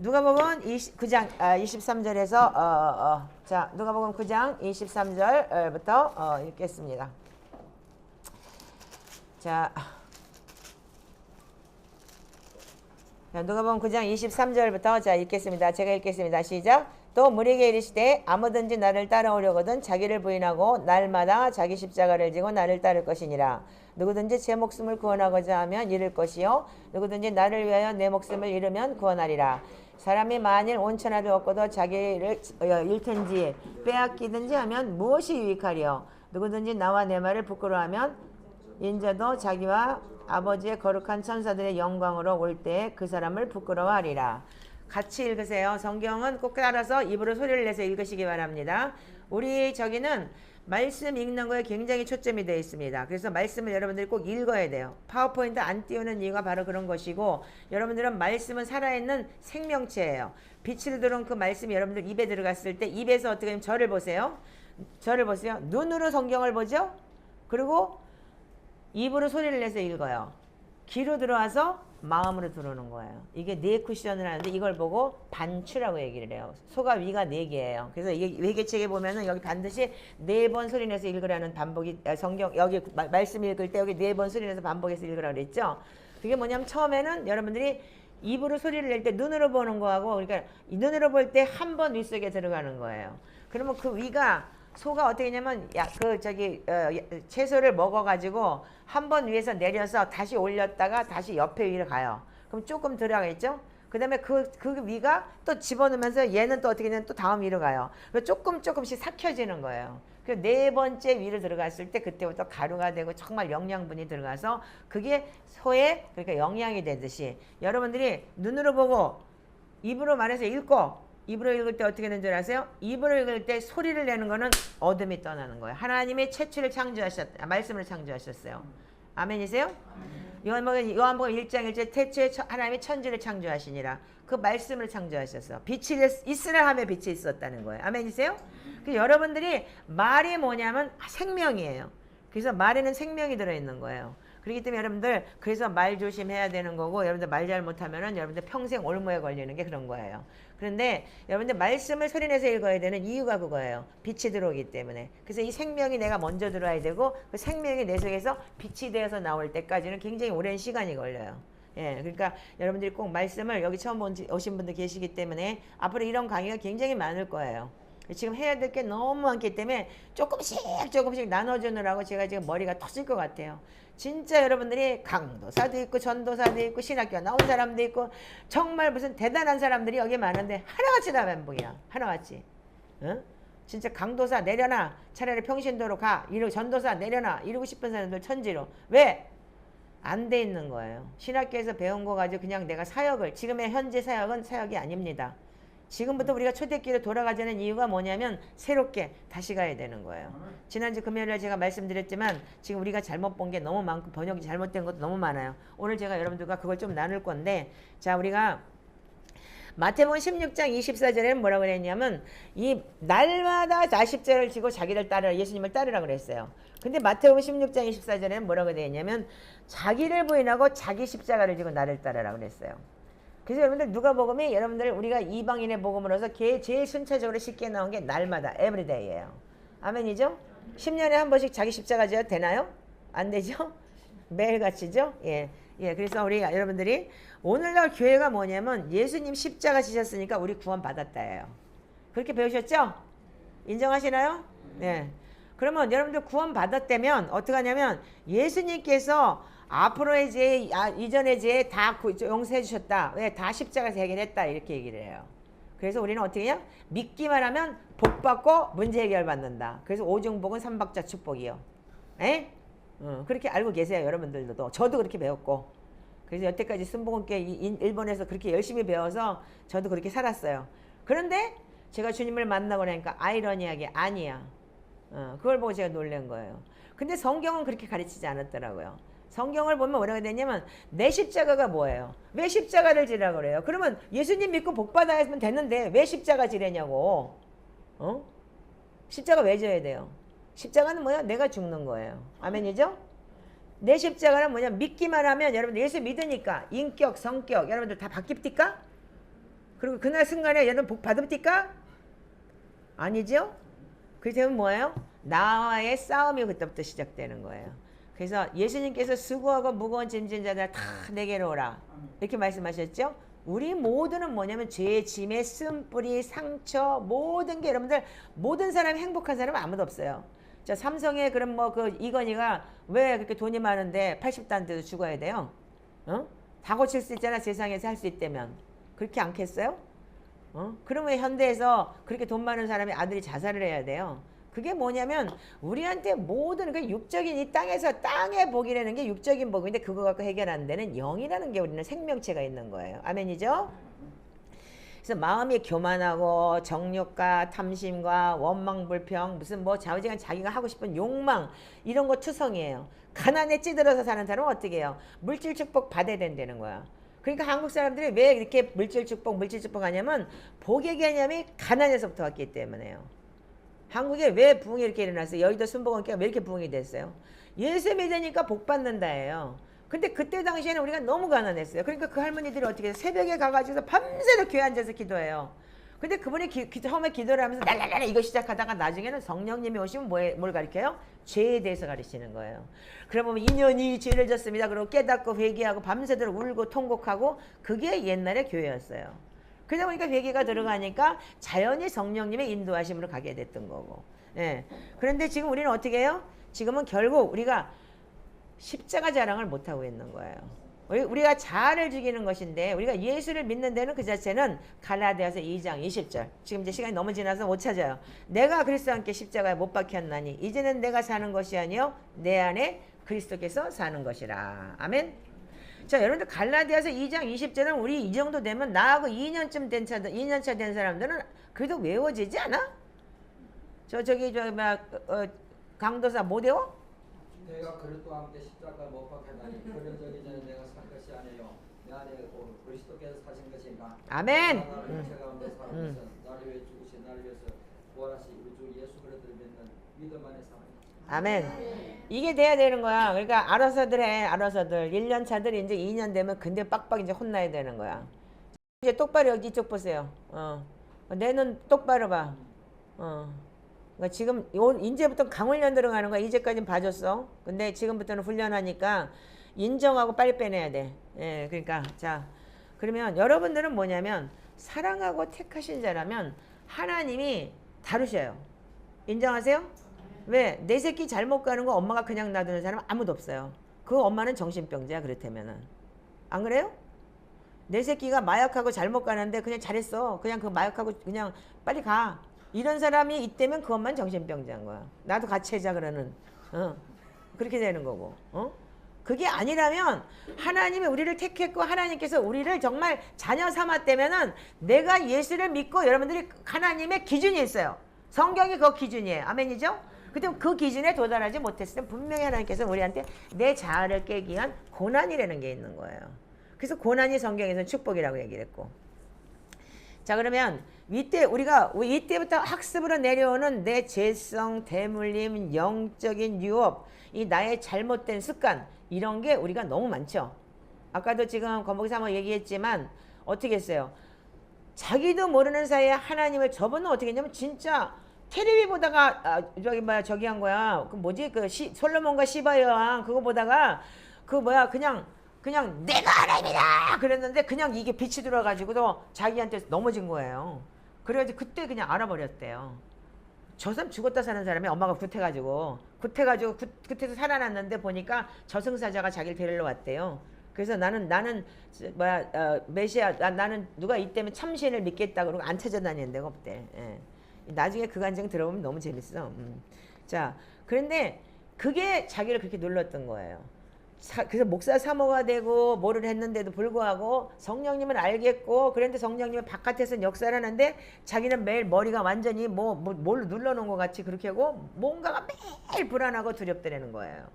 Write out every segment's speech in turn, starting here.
누가복음 9장 23절에서 자, 누가복음 9장 23절부터 읽겠습니다. 자, 누가복음 9장 23절부터 자 읽겠습니다. 제가 읽겠습니다. 시작. 또 무리에게 이르시되 아무든지 나를 따라오려거든 자기를 부인하고 날마다 자기 십자가를 지고 나를 따를 것이니라. 누구든지 제 목숨을 구원하고자 하면 잃을 것이요 누구든지 나를 위하여 내 목숨을 잃으면 구원하리라. 사람이 만일 온천하를 얻고도 자기를 잃든지 빼앗기든지 하면 무엇이 유익하리요. 누구든지 나와 내 말을 부끄러워하면 인자도 자기와 아버지의 거룩한 천사들의 영광으로 올 때에 그 사람을 부끄러워하리라. 같이 읽으세요. 성경은 꼭 따라서 입으로 소리를 내서 읽으시기 바랍니다. 우리 저기는 말씀 읽는 거에 굉장히 초점이 되어 있습니다. 그래서 말씀을 여러분들이 꼭 읽어야 돼요. 파워포인트 안 띄우는 이유가 바로 그런 것이고, 여러분들은 말씀은 살아있는 생명체예요. 빛을 들어온 그 말씀이 여러분들 입에 들어갔을 때 입에서 어떻게 하면 저를 보세요. 저를 보세요. 눈으로 성경을 보죠. 그리고 입으로 소리를 내서 읽어요. 귀로 들어와서 마음으로 들어오는 거예요. 이게 네 쿠션을 하는데 이걸 보고 반추라고 얘기를 해요. 소가 위가 4개예요. 그래서 이게 외계책에 보면은 여기 반드시 4번 소리 내서 읽으라는 반복이, 성경 여기 말씀 읽을 때 여기 4번 소리 내서 반복해서 읽으라고 그랬죠. 그게 뭐냐면 처음에는 여러분들이 입으로 소리를 낼 때 눈으로 보는 거하고, 그러니까 눈으로 볼 때 한 번 위 속에 들어가는 거예요. 그러면 그 위가, 소가 어떻게 했냐면 채소를 먹어가지고 한 번 위에서 내려서 다시 올렸다가 다시 옆에 위로 가요. 그럼 조금 들어가겠죠? 그 다음에 그 위가 또 집어넣으면서 얘는 또 어떻게 되냐면 또 다음 위로 가요. 조금씩 삭혀지는 거예요. 그 4번째 위로 들어갔을 때 그때부터 가루가 되고 정말 영양분이 들어가서 그게 소에 그러니까 영양이 되듯이 여러분들이 눈으로 보고 입으로 말해서 읽고, 입으로 읽을 때 어떻게 되는 줄 아세요? 입으로 읽을 때 소리를 내는 거는 어둠이 떠나는 거예요. 하나님이 채취를 창조하셨다. 말씀을 창조하셨어요. 아멘이세요? 요한복음 1장 1절 태초에 하나님이 천지를 창조하시니라. 그 말씀을 창조하셨어. 빛이 있으라 하며 빛이 있었다는 거예요. 아멘이세요? 그 여러분들이 말이 뭐냐면 생명이에요. 그래서 말에는 생명이 들어있는 거예요. 그렇기 때문에 여러분들 그래서 말 조심해야 되는 거고, 여러분들 말 잘못하면은 여러분들 평생 올무에 걸리는 게 그런 거예요. 그런데 여러분들 말씀을 소리내서 읽어야 되는 이유가 그거예요. 빛이 들어오기 때문에. 그래서 이 생명이 내가 먼저 들어와야 되고, 그 생명이 내 속에서 빛이 되어서 나올 때까지는 굉장히 오랜 시간이 걸려요. 예, 그러니까 여러분들이 꼭 말씀을, 여기 처음 오신 분들 계시기 때문에 앞으로 이런 강의가 굉장히 많을 거예요. 지금 해야 될 게 너무 많기 때문에 조금씩 나눠주느라고 제가 지금 머리가 터질 것 같아요. 진짜 여러분들이 강도사도 있고 전도사도 있고 신학교 나온 사람도 있고 정말 무슨 대단한 사람들이 여기 많은데 하나같이 다 멘붕이야. 하나같이. 응? 진짜 강도사 내려놔. 차라리 평신도로 가. 전도사 내려놔. 이러고 싶은 사람들 천지로. 왜? 안 돼 있는 거예요. 신학교에서 배운 거 가지고 그냥 내가 사역을, 지금의 현재 사역은 사역이 아닙니다. 지금부터 우리가 초대교회로 돌아가자는 이유가 뭐냐면 새롭게 다시 가야 되는 거예요. 지난주 금요일에 제가 말씀드렸지만 지금 우리가 잘못 본 게 너무 많고 번역이 잘못된 것도 너무 많아요. 오늘 제가 여러분들과 그걸 좀 나눌 건데, 자, 우리가 마태복음 16장 24절에는 뭐라고 그랬냐면 이 날마다 다 십자가를 지고 자기를 따르라, 예수님을 따르라 그랬어요. 근데 마태복음 16장 24절에는 뭐라고 되어 있냐면 자기를 부인하고 자기 십자가를 지고 나를 따르라 그랬어요. 그래서 여러분들 누가복음이 여러분들 우리가 이방인의 복음으로서 제일 순차적으로 쉽게 나온 게 날마다 에브리데이예요. 아멘이죠? 10년에 한 번씩 자기 십자가 져도 되나요? 안 되죠? 매일같이죠? 예. 그래서 우리 여러분들이 오늘날 교회가 뭐냐면 예수님 십자가 지셨으니까 우리 구원 받았다예요. 그렇게 배우셨죠? 인정하시나요? 네. 그러면 여러분들 구원 받았다면 어떻게 하냐면 예수님께서 앞으로의 죄, 이전의 죄 다 용서해 주셨다. 왜? 다 십자가에서 해결했다. 이렇게 얘기를 해요. 그래서 우리는 어떻게 해요? 믿기만 하면 복 받고 문제 해결 받는다. 그래서 오중복은 삼박자 축복이요. 에? 그렇게 알고 계세요. 여러분들도. 저도 그렇게 배웠고. 그래서 여태까지 순복음교회 일본에서 그렇게 열심히 배워서 저도 그렇게 살았어요. 그런데 제가 주님을 만나고 나니까 아이러니하게 아니야. 그걸 보고 제가 놀란 거예요. 근데 성경은 그렇게 가르치지 않았더라고요. 성경을 보면 뭐라고 되냐면 내 십자가가 뭐예요? 왜 십자가를 지라고 그래요? 그러면 예수님 믿고 복 받아야 하면 되는데 왜 십자가 지려냐고. 십자가 왜 져야 돼요? 십자가는 뭐야? 내가 죽는 거예요. 아멘이죠? 내 십자가는 뭐냐? 믿기만 하면 여러분들 예수 믿으니까 인격, 성격 여러분들 다 바뀝니까? 그리고 그날 순간에 얘는 복 받읍니까? 아니죠? 그렇게 되면 뭐예요? 나와의 싸움이 그때부터 시작되는 거예요. 그래서 예수님께서 수고하고 무거운 짐진 자들 다 내게로 오라. 이렇게 말씀하셨죠? 우리 모두는 뭐냐면 죄의 짐에 쓴뿌리, 상처, 모든 게 여러분들 모든 사람이 행복한 사람은 아무도 없어요. 자, 삼성에 그럼 뭐 그 이건희가 왜 그렇게 돈이 많은데 80대인데도 죽어야 돼요? 어? 다 고칠 수 있잖아. 세상에서 할 수 있다면. 그렇게 않겠어요? 그러면 현대에서 그렇게 돈 많은 사람이 아들이 자살을 해야 돼요. 그게 뭐냐면 우리한테 모든 그 육적인 이 땅에서 땅의 복이라는 게 육적인 복인데 그거 갖고 해결 안 되는 영이라는 게 우리는 생명체가 있는 거예요. 아멘이죠? 그래서 마음이 교만하고 정욕과 탐심과 원망 불평 무슨 뭐 좌우지간 자기가 하고 싶은 욕망 이런 거 투성이에요. 가난에 찌들어서 사는 사람은 어떻게 해요? 물질 축복 받아야 된다는 거야. 그러니까 한국 사람들이 왜 이렇게 물질 축복 하냐면 복의 개념이 가난에서부터 왔기 때문에요. 한국에 왜 부흥이 이렇게 일어났어요? 여의도 순복음교회가 왜 이렇게 부흥이 됐어요? 예수 믿으니까 복 받는다예요. 근데 그때 당시에는 우리가 너무 가난했어요. 그러니까 그 할머니들이 어떻게 해요? 새벽에 가가지고 밤새도록 교회 앉아서 기도해요. 근데 그분이 처음에 기도를 하면서 날랄랄 이거 시작하다가 나중에는 성령님이 오시면 뭘 가르쳐요? 죄에 대해서 가르치는 거예요. 그러면 인연이 죄를 졌습니다. 그리고 깨닫고 회개하고 밤새도록 울고 통곡하고 그게 옛날의 교회였어요. 그러다 보니까 회개가 들어가니까 자연히 성령님의 인도하심으로 가게 됐던 거고. 예. 그런데 지금 우리는 어떻게 해요? 지금은 결국 우리가 십자가 자랑을 못하고 있는 거예요. 우리가 자아를 죽이는 것인데 우리가 예수를 믿는 데는 그 자체는 갈라디아서 2장 20절. 지금 이제 시간이 너무 지나서 못 찾아요. 내가 그리스도와 함께 십자가에 못 박혔나니 이제는 내가 사는 것이 아니요 내 안에 그리스도께서 사는 것이라. 아멘. 자, 여러분들 갈라디아서 2장 20절은 우리 이 정도 되면 나하고 2년차 된 사람들은 그래도 외워지지 않아? 강도사 못 외워? 내가 그리스도와 함께 십자가 못 박혔나니 그러저기 전에 내가 산 것이 아니요 내 안에 그리스도께서 사신 것인가. 아멘. 나를 가운데 살아계셔 나를 위해 죽으신 나를 위해서 부활하신 우리 주 예수 그리스도를 믿는 믿음 안에 사는. 아멘. 이게 돼야 되는 거야. 그러니까 알아서들 해. 알아서들 1년 차들이 이제 2년 되면 근데 빡빡 이제 혼나야 되는 거야. 이제 똑바로 여기 이쪽 보세요. 내 눈 똑바로 봐. 그러니까 지금 이제부터 강훈련 들어가는 거야. 이제까지는 봐줬어. 근데 지금부터는 훈련하니까 인정하고 빨리 빼내야 돼. 예, 그러니까 자 그러면 여러분들은 뭐냐면 사랑하고 택하신 자라면 하나님이 다루셔요. 인정하세요? 왜? 내 새끼 잘못 가는 거 엄마가 그냥 놔두는 사람 아무도 없어요. 그 엄마는 정신병자야. 그렇다면은 안 그래요? 내 새끼가 마약하고 잘못 가는데 그냥 잘했어. 그냥 그 마약하고 그냥 빨리 가. 이런 사람이 있다면 그 엄마는 정신병자인 거야. 나도 같이 해자 그러는. 그렇게 되는 거고. 그게 아니라면 하나님이 우리를 택했고 하나님께서 우리를 정말 자녀 삼았다면은 내가 예수를 믿고 여러분들이 하나님의 기준이 있어요. 성경이 그 기준이에요. 아멘이죠? 그때 그 기준에 도달하지 못했을 때 분명히 하나님께서 우리한테 내 자아를 깨기 위한 고난이라는 게 있는 거예요. 그래서 고난이 성경에서는 축복이라고 얘기를 했고. 자 그러면 우리가 이때부터 학습으로 내려오는 내 죄성, 대물림, 영적인 유업, 이 나의 잘못된 습관 이런 게 우리가 너무 많죠. 아까도 지금 건복이 사모 얘기했지만 어떻게 했어요? 자기도 모르는 사이에 하나님을 저번은 어떻게 했냐면 진짜 테레비 보다가 저기 한 거야. 그 뭐지? 솔로몬과 시바 여왕 그거 보다가 그냥 내가 하나님이다 그랬는데 그냥 이게 빛이 들어가지고도 자기한테 넘어진 거예요. 그래가지고 그때 그냥 알아버렸대요. 저 사람 죽었다 사는 사람이 엄마가 굿해가지고 굿해서 살아났는데 보니까 저승사자가 자기를 데리러 왔대요. 그래서 나는 메시아 나는 누가 이 때문에 참신을 믿겠다 그러고 안 찾아다니는 데가 없대. 예. 나중에 그 간증 들어보면 너무 재밌어. 자 그런데 그게 자기를 그렇게 눌렀던 거예요. 그래서 목사 사모가 되고 뭐를 했는데도 불구하고 성령님은 알겠고 그런데 성령님은 바깥에서는 역사를 하는데 자기는 매일 머리가 완전히 뭘 눌러놓은 것 같이 그렇게 하고 뭔가가 매일 불안하고 두렵더라는 거예요.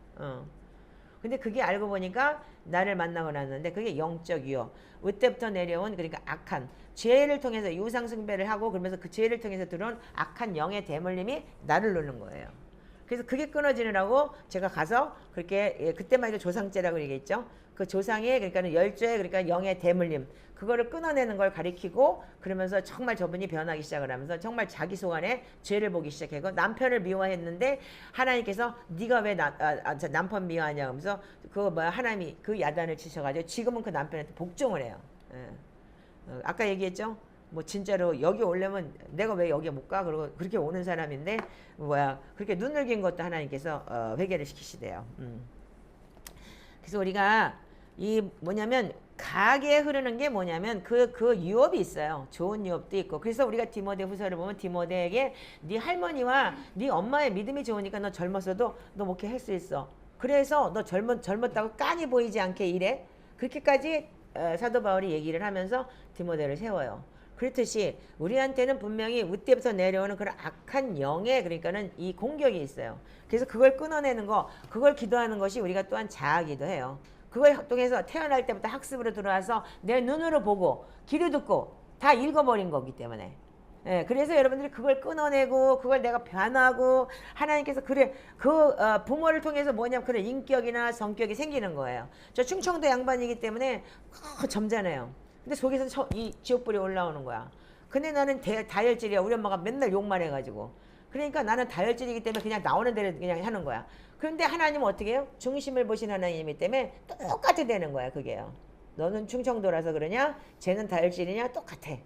근데 그게 알고 보니까 나를 만나고 났는데 그게 영적 유업. 그때부터 내려온 그러니까 악한 죄를 통해서 유상숭배를 하고 그러면서 그 죄를 통해서 들어온 악한 영의 대물림이 나를 누르는 거예요. 그래서 그게 끊어지느라고 제가 가서 그렇게 그때만 해도 조상제라고 얘기했죠. 그 조상의 그러니까는 열조의 그러니까 영의 대물림 그거를 끊어내는 걸 가리키고 그러면서 정말 저분이 변하기 시작을 하면서 정말 자기 속 안에 죄를 보기 시작하고 남편을 미워했는데 하나님께서 네가 왜 남편 미워하냐 하면서 그 뭐야 하나님이 그 야단을 치셔가지고 지금은 그 남편한테 복종을 해요. 예. 아까 얘기했죠. 뭐 진짜로 여기 오려면 내가 왜 여기 못 가? 그러고 그렇게 오는 사람인데 뭐야 그렇게 눈을 긴 것도 하나님께서 회개를 시키시대요. 그래서 우리가 이 뭐냐면 가게 흐르는 게 뭐냐면 그 유업이 있어요. 좋은 유업도 있고. 그래서 우리가 디모데 후서를 보면 디모데에게 네 할머니와 네 엄마의 믿음이 좋으니까 너 젊었어도 너 목회할 수 있어. 그래서 너 젊었다고 깐이 보이지 않게 일해. 그렇게까지 사도 바울이 얘기를 하면서 디모데를 세워요. 그렇듯이 우리한테는 분명히 우때부터 내려오는 그런 악한 영의 그러니까는 이 공격이 있어요. 그래서 그걸 끊어내는 거, 그걸 기도하는 것이 우리가 또한 자아기도 해요. 그걸 통해서 태어날 때부터 학습으로 들어와서 내 눈으로 보고 귀로 듣고 다 읽어버린 거기 때문에. 예, 그래서 여러분들이 그걸 끊어내고 그걸 내가 변하고 하나님께서 그래 부모를 통해서 뭐냐면 그런 인격이나 성격이 생기는 거예요. 저 충청도 양반이기 때문에 점잖아요. 근데 속에서 이 지옥불이 올라오는 거야. 근데 나는 다혈질이야. 우리 엄마가 맨날 욕만 해가지고. 그러니까 나는 다혈질이기 때문에 그냥 나오는 대로 그냥 하는 거야. 그런데 하나님은 어떻게 해요? 중심을 보신 하나님이기 때문에 똑같이 되는 거야. 그게요. 너는 충청도라서 그러냐? 쟤는 다혈질이냐? 똑같아.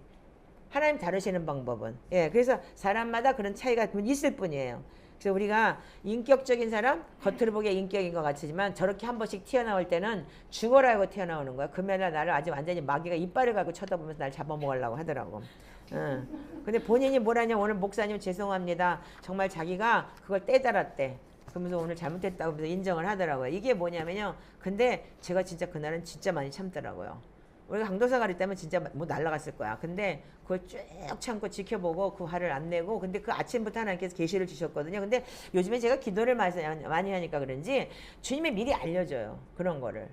하나님 다루시는 방법은. 예, 그래서 사람마다 그런 차이가 있을 뿐이에요. 그래서 우리가 인격적인 사람, 겉으로 보기에 인격인 것 같지만 저렇게 한 번씩 튀어나올 때는 죽어라 하고 튀어나오는 거야. 그러면 나를 아주 완전히 마귀가 이빨을 갖고 쳐다보면서 날 잡아먹으려고 하더라고. 근데 본인이 뭐라냐 오늘 목사님 죄송합니다. 정말 자기가 그걸 떼달았대. 그러면서 오늘 잘못했다고 하면서 인정을 하더라고요. 이게 뭐냐면요. 근데 제가 진짜 그날은 진짜 많이 참더라고요. 우리가 강도사가 그랬다면 진짜 뭐 날라갔을 거야. 근데 그걸 쭉 참고 지켜보고 그 화를 안 내고 근데 그 아침부터 하나님께서 계시를 주셨거든요. 근데 요즘에 제가 기도를 많이 하니까 그런지 주님이 미리 알려줘요. 그런 거를.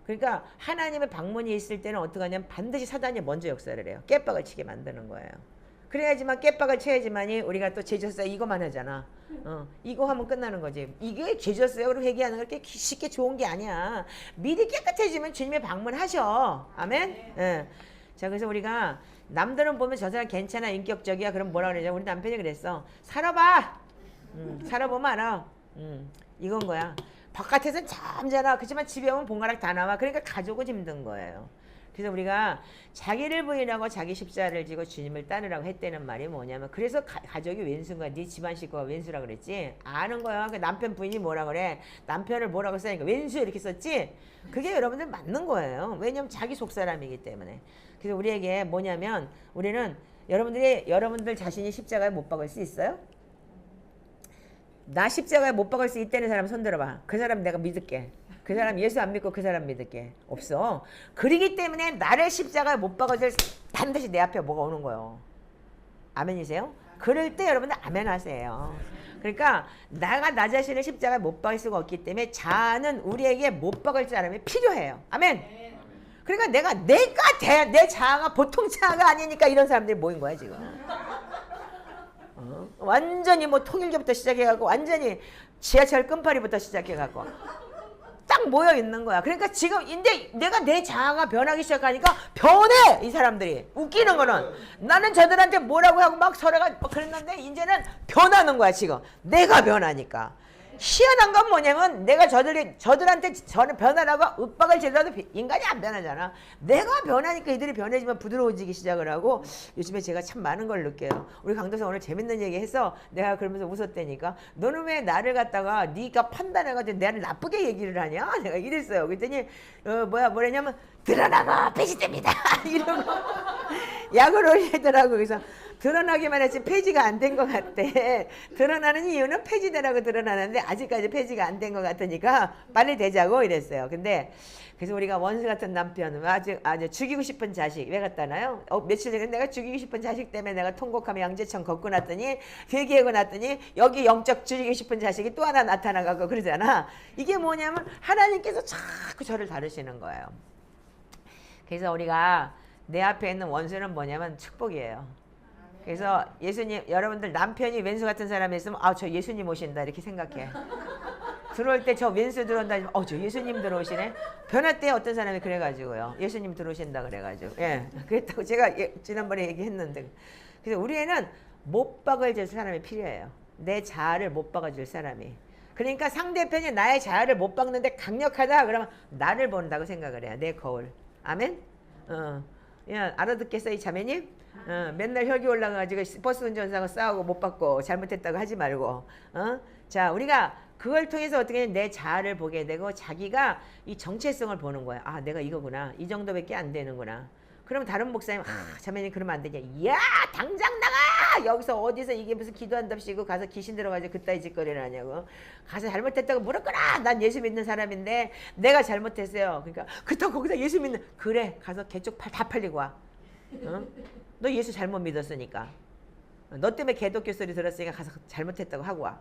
그러니까 하나님의 방문이 있을 때는 어떻게 하냐면 반드시 사단이 먼저 역사를 해요. 깨박을 치게 만드는 거예요. 그래야지만 깨박을 쳐야지만이 우리가 또 죄졌어요 이거만 하잖아. 이거 하면 끝나는 거지. 이게 죄졌어요 그리고 회개하는 거 그렇게 쉽게 좋은 게 아니야. 미리 깨끗해지면 주님의 방문하셔. 아멘. 자 그래서 우리가 남들은 보면 저 사람 괜찮아 인격적이야 그럼 뭐라 그러냐. 우리 남편이 그랬어. 살아봐. 살아보면 알아. 이건 거야. 바깥에서는 참잖아. 그렇지만 집에 오면 봉가락 다 나와. 그러니까 가족은 힘든 거예요. 그래서 우리가 자기를 부인하고 자기 십자가를 지고 주님을 따르라고 했다는 말이 뭐냐면 그래서 가족이 왼수인 거야. 네 집안 식구가 왼수라 그랬지. 아는 거야. 그 남편 부인이 뭐라 그래. 남편을 뭐라고 써니까 왼수 이렇게 썼지. 그게 여러분들 맞는 거예요. 왜냐면 자기 속사람이기 때문에. 그래서 우리에게 뭐냐면 우리는 여러분들 자신이 십자가에 못 박을 수 있어요? 나 십자가에 못 박을 수 있다는 사람 손 들어봐. 그 사람 내가 믿을게. 그 사람 예수 안 믿고 그 사람 믿을게. 없어. 그러기 때문에 나를 십자가에 못 박아줄 반드시 내 앞에 뭐가 오는 거예요. 아멘이세요? 그럴 때 여러분들 아멘 하세요. 그러니까 나가 나 자신을 십자가에 못 박을 수가 없기 때문에 자아는 우리에게 못 박을 사람이 필요해요. 아멘. 그러니까 내 자아가 보통 자아가 아니니까 이런 사람들이 모인 거야 지금. 완전히 뭐 통일교부터 시작해갖고 완전히 지하철 끈파리부터 시작해갖고 딱 모여 있는 거야. 그러니까 지금 근데 내가 내 자아가 변하기 시작하니까 변해 이 사람들이. 웃기는 거는 나는 저들한테 뭐라고 하고 막 서로가 그랬는데 이제는 변하는 거야 지금. 내가 변하니까. 희한한 건 뭐냐면 내가 저들한테 저는 변하라고 윽박을 질러도 인간이 안 변하잖아. 내가 변하니까 이들이 변해지면 부드러워지기 시작을 하고 요즘에 제가 참 많은 걸 느껴요. 우리 강도사 오늘 재밌는 얘기 해서 내가 그러면서 웃었다니까. 너는 왜 나를 갖다가 네가 판단해가지고 나를 나쁘게 얘기를 하냐? 내가 이랬어요. 그랬더니 뭐랬냐면 드러나고 폐지됩니다. 이러고 약을 올리더라고. 그래서 드러나기만 했지 폐지가 안 된 것 같대. 드러나는 이유는 폐지되라고 드러나는데 아직까지 폐지가 안 된 것 같으니까 빨리 되자고 이랬어요. 근데 그래서 우리가 원수 같은 남편, 아주 죽이고 싶은 자식 왜 갖다나요? 며칠 전에 내가 죽이고 싶은 자식 때문에 내가 통곡하며 양재천 걷고 났더니 회개하고 났더니 여기 영적 죽이고 싶은 자식이 또 하나 나타나가고 그러잖아. 이게 뭐냐면 하나님께서 자꾸 저를 다루시는 거예요. 그래서 우리가 내 앞에 있는 원수는 뭐냐면 축복이에요. 그래서 예수님, 여러분들 남편이 왼수 같은 사람이 있으면 아, 저 예수님 오신다 이렇게 생각해. 들어올 때 저 왼수 들어온다. 저 예수님 들어오시네. 변화 때 어떤 사람이 그래가지고요. 예수님 들어오신다 그래가지고. 예, 그랬다고 제가 지난번에 얘기했는데. 그래서 우리에는 못 박아줄 사람이 필요해요. 내 자아를 못 박아줄 사람이. 그러니까 상대편이 나의 자아를 못 박는데 강력하다 그러면 나를 본다고 생각을 해요. 내 거울. 아멘? 야, 알아듣겠어 이 자매님? 맨날 혈기 올라가가지고 버스 운전사하고 싸우고 못 받고 잘못했다고 하지 말고. 자, 우리가 그걸 통해서 어떻게 내 자아를 보게 되고 자기가 이 정체성을 보는 거야. 아, 내가 이거구나. 이 정도밖에 안 되는구나. 그럼 다른 목사님, 자매님 그러면 안 되냐. 야, 당장 나가! 여기서 어디서 이게 무슨 기도한답시고 가서 귀신 들어가지고 그따위 짓거리를 하냐고. 가서 잘못했다고 물었거나. 난 예수 믿는 사람인데 내가 잘못했어요. 그러니까 그렇다고 거기다 예수 믿는. 그래, 가서 개쪽 다 팔리고 와. 너 예수 잘못 믿었으니까. 너 때문에 개독교 소리 들었으니까 가서 잘못했다고 하고 와.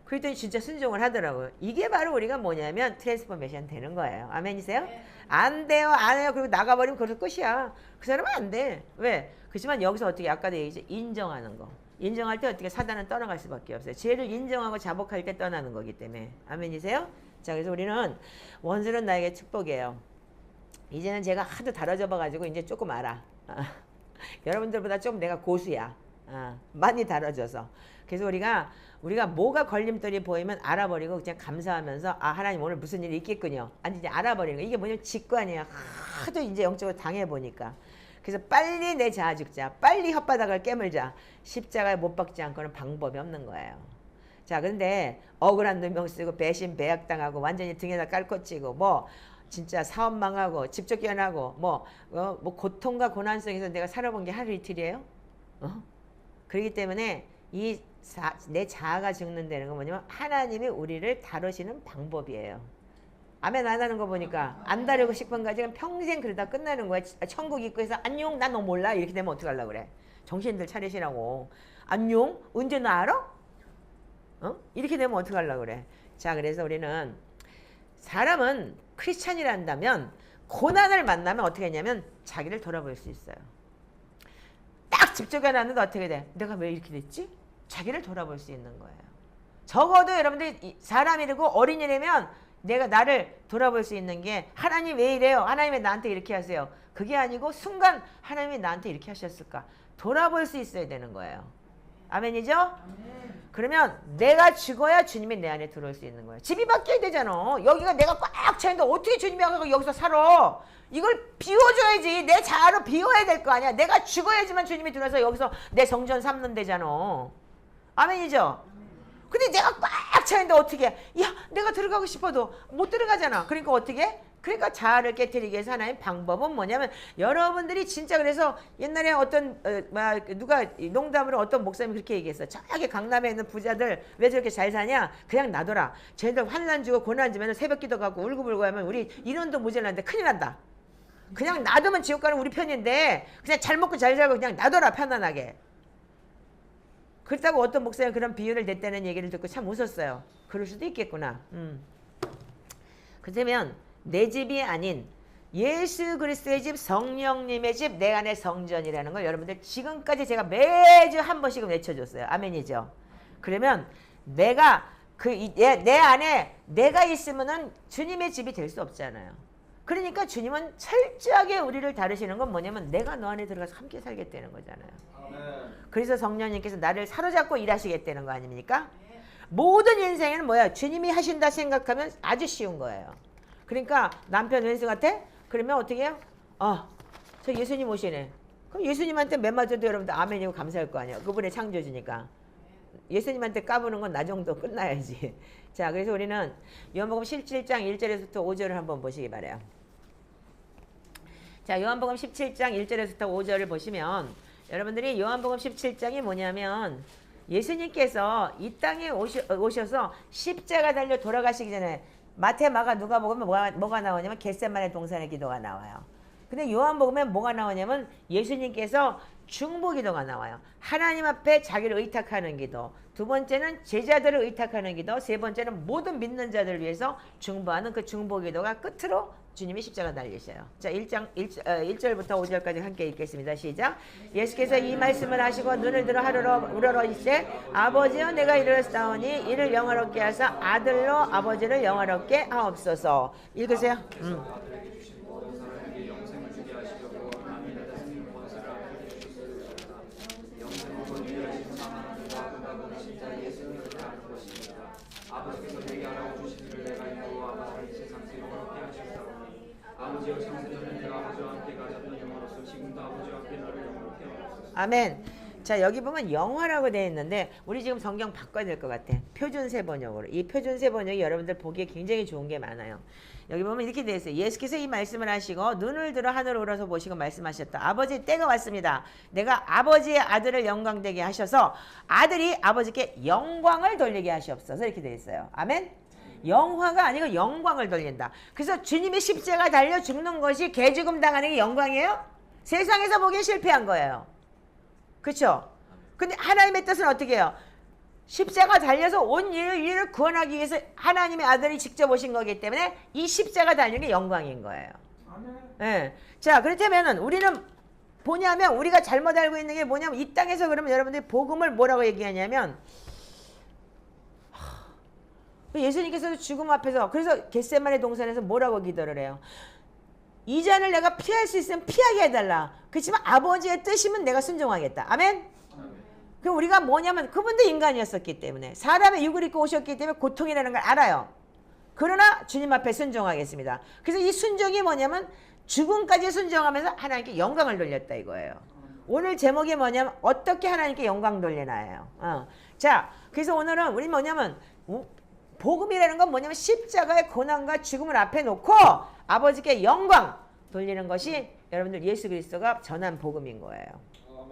그랬더니 진짜 순종을 하더라고요. 이게 바로 우리가 뭐냐면 트랜스포메이션 되는 거예요. 아멘이세요? 네. 안 돼요, 안 해요. 그리고 나가버리면 그래서 끝이야. 그 사람은 안 돼. 왜? 그렇지만 여기서 어떻게 아까도 얘기했죠. 인정하는 거. 인정할 때 어떻게 사단은 떠나갈 수밖에 없어요. 죄를 인정하고 자복할 때 떠나는 거기 때문에. 아멘이세요? 자, 그래서 우리는 원수는 나에게 축복이에요. 이제는 제가 하도 다뤄져 봐가지고 이제 조금 알아. 여러분들보다 좀 내가 고수야. 많이 다뤄져서. 그래서 우리가 뭐가 걸림돌이 보이면 알아버리고 그냥 감사하면서 아, 하나님 오늘 무슨 일이 있겠군요. 아니, 이제 알아버리는 거. 이게 뭐냐면 직관이야. 하도 이제 영적으로 당해보니까. 그래서 빨리 내 자아 죽자. 빨리 혓바닥을 깨물자. 십자가에 못 박지 않고는 방법이 없는 거예요. 자, 그런데 억울한 누명 쓰고 배신 배약당하고 완전히 등에다 깔꽂히고 뭐 진짜 사업 망하고 집 쫓겨나고 뭐 고통과 고난 속에서 내가 살아본 게 하루 이틀이에요? 그렇기 때문에 내 자아가 죽는다는 건 뭐냐면 하나님이 우리를 다루시는 방법이에요. 아멘 안 하는 거 보니까 안 다루고 싶은 가지고 평생 그러다 끝나는 거야. 천국 입구에서 안녕 나 너 몰라 이렇게 되면 어떡하려고 그래. 정신들 차리시라고. 안녕? 언제 나 알아? 이렇게 되면 어떡하려고 그래. 자, 그래서 우리는 사람은 크리스찬이란다면 고난을 만나면 어떻게 했냐면 자기를 돌아볼 수 있어요. 딱 집중해 놨는데 어떻게 돼? 내가 왜 이렇게 됐지? 자기를 돌아볼 수 있는 거예요. 적어도 여러분들이 사람이고 어린이라면 내가 나를 돌아볼 수 있는 게 하나님 왜 이래요? 하나님 왜 나한테 이렇게 하세요? 그게 아니고 순간 하나님이 나한테 이렇게 하셨을까? 돌아볼 수 있어야 되는 거예요. 아멘이죠? 아멘. 그러면 내가 죽어야 주님이 내 안에 들어올 수 있는 거예요. 집이 바뀌어야 되잖아. 여기가 내가 꽉 차있는데 어떻게 주님이 와서 여기서 살아? 이걸 비워줘야지. 내 자아로 비워야 될 거 아니야. 내가 죽어야지만 주님이 들어와서 여기서 내 성전 삼는 데잖아. 아멘이죠? 근데 내가 꽉 차있는데 어떻게 해? 야, 내가 들어가고 싶어도 못 들어가잖아. 그러니까 어떻게 해? 그러니까 자아를 깨트리기 위해서 하나의 방법은 뭐냐면 여러분들이 진짜 그래서 옛날에 어떤 누가 농담으로 어떤 목사님이 그렇게 얘기했어. 저기 강남에 있는 부자들 왜 저렇게 잘 사냐? 그냥 놔둬라. 쟤들 환난 주고 고난 주면 새벽 기도 가고 울고불고 하면 우리 인원도 모자란데 큰일 난다. 그냥 놔두면 지옥 가는 우리 편인데 그냥 잘 먹고 잘 살고 그냥 놔둬라 편안하게. 그렇다고 어떤 목사님이 그런 비유를 냈다는 얘기를 듣고 참 웃었어요. 그럴 수도 있겠구나. 그러면 내 집이 아닌 예수 그리스도의 집, 성령님의 집, 내 안의 성전이라는 걸 여러분들 지금까지 제가 매주 한 번씩은 외쳐줬어요. 아멘이죠. 그러면 내가 내 안에 내가 있으면은 주님의 집이 될 수 없잖아요. 그러니까 주님은 철저하게 우리를 다루시는 건 뭐냐면 내가 너 안에 들어가서 함께 살겠다는 거잖아요. 아멘. 그래서 성령님께서 나를 사로잡고 일하시겠다는 거 아닙니까? 모든 인생에는 뭐야? 주님이 하신다 생각하면 아주 쉬운 거예요. 그러니까 남편 왼수 같아? 그러면 어떻게 해요? 저 예수님 오시네. 그럼 예수님한테 맨 맞아도 여러분들 아멘이고 감사할 거 아니에요. 그분의 창조주니까. 예수님한테 까부는 건 나 정도 끝나야지. 자, 그래서 우리는 요한복음 17장 1절에서부터 5절을 한번 보시기 바래요. 자, 요한복음 17장 1절에서부터 5절을 보시면 여러분들이 요한복음 17장이 뭐냐면 예수님께서 이 땅에 오셔서 십자가 달려 돌아가시기 전에 마태, 마가, 누가복음에 뭐가 나오냐면 겟세마네 동산의 기도가 나와요. 근데 요한복음에 뭐가 나오냐면 예수님께서 중보기도가 나와요. 하나님 앞에 자기를 의탁하는 기도. 두 번째는 제자들을 의탁하는 기도. 세 번째는 모든 믿는 자들을 위해서 중보하는 그 중보기도가 끝으로 주님이 십자가 달리셔요. 자, 1절부터 5절까지 함께 읽겠습니다. 시작. 예수께서 이 말씀을 하시고 눈을 들어 하루로 우러러이시되 아버지여 내가 이르렀사오니 이를 영화롭게 하사 아들로 아버지를 영화롭게 하옵소서. 읽으세요. 아버지께서 내게 알아 주시기를 내가 이루어 아버지를 세상에서 영원하게 하셨사오니 아버지여 창세전에 내가 아버지와 함께 가졌던 영화로서 지금도 아버지와 함께 너를 영원하게 하옵소서. 아멘. 자, 여기 보면 영화라고 되어 있는데 우리 지금 성경 바꿔야 될 것 같아. 표준세 번역으로. 이 표준세 번역이 여러분들 보기에 굉장히 좋은 게 많아요. 여기 보면 이렇게 되어 있어요. 예수께서 이 말씀을 하시고 눈을 들어 하늘을 우러서 보시고 말씀하셨다. 아버지 때가 왔습니다. 내가 아버지의 아들을 영광되게 하셔서 아들이 아버지께 영광을 돌리게 하시옵소서. 이렇게 되어 있어요. 아멘. 영화가 아니고 영광을 돌린다. 그래서 주님이 십자가 달려 죽는 것이 개죽음 당하는 게 영광이에요? 세상에서 보기엔 실패한 거예요. 그렇죠? 근데 하나님의 뜻은 어떻게 해요? 십자가 달려서 온 인류를 구원하기 위해서 하나님의 아들이 직접 오신 거기 때문에 이 십자가 달리는 게 영광인 거예요. 네. 자, 그렇다면은 우리는 뭐냐면 우리가 잘못 알고 있는 게 뭐냐면 이 땅에서 그러면 여러분들이 복음을 뭐라고 얘기하냐면 예수님께서도 죽음 앞에서 그래서 겟세마네 동산에서 뭐라고 기도를 해요? 이 잔을 내가 피할 수 있으면 피하게 해달라. 그렇지만 아버지의 뜻이면 내가 순종하겠다. 아멘? 그럼 우리가 뭐냐면 그분도 인간이었었기 때문에 사람의 육을 입고 오셨기 때문에 고통이라는 걸 알아요. 그러나 주님 앞에 순종하겠습니다. 그래서 이 순종이 뭐냐면 죽음까지 순종하면서 하나님께 영광을 돌렸다 이거예요. 오늘 제목이 뭐냐면 어떻게 하나님께 영광 돌리나예요. 자, 그래서 오늘은 우리 뭐냐면 복음이라는 건 뭐냐면 십자가의 고난과 죽음을 앞에 놓고 아버지께 영광 돌리는 것이 여러분들 예수 그리스도가 전한 복음인 거예요.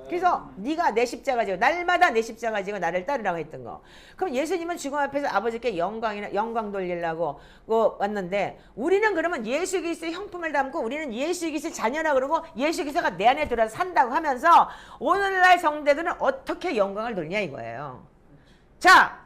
그래서 네가 내 십자가 지고 날마다 내 십자가 지고 나를 따르라고 했던 거. 그럼 예수님은 죽음 앞에서 아버지께 영광 돌리려고 왔는데 우리는 그러면 예수 그리스도의 형품을 담고 우리는 예수 그리스도의 자녀라 그러고 예수 그리스도가 내 안에 들어서 산다고 하면서 오늘날 성대들은 어떻게 영광을 돌리냐 이거예요. 자,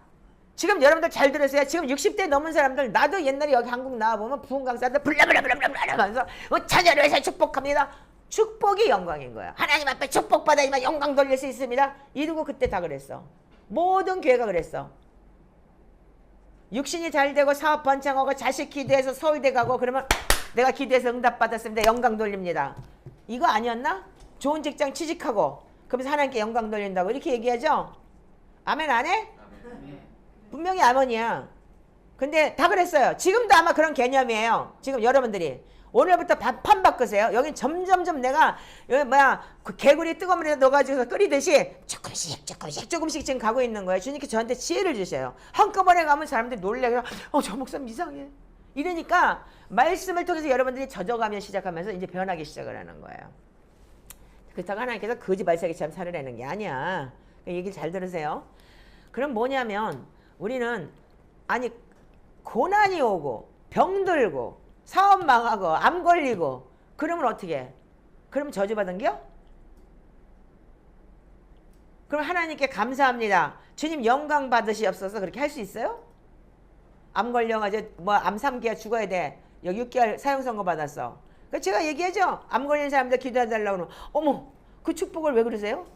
지금 여러분들 잘 들으세요. 지금 60대 넘은 사람들 나도 옛날에 여기 한국 나와보면 부흥 강사들 블라블라블라블라 하면서 자녀를 위해서 축복합니다. 축복이 영광인 거야. 하나님 앞에 축복받아야지만 영광 돌릴 수 있습니다. 이러고 그때 다 그랬어. 모든 교회가 그랬어. 육신이 잘 되고 사업 번창하고 자식 기도해서 서울대 가고 그러면 내가 기도해서 응답받았습니다. 영광 돌립니다. 이거 아니었나? 좋은 직장 취직하고 그러면서 하나님께 영광 돌린다고 이렇게 얘기하죠? 아멘 안 해? 분명히 아멘이야. 근데 다 그랬어요. 지금도 아마 그런 개념이에요. 지금 여러분들이 오늘부터 판 바꾸세요. 여긴 점점점 내가 여기 그 개구리 뜨거운 물에 넣어가지고 끓이듯이 조금씩 지금 가고 있는 거예요. 주님께 저한테 지혜를 주셔요. 한꺼번에 가면 사람들이 놀래요. 저 목사님 이상해. 이러니까 말씀을 통해서 여러분들이 젖어가면 시작하면서 이제 변하기 시작을 하는 거예요. 그렇다고 하나님께서 거짓말세기처럼 살으라는 게 아니야. 얘기를 잘 들으세요. 그럼 뭐냐면 우리는 아니 고난이 오고 병들고 사업 망하고 암 걸리고 그러면 어떻게 해? 그럼 저주받은겨? 그럼 하나님께 감사합니다. 주님 영광 받으시옵소서 그렇게 할 수 있어요? 암 걸려가지고 암 3개월 죽어야 돼. 여기 6개월 사형선고 받았어. 그러니까 제가 얘기하죠. 암 걸린 사람들 기도해달라고 그러면 어머 그 축복을 왜 그러세요?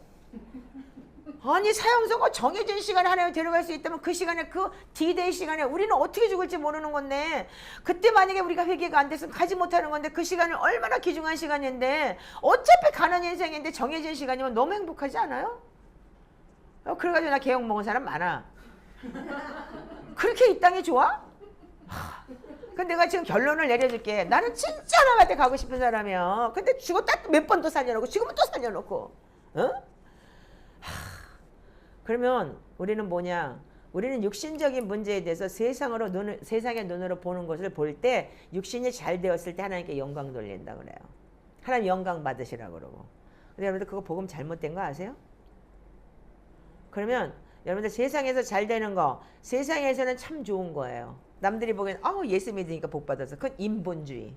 아니 사형선고 정해진 시간에 하나님 데려갈 수 있다면 그 시간에 그 D-Day 시간에 우리는 어떻게 죽을지 모르는 건데 그때 만약에 우리가 회개가 안 됐으면 가지 못하는 건데 그 시간은 얼마나 귀중한 시간인데 어차피 가는 인생인데 정해진 시간이면 너무 행복하지 않아요? 그래가지고 나 개욕 먹은 사람 많아. 그렇게 이 땅이 좋아? 근데 내가 지금 결론을 내려줄게. 나는 진짜 하나님한테 가고 싶은 사람이야. 근데 죽었다 몇 번 또 살려놓고 지금은 또 살려놓고 그러면 우리는 뭐냐? 우리는 육신적인 문제에 대해서 세상의 눈으로 보는 것을 볼 때 육신이 잘 되었을 때 하나님께 영광 돌린다 그래요. 하나님 영광 받으시라고 그러고. 근데 여러분들 그거 복음 잘못된 거 아세요? 그러면 여러분들 세상에서 잘 되는 거 세상에서는 참 좋은 거예요. 남들이 보기엔 예수 믿으니까 복 받아서 그건 인본주의.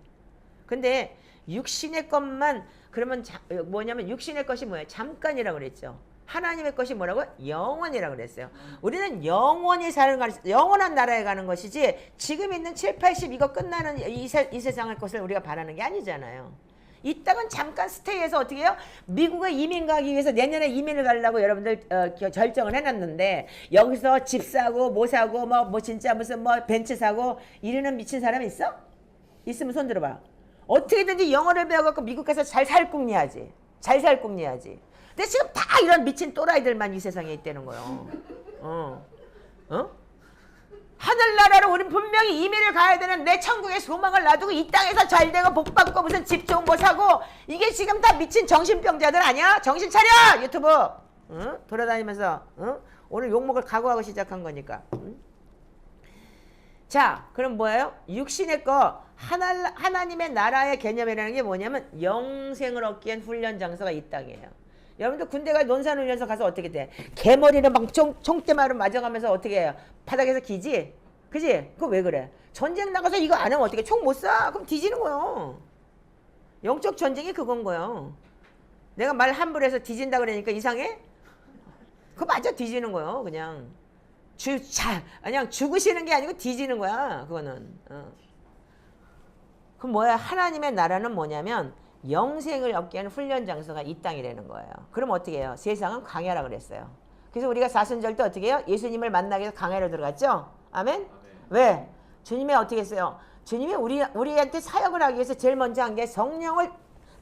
근데 육신의 것만 그러면 뭐냐면 육신의 것이 뭐예요? 잠깐이라고 그랬죠. 하나님의 것이 뭐라고? 영원이라고 그랬어요. 우리는 영원히 사는 영원한 나라에 가는 것이지 지금 있는 7, 80 이거 끝나는 이 세상의 것을 우리가 바라는 게 아니잖아요. 이 땅은 잠깐 스테이해서 어떻게 해요? 미국에 이민 가기 위해서 내년에 이민을 가려고 여러분들 결정을 해놨는데 여기서 집 사고 뭐 사고 뭐 진짜 무슨 뭐 벤츠 사고 이러는 미친 사람 있어? 있으면 손 들어봐. 어떻게든지 영어를 배워갖고 미국 가서 잘 살 꿈이야지. 잘 살 꿈이야지. 근데 지금 다 이런 미친 또라이들만 이 세상에 있다는 거예요. 하늘나라로 우린 분명히 이민을 가야 되는 내 천국의 소망을 놔두고 이 땅에서 잘 되고 복 받고 무슨 집 좋은 거 사고 이게 지금 다 미친 정신병자들 아니야? 정신 차려! 유튜브! 돌아다니면서 오늘 욕먹을 각오하고 시작한 거니까. 자, 그럼 뭐예요? 육신의 거 하나님의 나라의 개념이라는 게 뭐냐면 영생을 얻기 위한 훈련 장소가 이 땅이에요. 여러분들 군대가 논산훈련소 가서 어떻게 돼? 개머리를 막 총대마로 맞아가면서 어떻게 해요? 바닥에서 기지? 그지? 그거 왜 그래? 전쟁 나가서 이거 안 하면 어떻게 총 못 쏴? 그럼 뒤지는 거예요. 영적 전쟁이 그건 거예요. 내가 말 함부로 해서 뒤진다 그러니까 이상해? 그거 맞아 뒤지는 거예요. 그냥 그냥 죽으시는 게 아니고 뒤지는 거야. 그거는. 그럼 뭐야? 하나님의 나라는 뭐냐면 영생을 얻게 하는 훈련 장소가 이 땅이라는 거예요. 그럼 어떻게 해요? 세상은 광야라 그랬어요. 그래서 우리가 사순절 때 어떻게 해요? 예수님을 만나기 위해서 광야로 들어갔죠? 아멘? 왜? 주님이 어떻게 했어요? 주님이 우리한테 사역을 하기 위해서 제일 먼저 한 게 성령을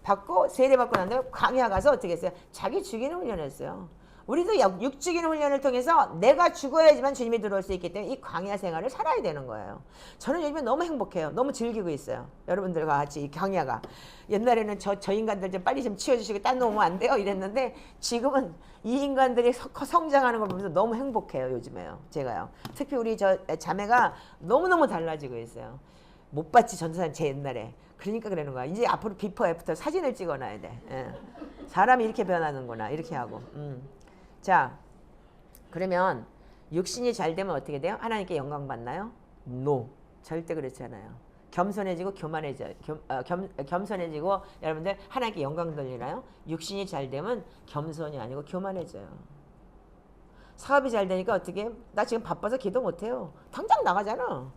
받고 세례받고 난 다음에 광야 가서 어떻게 했어요? 자기 죽이는 훈련을 했어요. 우리도 육 죽이는 훈련을 통해서 내가 죽어야지만 주님이 들어올 수 있기 때문에 이 광야 생활을 살아야 되는 거예요. 저는 요즘에 너무 행복해요. 너무 즐기고 있어요. 여러분들과 같이 이 광야가. 옛날에는 저 인간들 좀 빨리 좀 치워주시고 딴 놈 오면 안 돼요 이랬는데 지금은 이 인간들이 성장하는 걸 보면서 너무 행복해요. 요즘에요. 제가요. 특히 우리 저 자매가 너무너무 달라지고 있어요. 못 봤지 전도사님 제 옛날에. 그러니까 그러는 거야. 이제 앞으로 비포 애프터 사진을 찍어놔야 돼. 예. 사람이 이렇게 변하는구나. 이렇게 하고. 자, 그러면 육신이 잘 되면 어떻게 돼요? 하나님께 영광 받나요? No. 절대 그렇지 않아요. 겸손해지고 겸손해지고 여러분들 하나님께 영광 돌리나요? 육신이 잘 되면 겸손이 아니고 교만해져요. 사업이 잘 되니까 어떻게 해? 나 지금 바빠서 기도 못해요. 당장 나가잖아.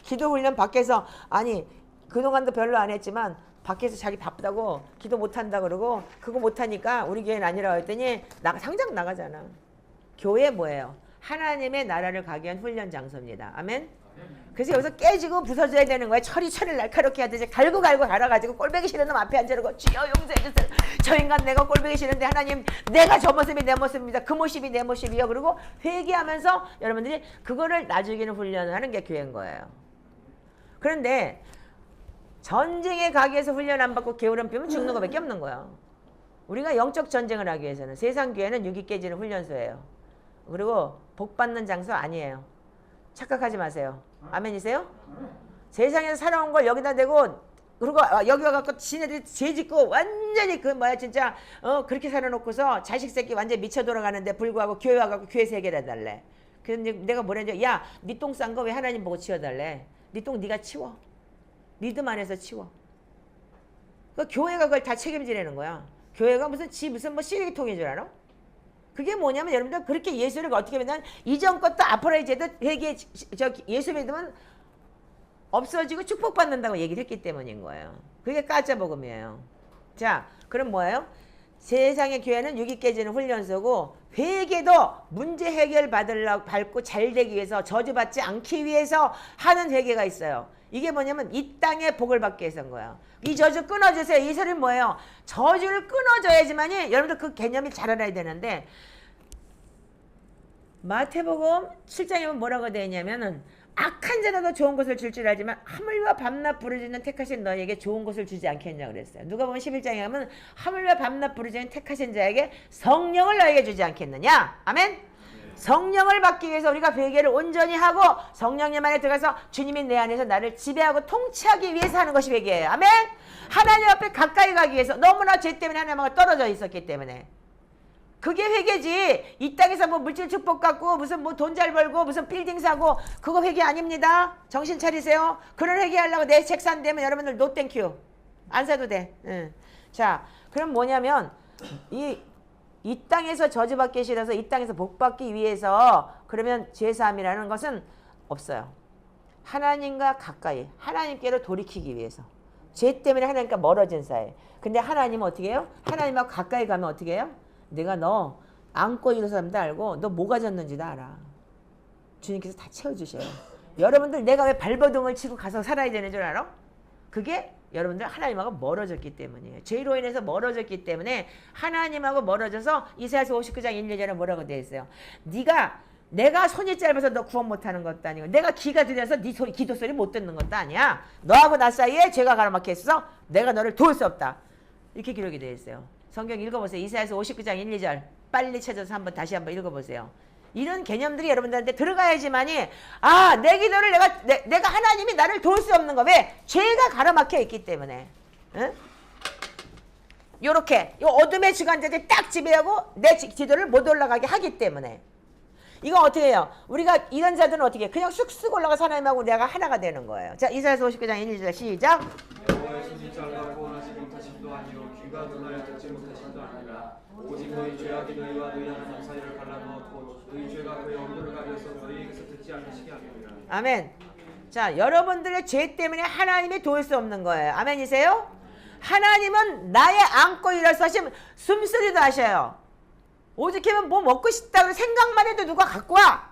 기도 훈련 밖에서 아니 그동안도 별로 안 했지만 밖에서 자기 바쁘다고 기도 못한다 그러고 그거 못하니까 우리 교회는 아니라고 했더니 당장 나가잖아. 교회 뭐예요? 하나님의 나라를 가기 위한 훈련 장소입니다. 아멘? 그래서 여기서 깨지고 부서져야 되는 거예요. 철을 날카롭게 하듯이 갈고 갈아가지고 꼴보기 싫은 놈 앞에 앉으라고 주여 용서해주세요. 저 인간 내가 꼴보기 싫은데 하나님 내가 저 모습이 내 모습입니다. 그 모습이 내 모습이요. 그리고 회개하면서 여러분들이 그거를 나중에는 훈련을 하는 게 교회인 거예요. 그런데 전쟁에 가기 위해서 훈련 안 받고 게으름 피우면 죽는 것밖에 없는 거예요. 우리가 영적 전쟁을 하기 위해서는 세상 교회는 육이 깨지는 훈련소예요. 그리고 복 받는 장소 아니에요. 착각하지 마세요. 아멘이세요? 세상에서 살아온 걸 여기다 대고 그리고 여기 와갖고 지네들이 죄짓고 완전히 진짜 그렇게 살아놓고서 자식 새끼 완전히 미쳐 돌아가는데 불구하고 교회 와갖고 교회에서 해결해달래. 그래서 내가 뭐랬냐? 야, 네 똥 싼 거 왜 하나님 보고 치워달래? 네 똥 네가 치워. 리듬 안에서 치워. 그 교회가 그걸 다 책임지라는 거야. 교회가 무슨 뭐 쓰레기통인 줄 알아? 그게 뭐냐면 여러분들 그렇게 예수를 어떻게 믿냐면 이전 것도 앞으로 이제도 회개 예수 믿으면 없어지고 축복받는다고 얘기를 했기 때문인 거예요. 그게 가짜 복음이에요. 자, 그럼 뭐예요? 세상의 교회는 육이 깨지는 훈련소고 회개도 문제 해결 받고 잘 되기 위해서 저주받지 않기 위해서 하는 회개가 있어요. 이게 뭐냐면 이 땅에 복을 받기 위해서인 거예요. 이 저주 끊어주세요. 이 소리는 뭐예요? 저주를 끊어줘야지만이 여러분들 그 개념이 잘 알아야 되는데 마태복음 7장에 보면 뭐라고 되어 있냐면은 악한 자라도 좋은 것을 줄 줄 알지만 하물과 밤낮 부르짖는 택하신 너에게 좋은 것을 주지 않겠냐 그랬어요. 누가 보면 11장에 가면 하물과 밤낮 부르짖는 택하신 자에게 성령을 너에게 주지 않겠느냐. 아멘. 성령을 받기 위해서 우리가 회개를 온전히 하고 성령님 안에 들어가서 주님이 내 안에서 나를 지배하고 통치하기 위해서 하는 것이 회개예요. 아멘. 하나님 앞에 가까이 가기 위해서 너무나 죄 때문에 하나님과 떨어져 있었기 때문에 그게 회개지. 이 땅에서 뭐 물질 축복 갖고 무슨 뭐 돈 잘 벌고 무슨 빌딩 사고 그거 회개 아닙니다. 정신 차리세요. 그런 회개하려고 내 책 산다면 여러분들 노 땡큐. 안 사도 돼. 자, 그럼 뭐냐면 이 땅에서 저주받기 싫어서 이 땅에서 복받기 위해서 그러면 죄사함이라는 것은 없어요. 하나님과 가까이 하나님께로 돌이키기 위해서. 죄 때문에 하나님과 멀어진 사이. 근데 하나님은 어떻게 해요? 하나님하고 가까이 가면 어떻게 해요? 내가 너 안고 있는 사람도 알고 너 뭐가 졌는지도 알아. 주님께서 다 채워주셔요. 여러분들 내가 왜 발버둥을 치고 가서 살아야 되는 줄 알아? 그게 여러분들 하나님하고 멀어졌기 때문이에요. 죄로 인해서 멀어졌기 때문에 하나님하고 멀어져서 이사야서 59장 1, 2절에 뭐라고 되어 있어요? 내가 손이 짧아서 너 구원 못하는 것도 아니고 내가 귀가 들려서 네 소리, 기도 소리 못 듣는 것도 아니야. 너하고 나 사이에 죄가 가로막혀 있어. 내가 너를 도울 수 없다. 이렇게 기록이 되어 있어요. 성경 읽어보세요. 이사야서 59장 1, 2절 빨리 찾아서 다시 한번 읽어보세요. 이런 개념들이 여러분들한테 들어가야지만이 내 기도를 내가 하나님이 나를 도울 수 없는 거 왜? 죄가 가로막혀 있기 때문에. 응? 요렇게 요 어둠의 주관자들이 딱 지배하고 내 기도를 못 올라가게 하기 때문에. 이거 어떻게 해요? 우리가 이런 자들은 어떻게 해요? 그냥 쑥쑥 올라가서 하나님하고 내가 하나가 되는 거예요. 자, 이사야서 59장 1, 2절 시작. 여호와의 손이 잘나고 원하지 못하심도 아니요 귀가 눈하여 듣지 못하심도 아니라 오직 너희 죄악이 너희와 너희 하나님 사이를 갈라놓고 너희 죄가 그의 얼굴을 가려서 너희에게서 듣지 않으시게 하느니라. 아멘. 자, 여러분들의 죄 때문에 하나님이 도울 수 없는 거예요. 아멘이세요? 하나님은 나의 안고 일어서심 숨소리도 하셔요. 오죽하면 뭐 먹고 싶다고 생각만 해도 누가 갖고 와.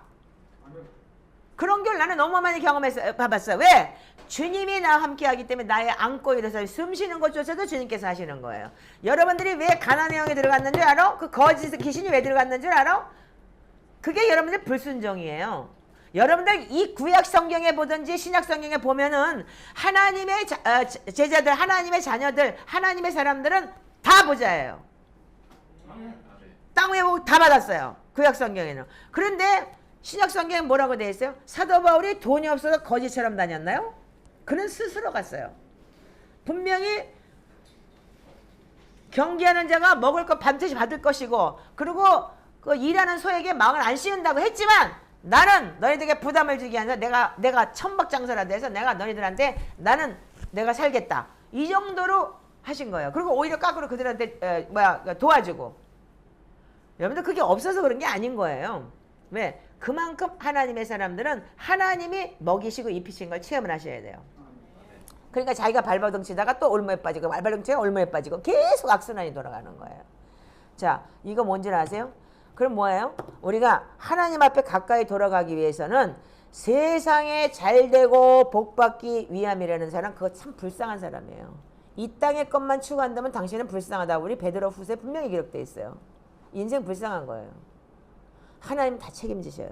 그런 걸 나는 너무 많이 봐봤어요. 왜? 주님이 나와 함께 하기 때문에 나의 안고 일어서 숨 쉬는 것조차도 주님께서 하시는 거예요. 여러분들이 왜 가나안의 영에 들어갔는 줄 알아? 그 거짓 귀신이 왜 들어갔는 줄 알아? 그게 여러분들 불순종이에요. 여러분들 이 구약 성경에 보든지 신약 성경에 보면은 하나님의 제자들, 하나님의 자녀들, 하나님의 사람들은 다 부자예요. 땅 위에 보고 다 받았어요. 구약 성경에는. 그런데 신약 성경에 뭐라고 되어 있어요? 사도 바울이 돈이 없어서 거지처럼 다녔나요? 그는 스스로 갔어요. 분명히 경계하는 자가 먹을 것 반드시 받을 것이고, 그리고 그 일하는 소에게 마음을 안 씌운다고 했지만, 나는 너희들에게 부담을 주기 아니라 내가 천박장사라도 해서 내가 너희들한테 내가 살겠다. 이 정도로 하신 거예요. 그리고 오히려 거꾸로 그들한테 도와주고. 여러분들 그게 없어서 그런 게 아닌 거예요. 왜? 그만큼 하나님의 사람들은 하나님이 먹이시고 입히신 걸 체험을 하셔야 돼요. 그러니까 자기가 발버둥 치다가 또 올무에 빠지고 발버둥 치다가 올무에 빠지고 계속 악순환이 돌아가는 거예요. 자, 이거 뭔지 아세요? 그럼 뭐예요? 우리가 하나님 앞에 가까이 돌아가기 위해서는 세상에 잘되고 복받기 위함이라는 사람, 그거 참 불쌍한 사람이에요. 이 땅의 것만 추구한다면 당신은 불쌍하다. 우리 베드로 후서에 분명히 기록되어 있어요. 인생 불쌍한 거예요. 하나님 다 책임지셔요.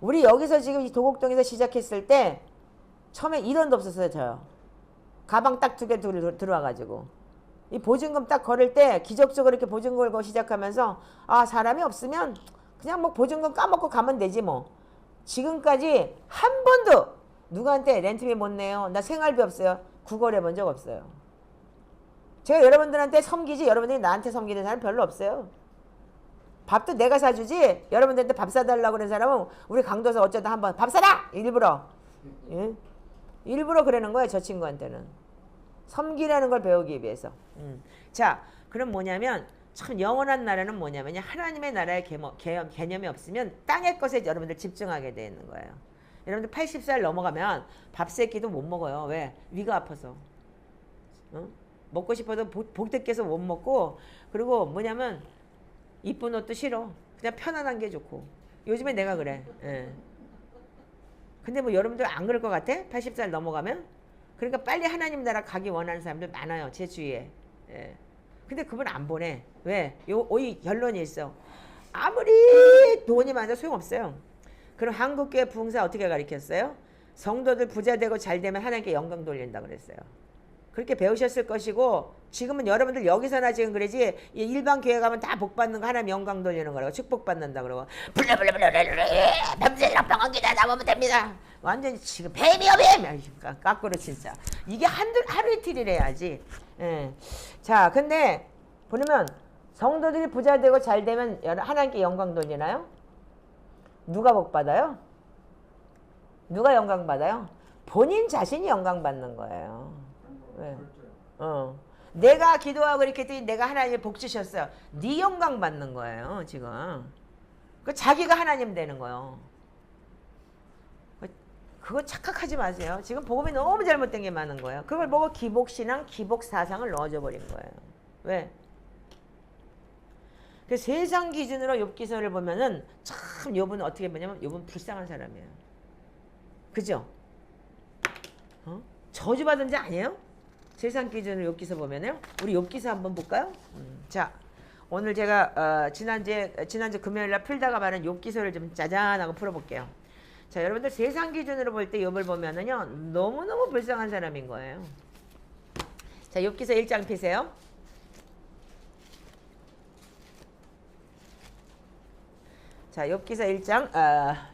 우리 여기서 지금 이 도곡동에서 시작했을 때 처음에 1원도 없었어요. 저요. 가방 딱 2개 들어와가지고 이 보증금 딱 걸을 때 기적적으로 이렇게 보증금 걸고 시작하면서 사람이 없으면 그냥 뭐 보증금 까먹고 가면 되지 뭐. 지금까지 한 번도 누구한테 렌트비 못 내요. 나 생활비 없어요. 구걸해 본 적 없어요. 제가 여러분들한테 섬기지 여러분들이 나한테 섬기는 사람 별로 없어요. 밥도 내가 사주지 여러분들한테 밥 사달라고 그러는 사람은 우리 강도서 어쩌다 한번 밥 사라! 일부러. 예? 일부러 그러는 거예요. 저 친구한테는. 섬기라는 걸 배우기 위해서. 자, 그럼 뭐냐면 참 영원한 나라는 뭐냐면 하나님의 나라의 개념이 없으면 땅의 것에 여러분들 집중하게 되는 거예요. 여러분들 80살 넘어가면 밥 세끼도 못 먹어요. 왜? 위가 아파서. 먹고 싶어도 복득해서 못 먹고, 그리고 뭐냐면 이쁜 옷도 싫어. 그냥 편안한 게 좋고. 요즘에 내가 그래. 예. 근데 뭐 여러분들 안 그럴 것 같아? 80살 넘어가면? 그러니까 빨리 하나님 나라 가기 원하는 사람들 많아요. 제 주위에. 예. 근데 그분 안 보내. 왜? 이 결론이 있어. 아무리 돈이 많아도 소용없어요. 그럼 한국교회 부흥사 어떻게 가르쳤어요? 성도들 부자 되고 잘 되면 하나님께 영광 돌린다 그랬어요. 그렇게 배우셨을 것이고, 지금은 여러분들 여기서나 지금 그러지 일반 교회 가면 다 복 받는 거 하나님 영광 돌리는 거라고, 축복 받는다 그러고 밤새도록 병원 기다 나오면 됩니다. 완전히 지금 뱀이요 뱀. 까꾸로 진짜 이게 하루 이틀이라 해야지. 예. 자, 근데 보면 성도들이 부자 되고 잘 되면 하나님께 영광 돌리나요? 누가 복 받아요? 누가 영광 받아요? 본인 자신이 영광 받는 거예요. 왜? 내가 기도하고 이렇게 했더니 내가 하나님의 복 주셨어요. 네 영광 받는 거예요 지금. 그 자기가 하나님 되는 거예요. 그거 착각하지 마세요. 지금 복음이 너무 잘못된 게 많은 거예요. 그걸 보고 기복신앙, 기복사상을 넣어줘 버린 거예요. 왜? 그 세상 기준으로 욥기서를 보면은 참 욥은 어떻게 보냐면 욥은 불쌍한 사람이에요. 그죠? 저주받은 자 아니에요? 세상 기준으로 욥기서 보면요. 우리 욥기서 한번 볼까요? 자, 오늘 제가 지난주 금요일날 풀다가 말한 욥기서를 좀 짜잔하고 풀어볼게요. 자, 여러분들 세상 기준으로 볼 때 욥을 보면은요 너무너무 불쌍한 사람인 거예요. 자, 욥기서 1장 피세요. 자, 욥기서 1장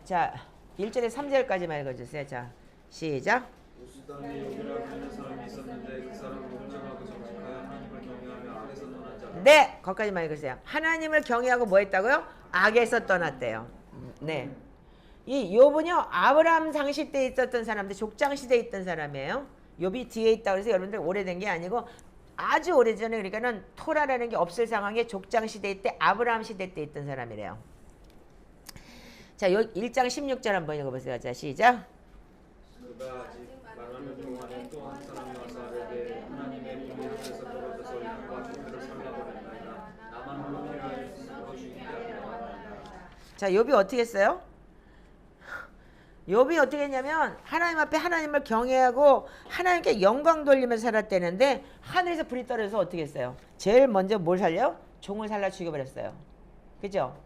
자 1절에 3절까지만 읽어주세요. 자, 시작. 우스단에 욥이라고 하는 사람이 있었는데 그 사람은 공정하고 정직하여 하나님을 경외하며 악에서 떠난 자라. 네, 거기까지만 읽으세요. 하나님을 경외하고 뭐 했다고요? 악에서 떠났대요. 네. 이 욥은요 아브라함 상시 때 있었던 사람들, 족장 시대에 있던 사람이에요. 욥이 뒤에 있다고 해서 여러분들 오래된 게 아니고 아주 오래전에, 그러니까는 토라라는 게 없을 상황에 족장 시대 때 아브라함 시대 때 있던 사람이래요. 자, 1장 16절 한번 읽어보세요. 자, 시작. 그가 아직 말하는 동안에 또 한 사람이 와서 아뢰되 하나님의 이름이 하늘에서 떨어져서 양과 조표를 삼가버렸나이다. 나만 홀로 필요하여 스스로 죽이게 하리라. 자, 욥이 어떻게 했어요? 욥이 어떻게 했냐면 하나님 앞에 하나님을 경외하고 하나님께 영광 돌리면서 살았대는데 하늘에서 불이 떨어져서 어떻게 했어요? 제일 먼저 뭘 살려? 종을 살라 죽여버렸어요. 그죠?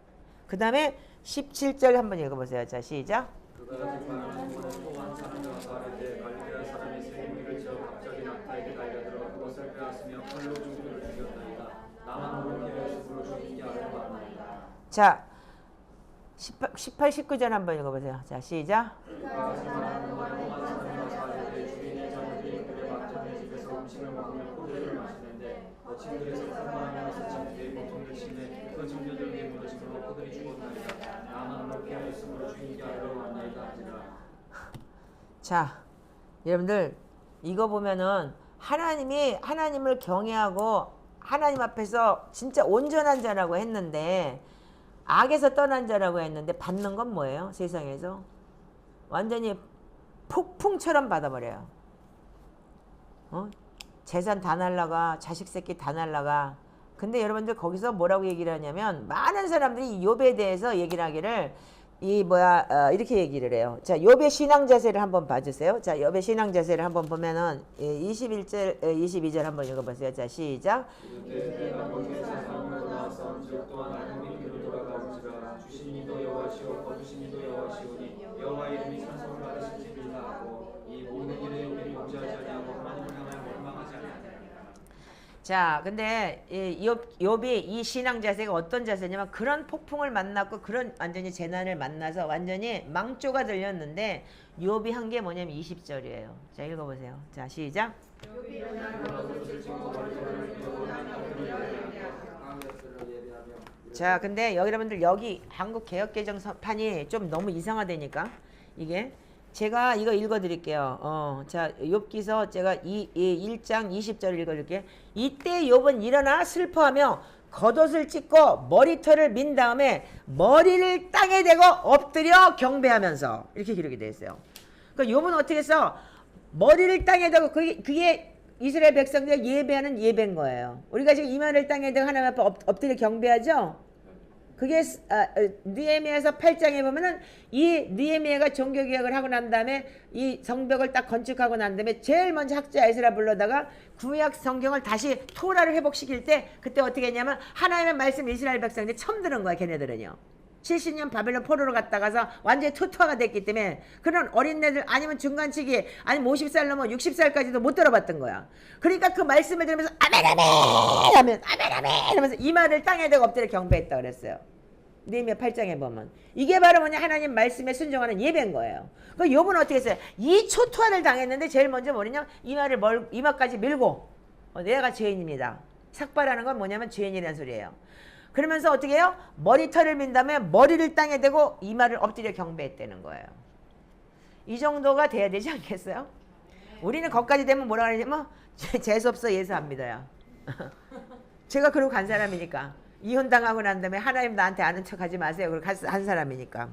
그 다음에 17절 한번 읽어보세요. 자, 시작. 그가 아직 말하는 동안에 또 한 사람이 와서 아뢰되 갈릴레아 사람이 새 무리를 지어 갑자기 낙타에게 달려들어 그것을 빼앗으며 칼로 종들을 죽였나이다. 나만 홀로 필요하여 스스로 죽이게 하려고 하나이다. 자, 18, 19절 한번 읽어보세요. 자, 시작. 그가 아직 말하는 동안에 또 한 사람이 와서 아뢰되 주인의 자녀들이 그의 막장의 집에서 음식을 먹으며 포도주를 마시는데 거친들에서 풍부하며 서창들의 고통을 심해 그 청년들 위에 무너지므로 그들이 죽었나이다. 나만 홀로 피하여 스스로 죽이게 하려고 하나이다 하지라. 자, 여러분들 이거 보면은 하나님을 경외하고 하나님 앞에서 진짜 온전한 자라고 했는데 악에서 떠난 자라고 했는데 받는 건 뭐예요? 세상에서 완전히 폭풍처럼 받아버려요. 재산 다 날라가, 자식 새끼 다 날라가. 근데 여러분들 거기서 뭐라고 얘기를 하냐면 많은 사람들이 이 욥에 대해서 얘기를 하기를 이렇게 얘기를 해요. 자, 욥의 신앙 자세를 한번 봐주세요. 자, 욥의 신앙 자세를 한번 보면은 21절, 22절 한번 읽어보세요. 자, 시작. 내가 거기에서 사람으로 나와서 즉 또한 알고니 그로 돌아가온지라. 주신 이도 여호와시오 거두신 이도 여호와시오니 여호와 이름이 찬송을 받으실지 빌라하고 이 모든 일에 우리 용서하지 아니하고 하나님을 향하여 원망하지 아니하니라. 자, 근데 욥이 이 신앙 자세가 어떤 자세냐면 그런 폭풍을 만났고 그런 완전히 재난을 만나서 완전히 망조가 들렸는데 욥이 한 게 뭐냐면 20절이에요. 자, 읽어보세요. 자, 시작. 자, 근데 여러분들 여기 한국 개혁개정판이 좀 너무 이상하다니까 이게 제가 이거 읽어드릴게요. 자, 욥기서 제가 1장 20절을 읽어드릴게요. 이때 욥은 일어나 슬퍼하며 겉옷을 찢고 머리털을 민 다음에 머리를 땅에 대고 엎드려 경배하면서 이렇게 기록이 되어 있어요. 그러니까 욥은 어떻게 했어? 머리를 땅에 대고 그게 이스라엘 백성들이 예배하는 예배인 거예요. 우리가 지금 이마를 땅에 대고 하나님 앞에 엎드려 경배하죠? 그게 느헤미야서 8장에 보면은 이 느헤미야가 종교개혁을 하고 난 다음에 이 성벽을 딱 건축하고 난 다음에 제일 먼저 학자 에스라 불러다가 구약 성경을 다시 토라를 회복시킬 때 그때 어떻게 했냐면 하나님의 말씀 이스라엘 백성들이 처음 들은 거야. 걔네들은요. 70년 바벨론 포로로 갔다 가서 완전히 투투화가 됐기 때문에 그런 어린애들 아니면 중간치기 아니면 50살 넘어 60살까지도 못 들어봤던 거야. 그러니까 그 말씀을 들으면서 아멘 아멘 하면 아멘 아멘 하면서 이마를 땅에 대고 엎드려 경배했다 그랬어요. 느헤미야 8장에 보면 이게 바로 뭐냐 하나님 말씀에 순종하는 예배인 거예요. 그 욥은 어떻게 했어요? 이 초토화를 당했는데 제일 먼저 뭐냐 이마까지 밀고 내가 죄인입니다. 삭발하는 건 뭐냐면 죄인이라는 소리예요. 그러면서 어떻게 해요? 머리털을 민 다음에 머리를 땅에 대고 이마를 엎드려 경배했다는 거예요. 이 정도가 돼야 되지 않겠어요? 우리는 거기까지 되면 뭐라 그러냐면 재수없어 예수 안 믿어요. 제가 그러고 간 사람이니까. 이혼당하고 난 다음에 하나님 나한테 아는 척하지 마세요. 그러고 한 사람이니까.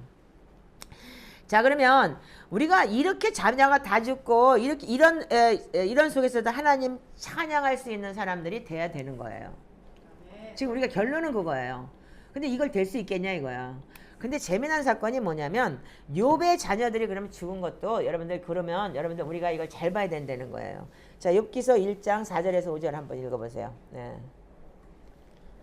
자, 그러면 우리가 이렇게 자녀가 다 죽고 이렇게 이런 속에서도 하나님 찬양할 수 있는 사람들이 돼야 되는 거예요. 지금 우리가 결론은 그거예요. 근데 이걸 될 수 있겠냐 이거야. 근데 재미난 사건이 뭐냐면 욥의 자녀들이 그러면 죽은 것도 여러분들 그러면 여러분들 우리가 이걸 잘 봐야 된다는 거예요. 자, 욥기서 1장 4절에서 5절 한번 읽어보세요. 네.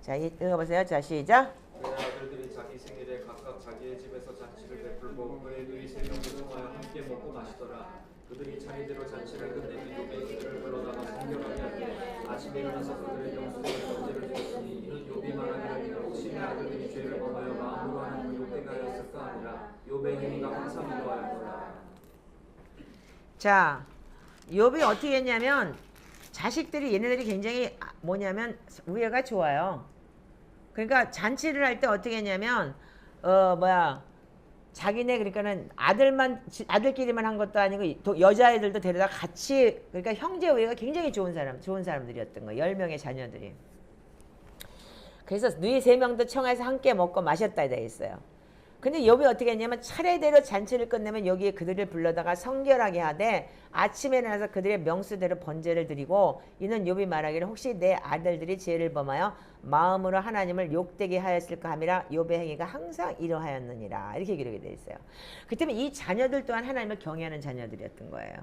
자, 읽어보세요. 자, 시작. 그의 아들들이 자기 생일에 각각 자기의 집에서 잔치를 베풀고 그의 누이 세 명을 통하여 함께 먹고 마시더라. 그들이 자기대로 잔치를 끝내니 욥이 그들을 불러다가 성결하게 하되 아침에 일어나서 그들의 명수들의 번제를 드렸으니 이는 욥이 말하기를 혹시 내 아들들이 죄를 범하여 마음으로 하는 그 욕되게 하였을까 하니라. 욥의 행위가 항상 이러하였더라. 자, 욥이 어떻게 했냐면 자식들이 얘네들이 굉장히 뭐냐면 우애가 좋아요. 그러니까 잔치를 할 때 어떻게 했냐면 자기네 그러니까는 아들끼리만 한 것도 아니고 또 여자애들도 데려다 같이 그러니까 형제 우애가 굉장히 좋은 사람들이었던 거예요. 10명의 자녀들이. 그래서 누이 3명도 청해서 함께 먹고 마셨다 되어 있어요. 근데 욥이 어떻게 했냐면 차례대로 잔치를 끝내면 여기에 그들을 불러다가 성결하게 하되 아침에 일어나서 그들의 명수대로 번제를 드리고 이는 욥이 말하기를 혹시 내 아들들이 죄를 범하여 마음으로 하나님을 욕되게 하였을까 함이라 욥의 행위가 항상 이러하였느니라 이렇게 기록이 되어 있어요. 그 때문에 이 자녀들 또한 하나님을 경외하는 자녀들이었던 거예요.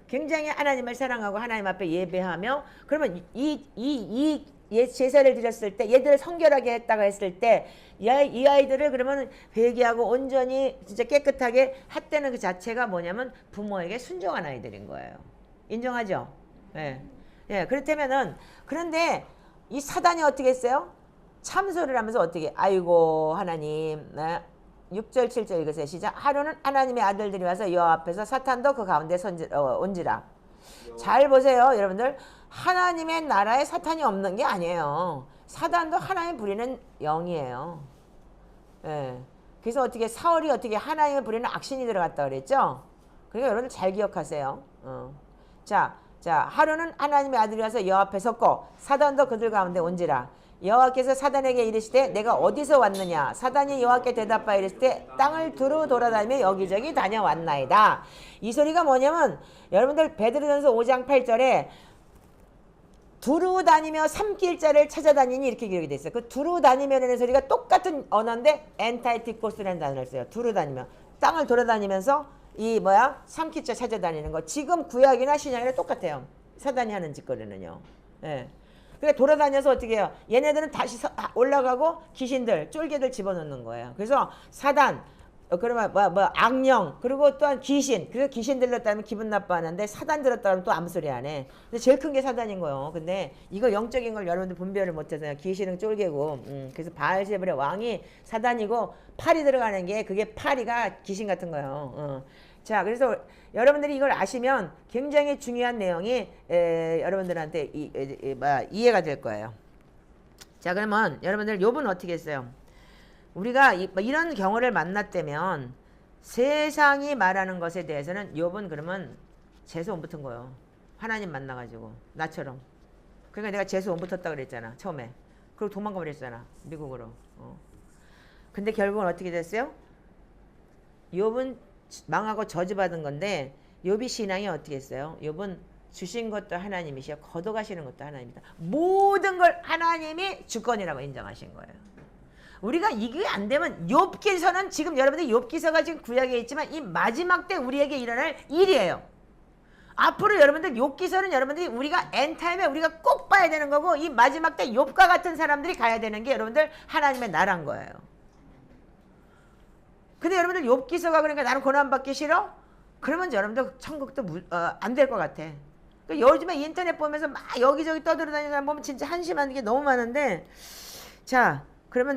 굉장히 하나님을 사랑하고 하나님 앞에 예배하며 그러면 이 제사를 드렸을 때 얘들을 성결하게 했다고 했을 때 이 아이들을 그러면 회개하고 온전히 진짜 깨끗하게 했다는 그 자체가 뭐냐면 부모에게 순종한 아이들인 거예요. 인정하죠? 예. 예. 그렇다면은 그런데 이 사단이 어떻게 했어요? 참소를 하면서 어떻게 아이고 하나님 6절 7절 읽으세요. 시작. 하루는 하나님의 아들들이 와서 여호와 앞에서 사탄도 그 가운데 온지라. 잘 보세요 여러분들. 하나님의 나라에 사탄이 없는 게 아니에요. 사단도 하나님 부리는 영이에요. 예. 그래서 어떻게 사울이 어떻게 하나님을 부리는 악신이 들어갔다 그랬죠? 그러니까 여러분들 잘 기억하세요. 자, 하루는 하나님의 아들이 와서 여호와 앞에 섰고 사단도 그들 가운데 온지라. 여호와께서 사단에게 이르시되 내가 어디서 왔느냐? 사단이 여호와께 대답하여 이르시되 땅을 두루 돌아다니며 여기저기 다녀왔나이다. 이 소리가 뭐냐면 여러분들 베드로전서 5장 8절에 두루 다니며 삼킬 자를 찾아다니니 이렇게 기록이 돼 있어요. 그 두루 다니며라는 소리가 똑같은 언어인데 엔타이티코스라는 단어를 써요. 두루 다니며 땅을 돌아다니면서 삼킬 자 찾아다니는 거. 지금 구약이나 신약이나 똑같아요. 사단이 하는 짓거리는요. 예. 그러니까 돌아다녀서 어떻게 해요? 얘네들은 다시 올라가고 귀신들, 쫄개들 집어넣는 거예요. 그래서 사단, 그러면 악령, 그리고 또한 귀신. 그래서 귀신 들렸다면 기분 나빠하는데 사단 들었다면 또 아무 소리 안 해. 근데 제일 큰 게 사단인 거예요. 근데 이거 영적인 걸 여러분들 분별을 못해서요. 귀신은 쫄개고, 그래서 바알세불의 왕이 사단이고 팔이 들어가는 게 그게 파리가 귀신 같은 거예요. 자, 그래서 여러분들이 이걸 아시면 굉장히 중요한 내용이 여러분들한테 이해가 될 거예요. 자, 그러면 여러분들 욥은 어떻게 했어요? 우리가 이런 경우를 만났다면 세상이 말하는 것에 대해서는 욥은 그러면 재수 못 붙은 거예요. 하나님 만나가지고 나처럼. 그러니까 내가 재수 못 붙었다 그랬잖아 처음에. 그리고 도망가 버렸잖아 미국으로. 근데 결국은 어떻게 됐어요? 욥은 망하고 저주받은 건데 욥이 신앙이 어떻게 했어요? 욥은 주신 것도 하나님이시요 걷어가시는 것도 하나님이다. 모든 걸 하나님이 주권이라고 인정하신 거예요. 우리가 이게 안 되면 욥기서는 지금 여러분들 욥기서가 지금 구약에 있지만 이 마지막 때 우리에게 일어날 일이에요. 앞으로 여러분들 욥기서는 여러분들이 우리가 엔타임에 우리가 꼭 봐야 되는 거고 이 마지막 때 욥과 같은 사람들이 가야 되는 게 여러분들 하나님의 나라인 거예요. 근데 여러분들 욥기서가 그러니까 나는 고난받기 싫어? 그러면 여러분들 천국도 안 될 것 같아. 그러니까 요즘에 인터넷 보면서 막 여기저기 떠돌아다니는 사람 보면 진짜 한심한 게 너무 많은데 자 그러면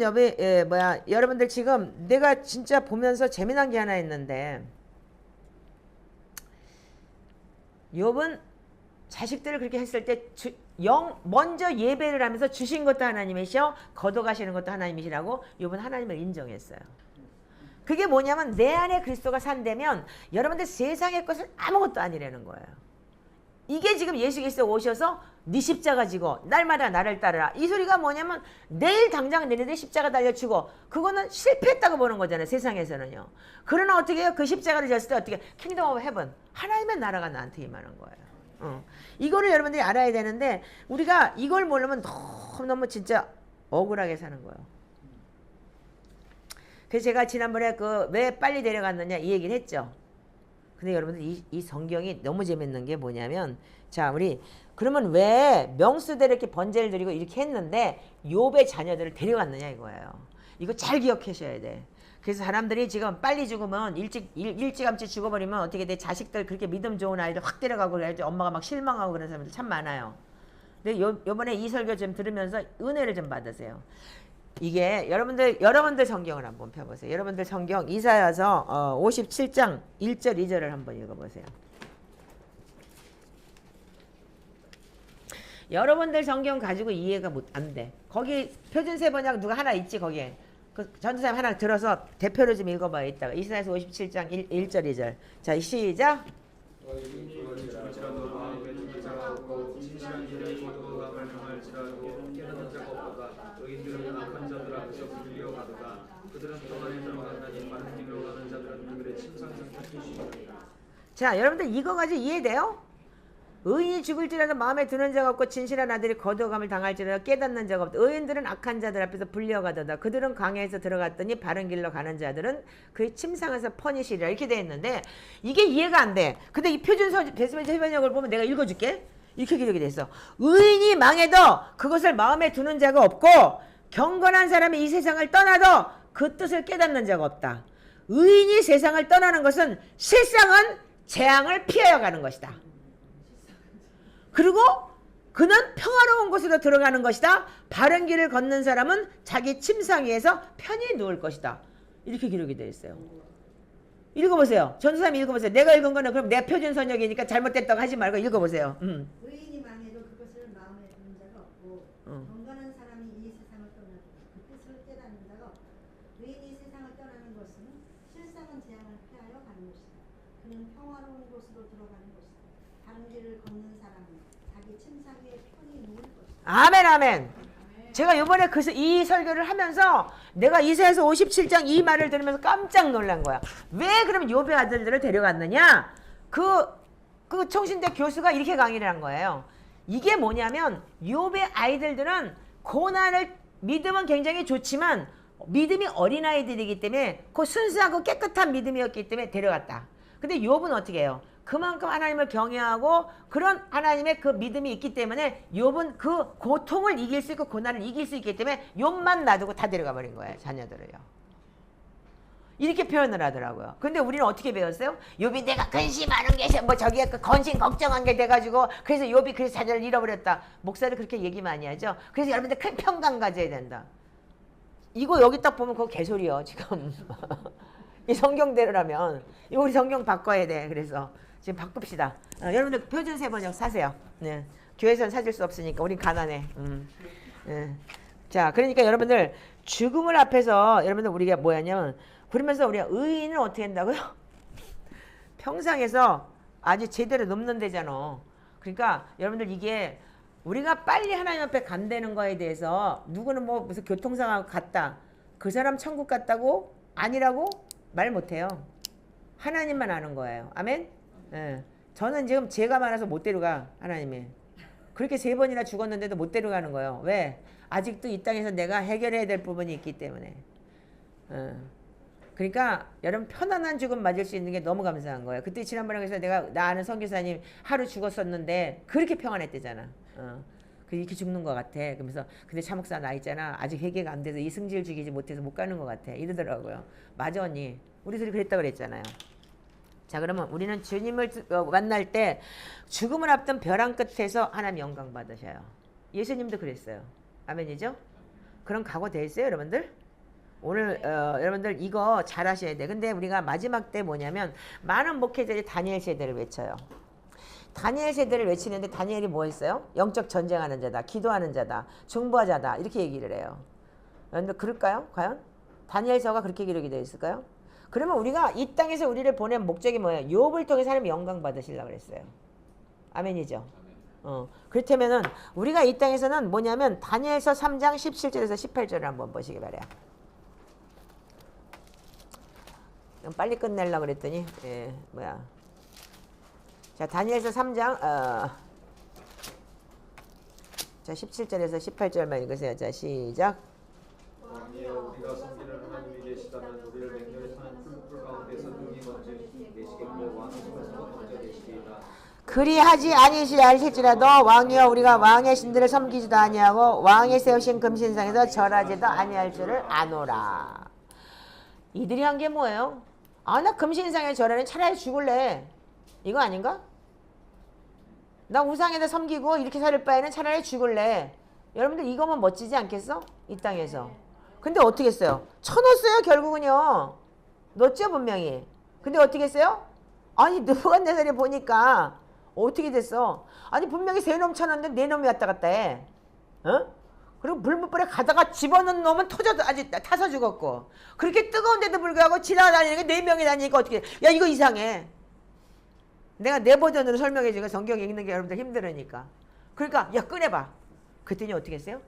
여러분들 지금 내가 진짜 보면서 재미난 게 하나 있는데 욥은 자식들을 그렇게 했을 때 먼저 예배를 하면서 주신 것도 하나님이시오 걷어가시는 것도 하나님이시라고 욥은 하나님을 인정했어요. 그게 뭐냐면 내 안에 그리스도가 산다면 여러분들 세상의 것은 아무것도 아니라는 거예요. 이게 지금 예수 그리스도 오셔서 네 십자가 지고 날마다 나를 따르라. 이 소리가 뭐냐면 내일 당장 너희들 십자가 달려 죽어. 그거는 실패했다고 보는 거잖아요. 세상에서는요. 그러나 어떻게 해요? 그 십자가를 졌을 때 어떻게 킹덤 오브 헤븐 하나님의 나라가 나한테 임하는 거예요. 이거를 여러분들이 알아야 되는데 우리가 이걸 모르면 너무너무 진짜 억울하게 사는 거예요. 그래서 제가 지난번에 그 왜 빨리 데려갔느냐 이 얘기를 했죠. 근데 여러분들 이 성경이 너무 재밌는 게 뭐냐면 자 우리 그러면 왜 명수대로 이렇게 번제를 드리고 이렇게 했는데 욥의 자녀들을 데려갔느냐 이거예요. 이거 잘 기억하셔야 돼. 그래서 사람들이 지금 빨리 죽으면 일찌감치 죽어버리면 어떻게 돼? 자식들 그렇게 믿음 좋은 아이들 확 데려가고 그래야지 엄마가 막 실망하고 그런 사람들 참 많아요. 근데 요번에 이 설교 좀 들으면서 은혜를 좀 받으세요. 이게 여러분들 성경을 한번 펴보세요. 여러분들 성경 이사야서 57장 1절 2절을 한번 읽어보세요. 여러분들 성경 가지고 이해가 안 돼. 거기 표준세 번역 누가 하나 있지 거기에. 그 전도사님 하나 들어서 대표로 좀 읽어봐요. 이따가 이사야서 57장 1절 2절. 자 시작. 죽을지라도 마음에 두는 자가 없고 진실한 일을 거두어감을 당할지라도 깨닫는 자가 없도다. 의인들은 악한 자들 앞에서 불리어가도다. 그들은 평안에 들어간다니 바른 길로 가는 자들은 그들의 침상에서 쫓기시리라. 자 여러분들 이거 가지고 이해돼요? 의인이 죽을지라도 마음에 두는 자가 없고 진실한 아들이 거두어감을 당할지라도 깨닫는 자가 없다. 의인들은 악한 자들 앞에서 불려가도다. 그들은 광야에서 들어갔더니 바른 길로 가는 자들은 그의 침상에서 퍼니시리라. 이렇게 돼 있는데 이게 이해가 안 돼. 근데 이 표준 베스메지 해변역을 보면 내가 읽어줄게. 이렇게 기록이 돼 있어. 의인이 망해도 그것을 마음에 두는 자가 없고 경건한 사람이 이 세상을 떠나도 그 뜻을 깨닫는 자가 없다. 의인이 세상을 떠나는 것은 세상은 재앙을 피하여 가는 것이다. 그리고 그는 평화로운 곳으로 들어가는 것이다. 바른 길을 걷는 사람은 자기 침상 위에서 편히 누울 것이다. 이렇게 기록이 되어 있어요. 읽어보세요. 전도사님 읽어보세요. 내가 읽은 거는 그럼 내 표준선역이니까 잘못됐다고 하지 말고 읽어보세요. 의인이 망해도 그것을 마음에 두는 자가 없고 경건한 사람이 이 세상을 떠나도 그 뜻을 깨닫는 자가 없다. 의인이 세상을 떠나는 것은 실상은 재앙을 피하여 가는 것이다. 그는 평화로운 곳으로 들어가는 것이다. 바른 길을 걷는 사람은 자기 침상 위에 편히 누울 것이다. 아멘 아멘. 제가 요번에 이 설교를 하면서 내가 이사야서 57장 이 말을 들으면서 깜짝 놀란 거야. 왜 그러면 욥의 아들들을 데려갔느냐? 그 총신대 교수가 이렇게 강의를 한 거예요. 이게 뭐냐면 욥의 아이들들은 고난을 믿음은 굉장히 좋지만 믿음이 어린아이들이기 때문에 그 순수하고 깨끗한 믿음이었기 때문에 데려갔다. 근데 욥은 어떻게 해요? 그만큼 하나님을 경외하고 그런 하나님의 그 믿음이 있기 때문에 욥은 그 고통을 이길 수 있고 고난을 이길 수 있기 때문에 욥만 놔두고 다 데려가 버린 거예요. 자녀들을요. 이렇게 표현을 하더라고요. 근데 우리는 어떻게 배웠어요? 욥이 내가 근심하는 게 뭐 저기에 그 건심 걱정한 게 돼가지고 그래서 욥이 그래서 자녀를 잃어버렸다. 목사를 그렇게 얘기 많이 하죠. 그래서 여러분들 큰 평강 가져야 된다. 이거 여기 딱 보면 그거 개소리요 지금. 이 성경대로라면 이거 우리 성경 바꿔야 돼. 그래서 지금 바꿉시다. 여러분들 표준세 번역 사세요. 네. 교회에서는 사줄 수 없으니까 우린 가난해. 네. 자, 그러니까 여러분들 죽음을 앞에서 여러분들 우리가 뭐였냐면 그러면서 우리가 의인은 어떻게 한다고요? 평상에서 아주 제대로 눕는 데잖아. 그러니까 여러분들 이게 우리가 빨리 하나님 앞에 간다는 거에 대해서 누구는 뭐 무슨 교통사고 갔다. 그 사람 천국 갔다고? 아니라고? 말 못해요. 하나님만 아는 거예요. 아멘? 예. 저는 지금 죄가 많아서 못 데려가. 하나님이. 그렇게 3번이나 죽었는데도 못 데려가는 거예요. 왜? 아직도 이 땅에서 내가 해결해야 될 부분이 있기 때문에. 그러니까 여러분 편안한 죽음 맞을 수 있는 게 너무 감사한 거예요. 그때 지난번에 그래서 나 아는 선교사님 하루 죽었었는데 그렇게 평안했대잖아. 이렇게 죽는 것 같아. 그러면서 근데 차목사 나 있잖아. 아직 회개가 안 돼서 이승질 죽이지 못해서 못 가는 것 같아. 이러더라고요. 맞아 언니. 우리들이 그랬다 그랬잖아요. 자 그러면 우리는 주님을 만날 때 죽음을 앞둔 벼랑 끝에서 하나님 영광 받으셔요. 예수님도 그랬어요. 아멘이죠? 그런 각오 돼 있어요 여러분들? 오늘 여러분들 이거 잘 하셔야 돼. 근데 우리가 마지막 때 뭐냐면 많은 목회자들이 다니엘 세대를 외쳐요. 다니엘 세대를 외치는데 다니엘이 뭐 했어요? 영적 전쟁하는 자다. 기도하는 자다. 중보자다. 이렇게 얘기를 해요. 여러분들 그럴까요? 과연? 다니엘서가 그렇게 기록이 되어 있을까요? 그러면 우리가 이 땅에서 우리를 보낸 목적이 뭐예요? 욥을 통해서 하나님 영광 받으시려고 그랬어요. 아멘이죠. 그렇다면은 우리가 이 땅에서는 뭐냐면 다니엘서 3장 17절에서 18절을 한번 보시기 바래요. 빨리 끝내려고 그랬더니 자, 다니엘서 3장 자, 17절에서 18절만 읽으세요. 자, 시작. 왕이여 우리가 섬기는 하나님이 계시다면 우리를 맹렬히 타는 풀 가운데서 능히 먼저 계시겠고 왕의 손에서 먼저 계시리이다. 그리하지 아니시라 할지라도 왕이여 우리가 왕의 신들을 섬기지도 아니하고 왕의 세우신 금신상에서 절하지도 아니할 줄을 아노라. 이들이 한 게 뭐예요? 아, 나 금신상에 절하는 차라리 죽을래. 이거 아닌가? 나 우상에다 섬기고 이렇게 살 바에는 차라리 죽을래. 여러분들 이거면 멋지지 않겠어? 이 땅에서. 근데 어떻게 했어요? 쳐넣었어요 결국은요. 넣었죠 분명히. 근데 어떻게 했어요? 아니 느부갓네살이 보니까 어떻게 됐어? 아니 분명히 세 놈 쳐놨는데 네 놈이 왔다 갔다 해. 어? 그리고 불못불에 가다가 집어넣은 놈은 터져도 아직 타서 죽었고, 그렇게 뜨거운데도 불구하고 지나다니는 게 네 명이 다니니까 어떻게 돼? 야 이거 이상해. 내가 내 버전으로 설명해 주니까 성경 읽는 게 여러분들 힘들으니까. 그러니까 야 꺼내봐. 그랬더니 어떻게 했어요?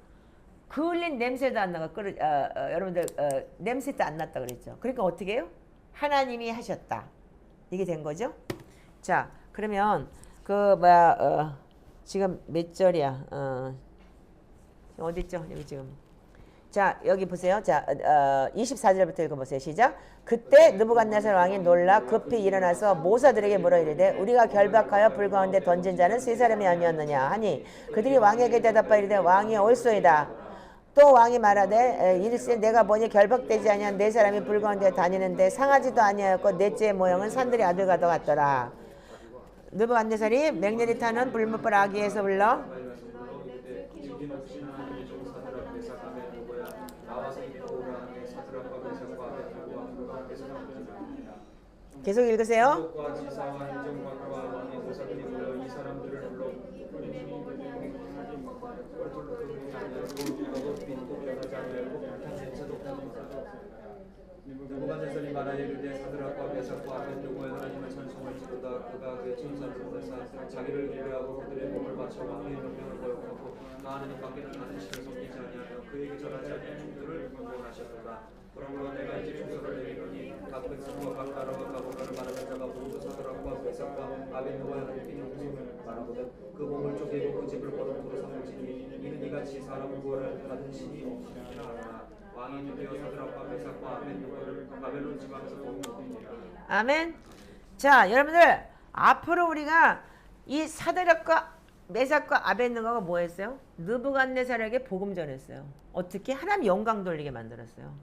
그을린 냄새도 안 나가. 여러분들 냄새도 안 났다 그랬죠. 그러니까 어떻게 해요? 하나님이 하셨다. 이게 된 거죠. 자 그러면 지금 몇 절이야? 어디 있죠? 여기 지금. 자 여기 보세요. 자 24절부터 읽어보세요. 시작. 그때 느부갓네살 왕이 놀라 급히 일어나서 모사들에게 물어 이르되 우리가 결박하여 불 가운데 던진 자는 세 사람이 아니었느냐 하니 그들이 왕에게 대답하여 이르되 왕이 옳소이다. 또 왕이 말하되 이르시되 내가 보니 결박되지 아니한 네 사람이 불 가운데 다니는데 상하지도 아니하였고 넷째의 모형은 산들의 아들과 같더라. 느부갓네살이 맹렬히 타는 불못불 아기에서 불러 계속 읽으세요. 느부갓네살이 말하여 이르되 사드락과 메삭과 아벤느고의 하나님을 찬송할지로다. 그가 그의 천사들을 자기를 위로하고 그들의 몸을 바쳐 왕의 명령을 거역하고 나 하나님 밖에는 다른 신을 섬기지 아니하며 그에게 절하지 아니한 종들을 구원하셨도다. 그러므로 내가 이제 주소를 내리노니 각 백성과 각 나라와 각 언어를 말하는 자가 모두 사드락과 메삭과 아벤느고의 하나님께 용서를 말하거든 그 몸을 쪼개고 그 집을 거룩토로 삼을지니 이는 이같이 사람 구원을 받은 신이 없느니라 하라. 왕이 드디어 사드락과 메삭과 아벤느고를 바벨론 지방에서 도움받으니라. 아멘. 자 여러분들 앞으로 우리가 이 사드락과 메삭과 아벤느고가 뭐 했어요? 느부갓네살에게 복음 전했어요. 어떻게? 하나님 영광 돌리게 만들었어요.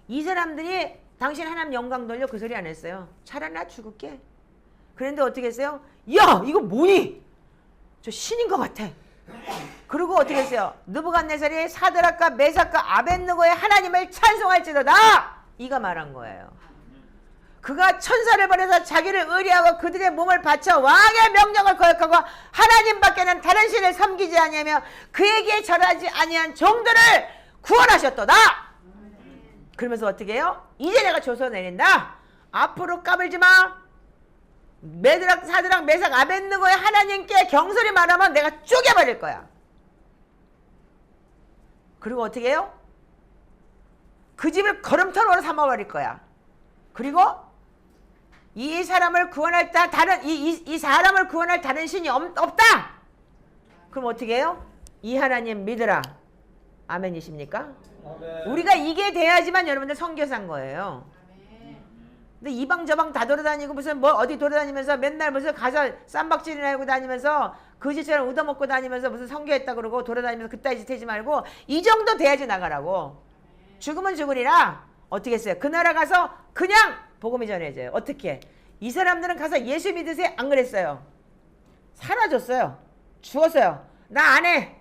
이 사람들이 당신 하나님 영광 돌려 그 소리 안 했어요. 차라리 나 죽을게. 그런데 어떻게 했어요? 야 이거 뭐니? 저 신인 것 같아. 그리고 어떻게 했어요? 느부갓네살이 사드락과 메삭과 아벤느고의 하나님을 찬송할지로다. 이가 말한 거예요. 그가 천사를 보내서 자기를 의리하고 그들의 몸을 바쳐 왕의 명령을 거역하고 하나님밖에는 다른 신을 섬기지 아니하며 그에게 절하지 아니한 종들을 구원하셨도다. 그러면서 어떻게 해요? 이제 내가 조서 내린다. 앞으로 까불지 마. 사드락 메삭 아벤느고의 하나님께 경솔히 말하면 내가 쪼개버릴 거야. 그리고 어떻게 해요? 그 집을 걸음터로 삼아버릴 거야. 그리고 이 사람을 구원할 이 사람을 구원할 다른 신이 없다. 그럼 어떻게 해요? 이 하나님 믿으라. 아멘이십니까? 아멘. 우리가 이게 돼야지만 여러분들 선교사인 거예요. 근데 이방 저방 다 돌아다니고 무슨 뭐 어디 돌아다니면서 맨날 무슨 가서 쌈박질이나 하고 다니면서 거지처럼 얻어먹고 다니면서 무슨 선교했다 그러고 돌아다니면서 그따위 짓 하지 말고 이 정도 돼야지 나가라고. 죽으면 죽으리라. 어떻게 했어요? 그 나라 가서 그냥 복음이 전해져요. 어떻게? 이 사람들은 가서 예수 믿으세요? 안 그랬어요. 사라졌어요. 죽었어요. 나 안 해.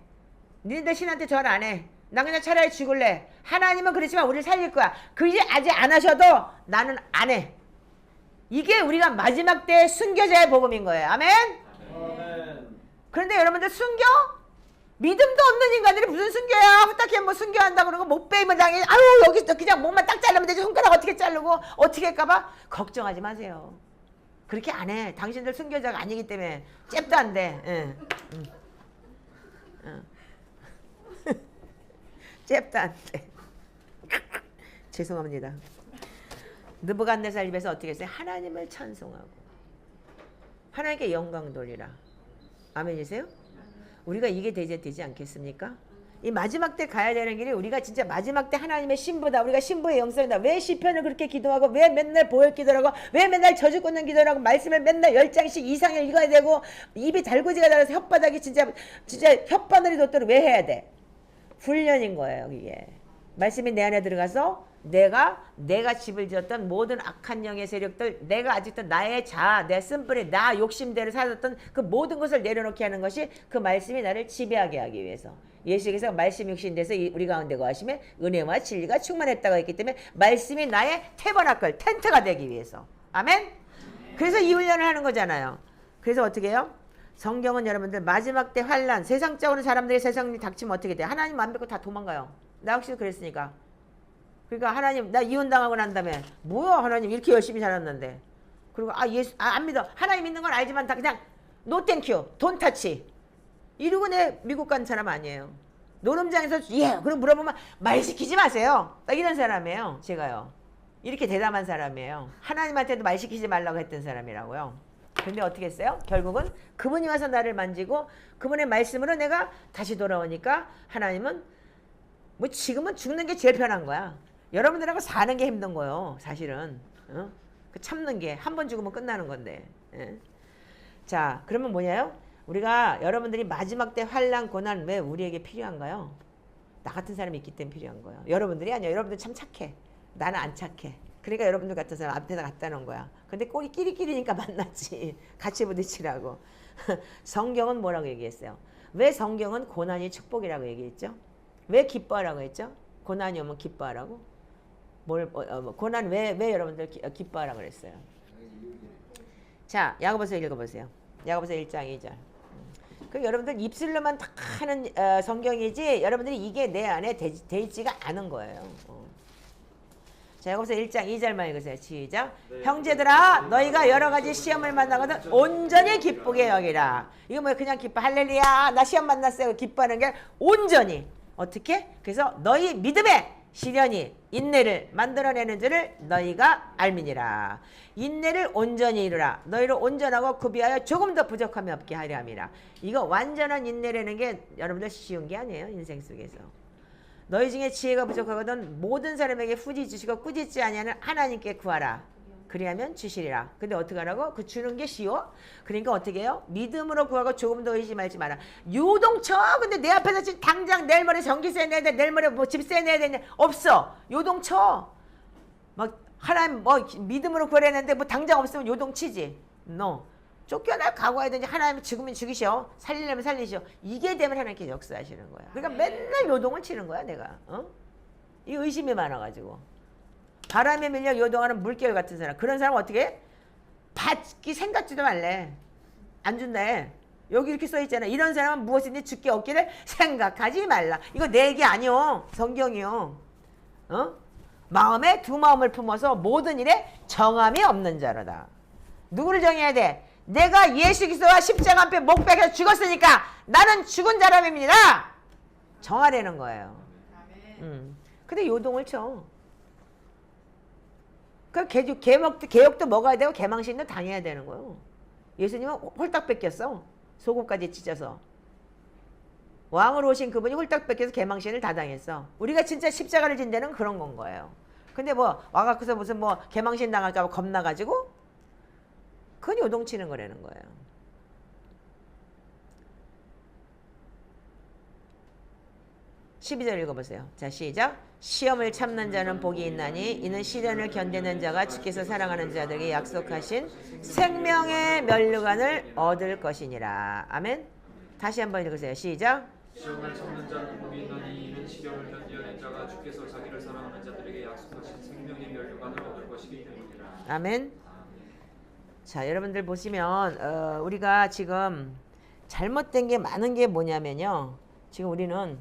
니네들 신한테 절 안 해. 나 그냥 차라리 죽을래. 하나님은 그렇지만 우리를 살릴 거야. 그 이제 아직 안 하셔도 나는 안 해. 이게 우리가 마지막 때 순교자의 복음인 거예요. 아멘? 아멘. 그런데 여러분들 순교? 믿음도 없는 인간들이 무슨 순교야? 후딱히 뭐 순교한다 그러고 목 베이면 당해. 아유 여기 그냥 목만 딱 자르면 되지. 손가락 어떻게 자르고 어떻게 할까봐 걱정하지 마세요. 그렇게 안 해. 당신들 순교자가 아니기 때문에 잽도 안 돼. 잽도 안 돼. 죄송합니다. 느부갓네살 입에서 어떻게 했어요? 하나님을 찬송하고 하나님께 영광 돌리라. 아멘이세요? 우리가 이게 되지 않겠습니까? 이 마지막 때 가야 되는 길이 우리가 진짜 마지막 때 하나님의 신부다. 우리가 신부의 영성이다. 왜 시편을 그렇게 기도하고 왜 맨날 보혈 기도하고 왜 맨날 저주 꽂는 기도를 하고 말씀을 맨날 10장씩 이상을 읽어야 되고 입이 달구지가 달아서 혓바닥이 진짜 혓바늘이 돋도록 왜 해야 돼? 훈련인 거예요. 이게 말씀이 내 안에 들어가서 내가 집을 지었던 모든 악한 영의 세력들, 내가 아직도 나의 자아, 내 쓴뿌리, 나 욕심대로 살았던 그 모든 것을 내려놓게 하는 것이 그 말씀이 나를 지배하게 하기 위해서. 예수께서 말씀 육신 돼서 우리 가운데 거하심에 은혜와 진리가 충만했다고 했기 때문에 말씀이 나의 태버나클, 텐트가 되기 위해서. 아멘? 그래서 이 훈련을 하는 거잖아요. 그래서 어떻게 해요? 성경은 여러분들 마지막 때 환난, 세상적으로 사람들이 세상이 닥치면 어떻게 돼요? 하나님 안 믿고 다 도망가요. 나 혹시 그랬으니까. 그러니까 하나님 나 이혼당하고 난 다음에 뭐야 하나님 이렇게 열심히 살았는데 그리고 예수 안 믿어. 하나님 믿는 건 알지만 다 그냥 노 땡큐 돈 타치 이러고 내 미국 간 사람 아니에요. 노름장에서 그럼 물어보면 말 시키지 마세요. 딱 이런 사람이에요. 제가요. 이렇게 대담한 사람이에요. 하나님한테도 말 시키지 말라고 했던 사람이라고요. 근데 어떻게 했어요? 결국은 그분이 와서 나를 만지고 그분의 말씀으로 내가 다시 돌아오니까 하나님은 뭐 지금은 죽는 게 제일 편한 거야. 여러분들하고 사는 게 힘든 거예요. 사실은. 그 참는 게 한 번 죽으면 끝나는 건데. 자, 그러면 뭐냐요? 우리가 여러분들이 마지막 때 환난 고난 왜 우리에게 필요한가요? 나 같은 사람이 있기 때문에 필요한 거예요. 여러분들이 아니야. 여러분들 참 착해. 나는 안 착해. 그러니까 여러분들 같은 사람 앞에다 갖다 놓은 거야. 근데 꼴이 끼리끼리니까 만났지. 같이 부딪히라고. 성경은 뭐라고 얘기했어요? 왜 성경은 고난이 축복이라고 얘기했죠? 왜 기뻐하라고 했죠? 고난이 오면 기뻐하라고? 고난 왜 여러분들 기뻐하라고 그랬어요? 자, 야고보서 읽어보세요. 야고보서 1장 2절. 그 여러분들 입술로만 딱 하는 성경이지 여러분들이 이게 내 안에 되지가 않은 거예요. 자, 야고보서 1장 2절만 읽으세요. 시작. 형제들아 너희가 여러 가지 시험을 만나거든 온전히 기쁘게 여기라. 이거 뭐 그냥 기뻐 할렐루야 나 시험 만났어요 기뻐하는 게 온전히 어떻게? 그래서 너희 믿음에 시련이 인내를 만들어내는 줄을 너희가 알미니라. 인내를 온전히 이루라. 너희를 온전하고 구비하여 조금 더 부족함이 없게 하려 함이라. 이거 완전한 인내라는 게 여러분들 쉬운 게 아니에요. 인생 속에서. 너희 중에 지혜가 부족하거든 모든 사람에게 후지 주시고 꾸짖지 아니하는 하나님께 구하라. 그리하면 주시리라. 근데 어떻게 하라고? 그 주는 게 쉬워? 그러니까 어떻게 해요? 믿음으로 구하고 조금 더 의심하지 마라. 요동쳐. 근데 내 앞에서 지금 당장 내일 모레 전기세 내야 돼. 내일 모레 뭐 집세 내야 되냐. 없어. 요동쳐. 막 하나님 뭐 믿음으로 구하려 했는데 뭐 당장 없으면 요동치지. No. 쫓겨날 각오해야 되는지 하나님이 죽으면 죽이셔. 살리려면 살리셔. 이게 되면 하나님께 역사하시는 거야. 그러니까 맨날 요동을 치는 거야 내가. 이 의심이 많아가지고. 바람에 밀려 요동하는 물결 같은 사람. 그런 사람은 어떻게 해? 받기 생각지도 말래. 안 준다 해. 여기 이렇게 써있잖아. 이런 사람은 무엇이든지 죽게 얻기를 생각하지 말라. 이거 내 얘기 아니요. 성경이요. 마음에 두 마음을 품어서 모든 일에 정함이 없는 자로다. 누구를 정해야 돼? 내가 예수 그리스도와 십자가 앞에 목 박혀 죽었으니까 나는 죽은 사람입니다. 정하라는 거예요. 근데 요동을 쳐. 그 개역도 먹어야 되고 개망신도 당해야 되는 거예요. 예수님은 홀딱 뺏겼어. 속옷까지 찢어서. 왕으로 오신 그분이 홀딱 뺏겨서 개망신을 다 당했어. 우리가 진짜 십자가를 진 데는 그런 건 거예요. 근데 뭐 와갖고서 무슨 뭐 개망신 당할까 봐 겁나가지고 그건 요동치는 거라는 거예요. (12절) 읽어보세요. 자, 시작. 시험을 참는 자는 복이 있나니 이는 시련을 견디는 자가 주께서 사랑하는 자들에게 약속하신 생명의 면류관을 얻을 것이니라. 아멘. 다시 한번 읽으세요. 시작. 시험을 참는 자는 복이 있나니 이는 시련을 견디는 자가 주께서 자기를 사랑하는 자들에게 약속하신 생명의 면류관을 얻을 것이기 때문이라. 아멘. 자, 여러분들 보시면 우리가 지금 잘못된 게 많은 게 뭐냐면요. 지금 우리는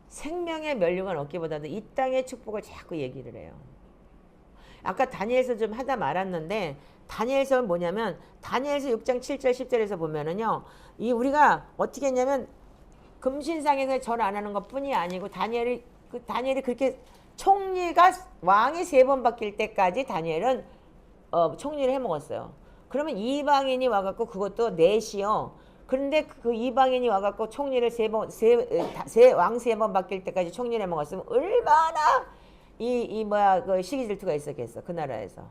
생명의 면류관 얻기보다도 이 땅의 축복을 자꾸 얘기를 해요. 아까 다니엘서 좀 하다 말았는데 다니엘서는 뭐냐면 다니엘서 6장 7절 10절에서 보면은요. 이 우리가 어떻게 했냐면 금신상에서 절 안 하는 것뿐이 아니고 다니엘이 그렇게 총리가 왕이 3번 바뀔 때까지 다니엘은 총리를 해 먹었어요. 그러면 이방인이 와갖고 그것도 넷이요. 그런데 그 이방인이 와갖고 총리를 왕 3번 바뀔 때까지 총리를 해 먹었으면 얼마나 그 시기 질투가 있었겠어 그 나라에서.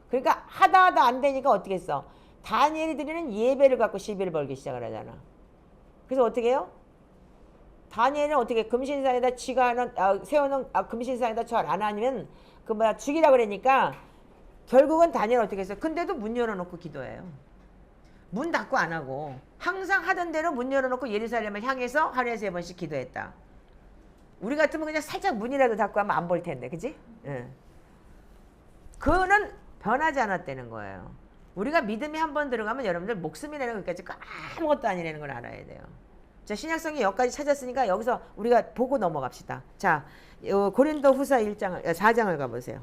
그러니까 하다 안 되니까 어떻게 했어? 다니엘이 드리는 예배를 갖고 시비를 벌기 시작을 하잖아. 그래서 어떻게 해요? 다니엘은 어떻게 금신상에다 세우는 금신상에다 절 안 하면 죽이라 그러니까 결국은 다니엘 어떻게 했어요? 근데도 문 열어놓고 기도해요. 문 닫고 안 하고 항상 하던 대로 문 열어놓고 예루살렘을 향해서 하루에 3번씩 기도했다. 우리 같으면 그냥 살짝 문이라도 닫고 하면 안 볼 텐데, 그지? 예. 그거는 변하지 않았다는 거예요. 우리가 믿음이 한번 들어가면 여러분들 목숨이라는 것까지 아무것도 아니라는 걸 알아야 돼요. 자, 신약성경 여기까지 찾았으니까 여기서 우리가 보고 넘어갑시다. 자, 고린도 후서 4장을 가보세요.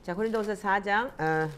자, 고린도후서 4장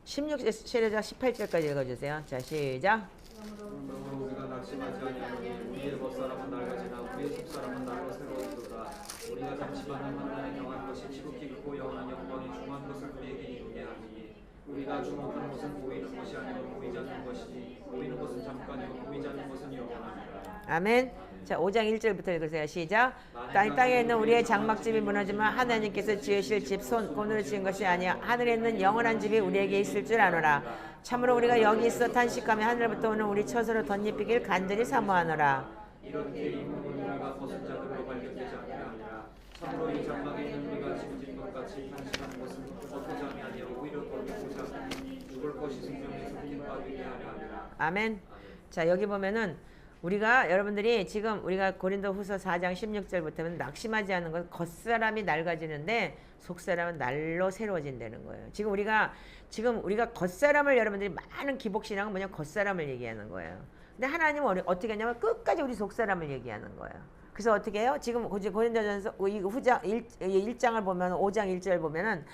16절에서 18절까지 읽어주세요. 자, 시작. 그러므로 우리가 낙심하지 아니하노니 우리의 벗사람은 낡아지나 우리의 속사람은 날로 새로워지도다. 우리가 잠시만은 만나에 경한 것이 지극히 크고 영원한 영광이 중한 것을 우리에게 이루게 하니 우리가 주목하는 것은 보이는 것이 아니고 보이지 않는 것이니 보이는 것은 잠깐이고 보이지 않는 것은 영원하니라. 아멘. 자, 5장 1절부터 읽으세요. 시작. 땅에 있는 우리의 장막집이 무너지면 하나님께서 지으실 집 손으로 지은 것이 아니야. 하늘에 있는 영원한 집이 우리에게 있을 줄 아노라. 참으로 우리가 여기 있어 탄식하며 하늘부터 오는 우리 처소로 덧입히길 간절히 사모하노라. 이렇게 이 몸은 우리가 벗은 자들로 발견되지 않게 하니라. 참으로 이 장막에 있는 우리가 지어진 것 같이 탄식하는 것은 헛도장이 아니라 오히려 더 깊고자 죽을 것이 생명에 섞인 바 되게 하려 함이라. 아멘. 자, 여기 보면은 우리가 여러분들이 지금 우리가 고린도후서 4장 16절부터는 낙심하지 않는 건 겉사람이 낡아지는데 속사람은 날로 새로워진다는 거예요. 지금 우리가 겉사람을 여러분들이 많은 기복신앙은 뭐냐 겉사람을 얘기하는 거예요. 근데 하나님은 어떻게 하냐면 끝까지 우리 속사람을 얘기하는 거예요. 그래서 어떻게 해요? 지금 고린도전서 후장 1장을 보면 5장 1절 보면은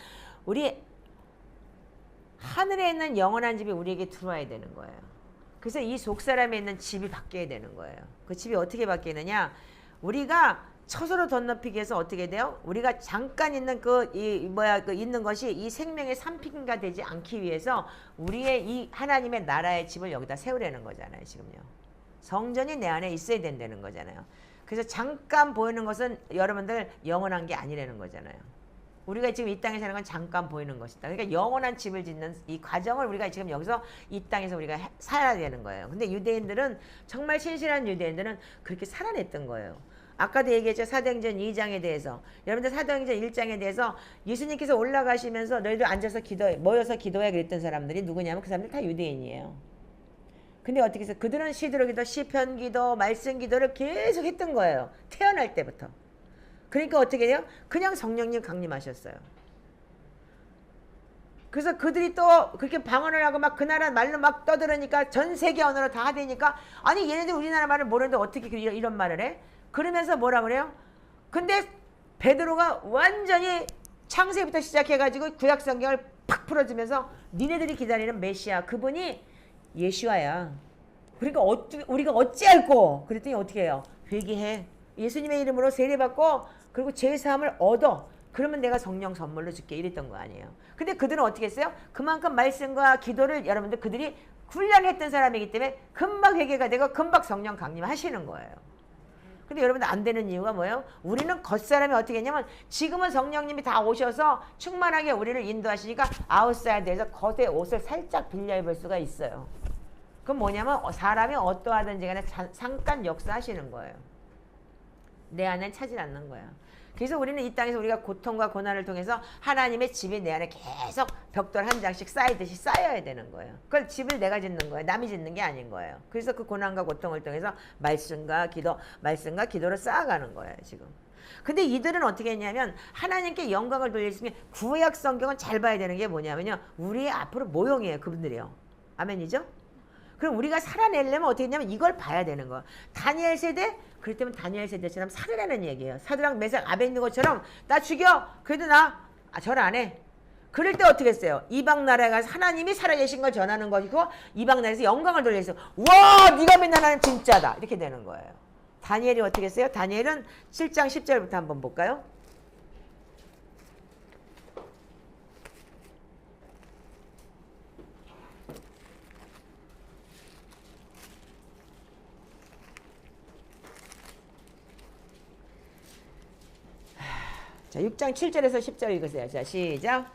우리 하늘에 있는 영원한 집이 우리에게 들어와야 되는 거예요. 그래서 이 속사람에 있는 집이 바뀌어야 되는 거예요. 그 집이 어떻게 바뀌느냐? 우리가 처소로 덧높이기 위해서 어떻게 돼요? 우리가 잠깐 있는 있는 것이 이 생명의 산피가 되지 않기 위해서 우리의 이 하나님의 나라의 집을 여기다 세우려는 거잖아요. 지금요. 성전이 내 안에 있어야 된다는 거잖아요. 그래서 잠깐 보이는 것은 여러분들 영원한 게 아니라는 거잖아요. 우리가 지금 이 땅에 사는 건 잠깐 보이는 것이다. 그러니까 영원한 집을 짓는 이 과정을 우리가 지금 여기서 이 땅에서 우리가 살아야 되는 거예요. 근데 유대인들은 정말 신실한 유대인들은 그렇게 살아냈던 거예요. 아까도 얘기했죠. 사도행전 2장에 대해서. 여러분들 사도행전 1장에 대해서 예수님께서 올라가시면서 너희들 앉아서 모여서 기도해 그랬던 사람들이 누구냐면 그 사람들 다 유대인이에요. 근데 어떻게 해서 그들은 시드로 기도, 시편 기도, 말씀 기도를 계속 했던 거예요. 태어날 때부터. 그러니까 어떻게 해요? 그냥 성령님 강림하셨어요. 그래서 그들이 또 그렇게 방언을 하고 막 그 나라 말로 막 떠들으니까 전 세계 언어로 다 하되니까 아니 얘네들 우리나라 말을 모르는데 어떻게 이런 말을 해? 그러면서 뭐라 그래요? 근데 베드로가 완전히 창세기부터 시작해가지고 구약 성경을 팍 풀어주면서 니네들이 기다리는 메시아 그분이 예수와야. 그러니까 우리가 어찌할꼬? 그랬더니 어떻게 해요? 회개해. 예수님의 이름으로 세례받고 그리고 제사함을 얻어. 그러면 내가 성령 선물로 줄게 이랬던 거 아니에요. 근데 그들은 어떻게 했어요? 그만큼 말씀과 기도를 여러분들 그들이 훈련했던 사람이기 때문에 금방 회개가 되고 금방 성령 강림하시는 거예요. 근데 여러분들 안 되는 이유가 뭐예요? 우리는 겉사람이 어떻게 했냐면 지금은 성령님이 다 오셔서 충만하게 우리를 인도하시니까 아웃사이드에서 겉의 옷을 살짝 빌려 입을 수가 있어요. 그건 뭐냐면 사람이 어떠하든지 간에 잠깐 역사하시는 거예요. 내 안에 차지 않는 거야. 그래서 우리는 이 땅에서 우리가 고통과 고난을 통해서 하나님의 집이 내 안에 계속 벽돌 한 장씩 쌓이듯이 쌓여야 되는 거예요. 그걸 집을 내가 짓는 거예요. 남이 짓는 게 아닌 거예요. 그래서 그 고난과 고통을 통해서 말씀과 기도를 쌓아가는 거예요. 지금. 근데 이들은 어떻게 했냐면 하나님께 영광을 돌릴 수 있는 구약 성경은 잘 봐야 되는 게 뭐냐면요. 우리의 앞으로 모형이에요. 그분들이요. 아멘이죠? 그럼 우리가 살아내려면 어떻게 했냐면 이걸 봐야 되는 거야. 다니엘 세대? 그렇다면 다니엘 세대처럼 살으라는 얘기예요. 사드락 메삭 아벳느고처럼 나 죽여. 그래도 나 절 안 해. 그럴 때 어떻게 했어요? 이방 나라에 가서 하나님이 살아계신 걸 전하는 것이고 이방 나라에서 영광을 돌려서 와 네가 믿는 하나님 진짜다. 이렇게 되는 거예요. 다니엘이 어떻게 했어요? 다니엘은 7장 10절부터 한번 볼까요? 자, 6장 7절에서 10절 읽으세요. 자, 시작.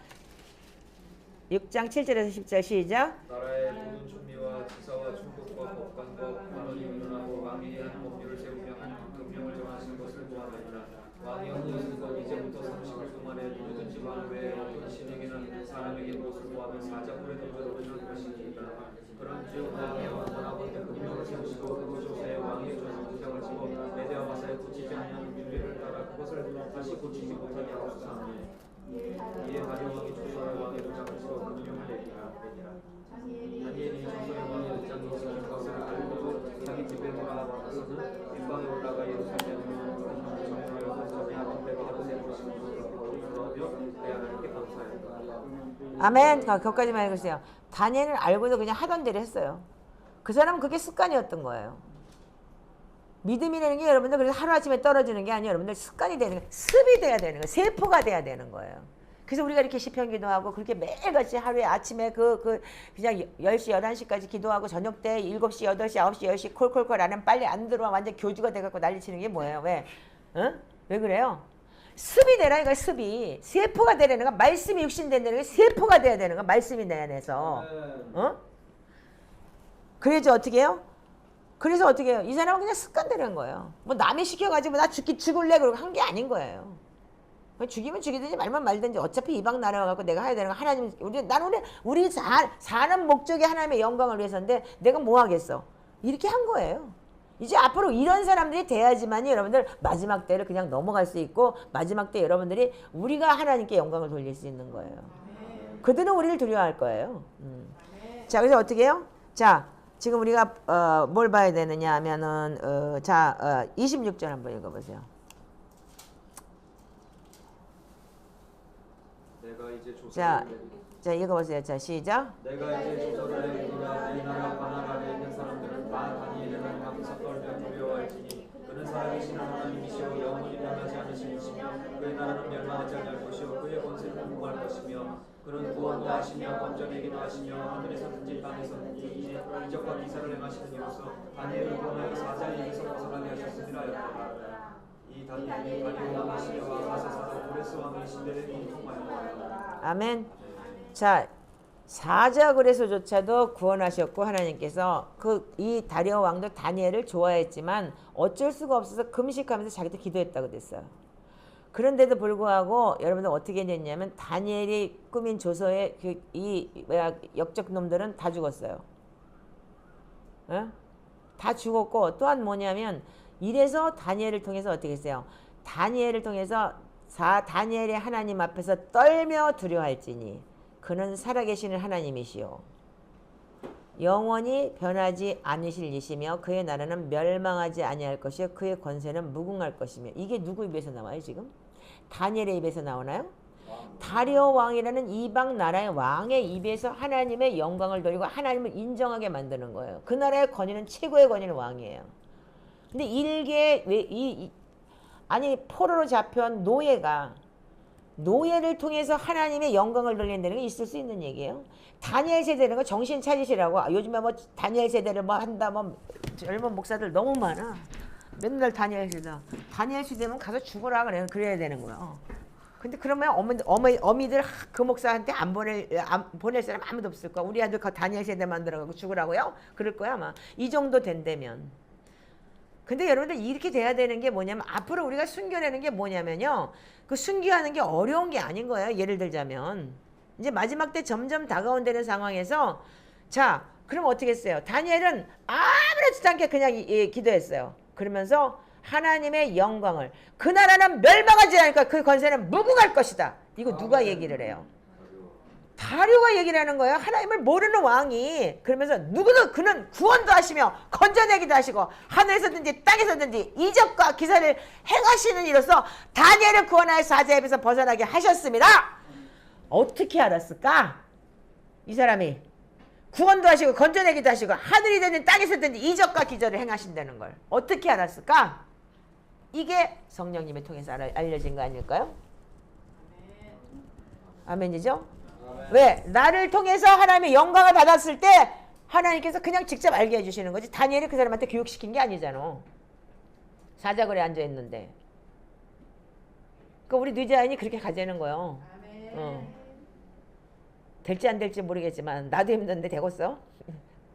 6장 7절에서 10절 시작. 나라의 모든 총리와 지사와 총독과 법관과 관원이 의논하고 왕이 하는 법률을 세우며 한 금령을 정하시는 것을 보았느니라. 왕이 얻는 것 이제부터 30일 동안에 누구든지 왕 외에 어떤 신에게나 사람에게 무엇을 보하면 사자굴에 던져놓는 것이니라. 그런즉 왕의 원하건대 금령을 세우시고 그 조사에 왕의 전부장을 집어 메대와 마사에 고치지 아니하는 율례를 따라 그것을 다시 고치지 못하게 하옵소서. 이에 다리오 왕이 조서에 왕의 도장을 집어 금령을 내리라. 다니엘이 조서에 왕의 도장을 지킨 것을 알고도 자기 집에 돌아와서는 윗방에 올라가 예루살렘으로 정문하여 거점에 아버지의 곳에 모시고 그러며 내 하나님께 감사했다. 아멘. 거기까지만 읽으세요. 다니엘은 알고도 그냥 하던 대로 했어요. 그 사람은 그게 습관이었던 거예요. 믿음이라는 게 여러분들 그래서 하루아침에 떨어지는 게 아니에요. 여러분들 습관이 되는 거예요. 습이 돼야 되는 거예요. 세포가 돼야 되는 거예요. 그래서 우리가 이렇게 시편 기도하고 그렇게 매일같이 하루에 아침에 그냥 10시, 11시까지 기도하고 저녁 때 7시, 8시, 9시, 10시 콜콜콜 안하면 빨리 안 들어와 완전 교주가 돼갖고 난리치는 게 뭐예요? 왜? 응? 왜 그래요? 습이 되라 이거 세포가 되라는 거야. 말씀이 육신된다는 게 세포가 돼야 되는 거야. 말씀이 내 안에서. 어? 그래야지 어떻게 해요? 그래서 어떻게 해요? 이 사람은 그냥 습관대로 한 거예요. 뭐 남이 시켜가지고 나 죽을래 그러고 한 게 아닌 거예요. 죽이면 죽이든지 말면 말든지 어차피 이방 나라 와갖고 내가 해야 되는 거 하나님 우리 사는 목적이 하나님의 영광을 위해서인데 내가 뭐 하겠어? 이렇게 한 거예요. 이제 앞으로 이런 사람들이 돼야지만이 여러분들 마지막 때를 그냥 넘어갈 수 있고 마지막 때 여러분들이 우리가 하나님께 영광을 돌릴 수 있는 거예요. 그들은 우리를 두려워할 거예요. 자, 그래서 어떻게 해요? 자, 지금 우리가 뭘 봐야 되느냐 하면은 26절 한번 읽어보세요. 내가 이제 자, 조서를 자 읽어보세요. 자, 시작. 내가 이제 조서를 내리니라. 이 나라 바나 아래에 있는 사람들은 나 다니엘은 앞에서 떨며 두려워할지니 그는 살아계신 하나님이시오 영원히 변하지 않으시니시며 그의 나라는 멸망하지 않을 것이요 그의 권세는 무궁할 것이며 그는 구원도 하시며 건전하기도 하시며 하늘에서든지 땅에서든지 이적과 기사를 행하시는 이로써 다니엘을 구원하여 사자의 입에서 벗어나게 하셨으리라 하였다. 이 다니엘이 다리오 왕이시며 아사사도 고레스 왕의 신대를 통통하였다. 아멘. 자, 사자굴에서조차도 구원하셨고 하나님께서 이 다리오 왕도 다니엘을 좋아했지만 어쩔 수가 없어서 금식하면서 자기도 기도했다고 그랬어요. 그런데도 불구하고 여러분들 어떻게 됐냐면 다니엘이 꾸민 조서에 이 역적 놈들은 다 죽었어요. 어? 다 죽었고 또한 뭐냐면 이래서 다니엘을 통해서 어떻게 했어요? 다니엘을 통해서 다니엘의 하나님 앞에서 떨며 두려워할지니 그는 살아계시는 하나님이시오. 영원히 변하지 않으실 이시며 그의 나라는 멸망하지 아니할 것이요 그의 권세는 무궁할 것이며. 이게 누구 입에서 나와요 지금? 다니엘의 입에서 나오나요? 다리오 왕이라는 이방 나라의 왕의 입에서 하나님의 영광을 돌리고 하나님을 인정하게 만드는 거예요. 그 나라의 권위는 최고의 권위는 왕이에요. 근데 포로로 잡혀온 노예를 통해서 하나님의 영광을 돌린다는 게 있을 수 있는 얘기예요. 다니엘 세대는 거 정신 차리시라고. 요즘에 뭐 다니엘 세대를 뭐 한다 뭐 젊은 목사들 너무 많아. 맨날 다니엘 세대면 가서 죽어라 그래야 되는 거야. 근데 그러면 어미들 그 목사한테 안 보낼 사람 아무도 없을 거야. 우리 아들 다니엘 세대 만들어가고 죽으라고요? 그럴 거야 아마. 이 정도 된다면. 근데 여러분들 이렇게 돼야 되는 게 뭐냐면 앞으로 우리가 순교하는 게 뭐냐면요. 그 순교하는 게 어려운 게 아닌 거예요. 예를 들자면 이제 마지막 때 점점 다가온다는 상황에서 자 그럼 어떻게 했어요? 다니엘은 아무렇지도 않게 그냥 기도했어요. 그러면서 하나님의 영광을 그 나라는 멸망하지 않으니까 그 권세는 무궁할 것이다. 이거 누가 얘기를 해요? 다리오가 얘기를 하는 거예요. 하나님을 모르는 왕이. 그러면서 누구도 그는 구원도 하시며 건져내기도 하시고 하늘에서든지 땅에서든지 이적과 기사를 행하시는 이로써 다니엘을 구원하여 사자의 입에서 벗어나게 하셨습니다. 어떻게 알았을까? 이 사람이 구원도 하시고 건져내기도 하시고 하늘이든지 땅에서든지 이적과 기사를 행하신다는 걸 어떻게 알았을까? 이게 성령님을 통해서 알려진 거 아닐까요? 아멘이죠? 왜? 나를 통해서 하나님의 영광을 받았을 때 하나님께서 그냥 직접 알게 해주시는 거지. 다니엘이 그 사람한테 교육시킨 게 아니잖아. 사자굴에 앉아있는데. 그러니까 우리 뉘자인이 그렇게 가자는 거예요. 될지 안 될지 모르겠지만 나도 힘든데 되겠어.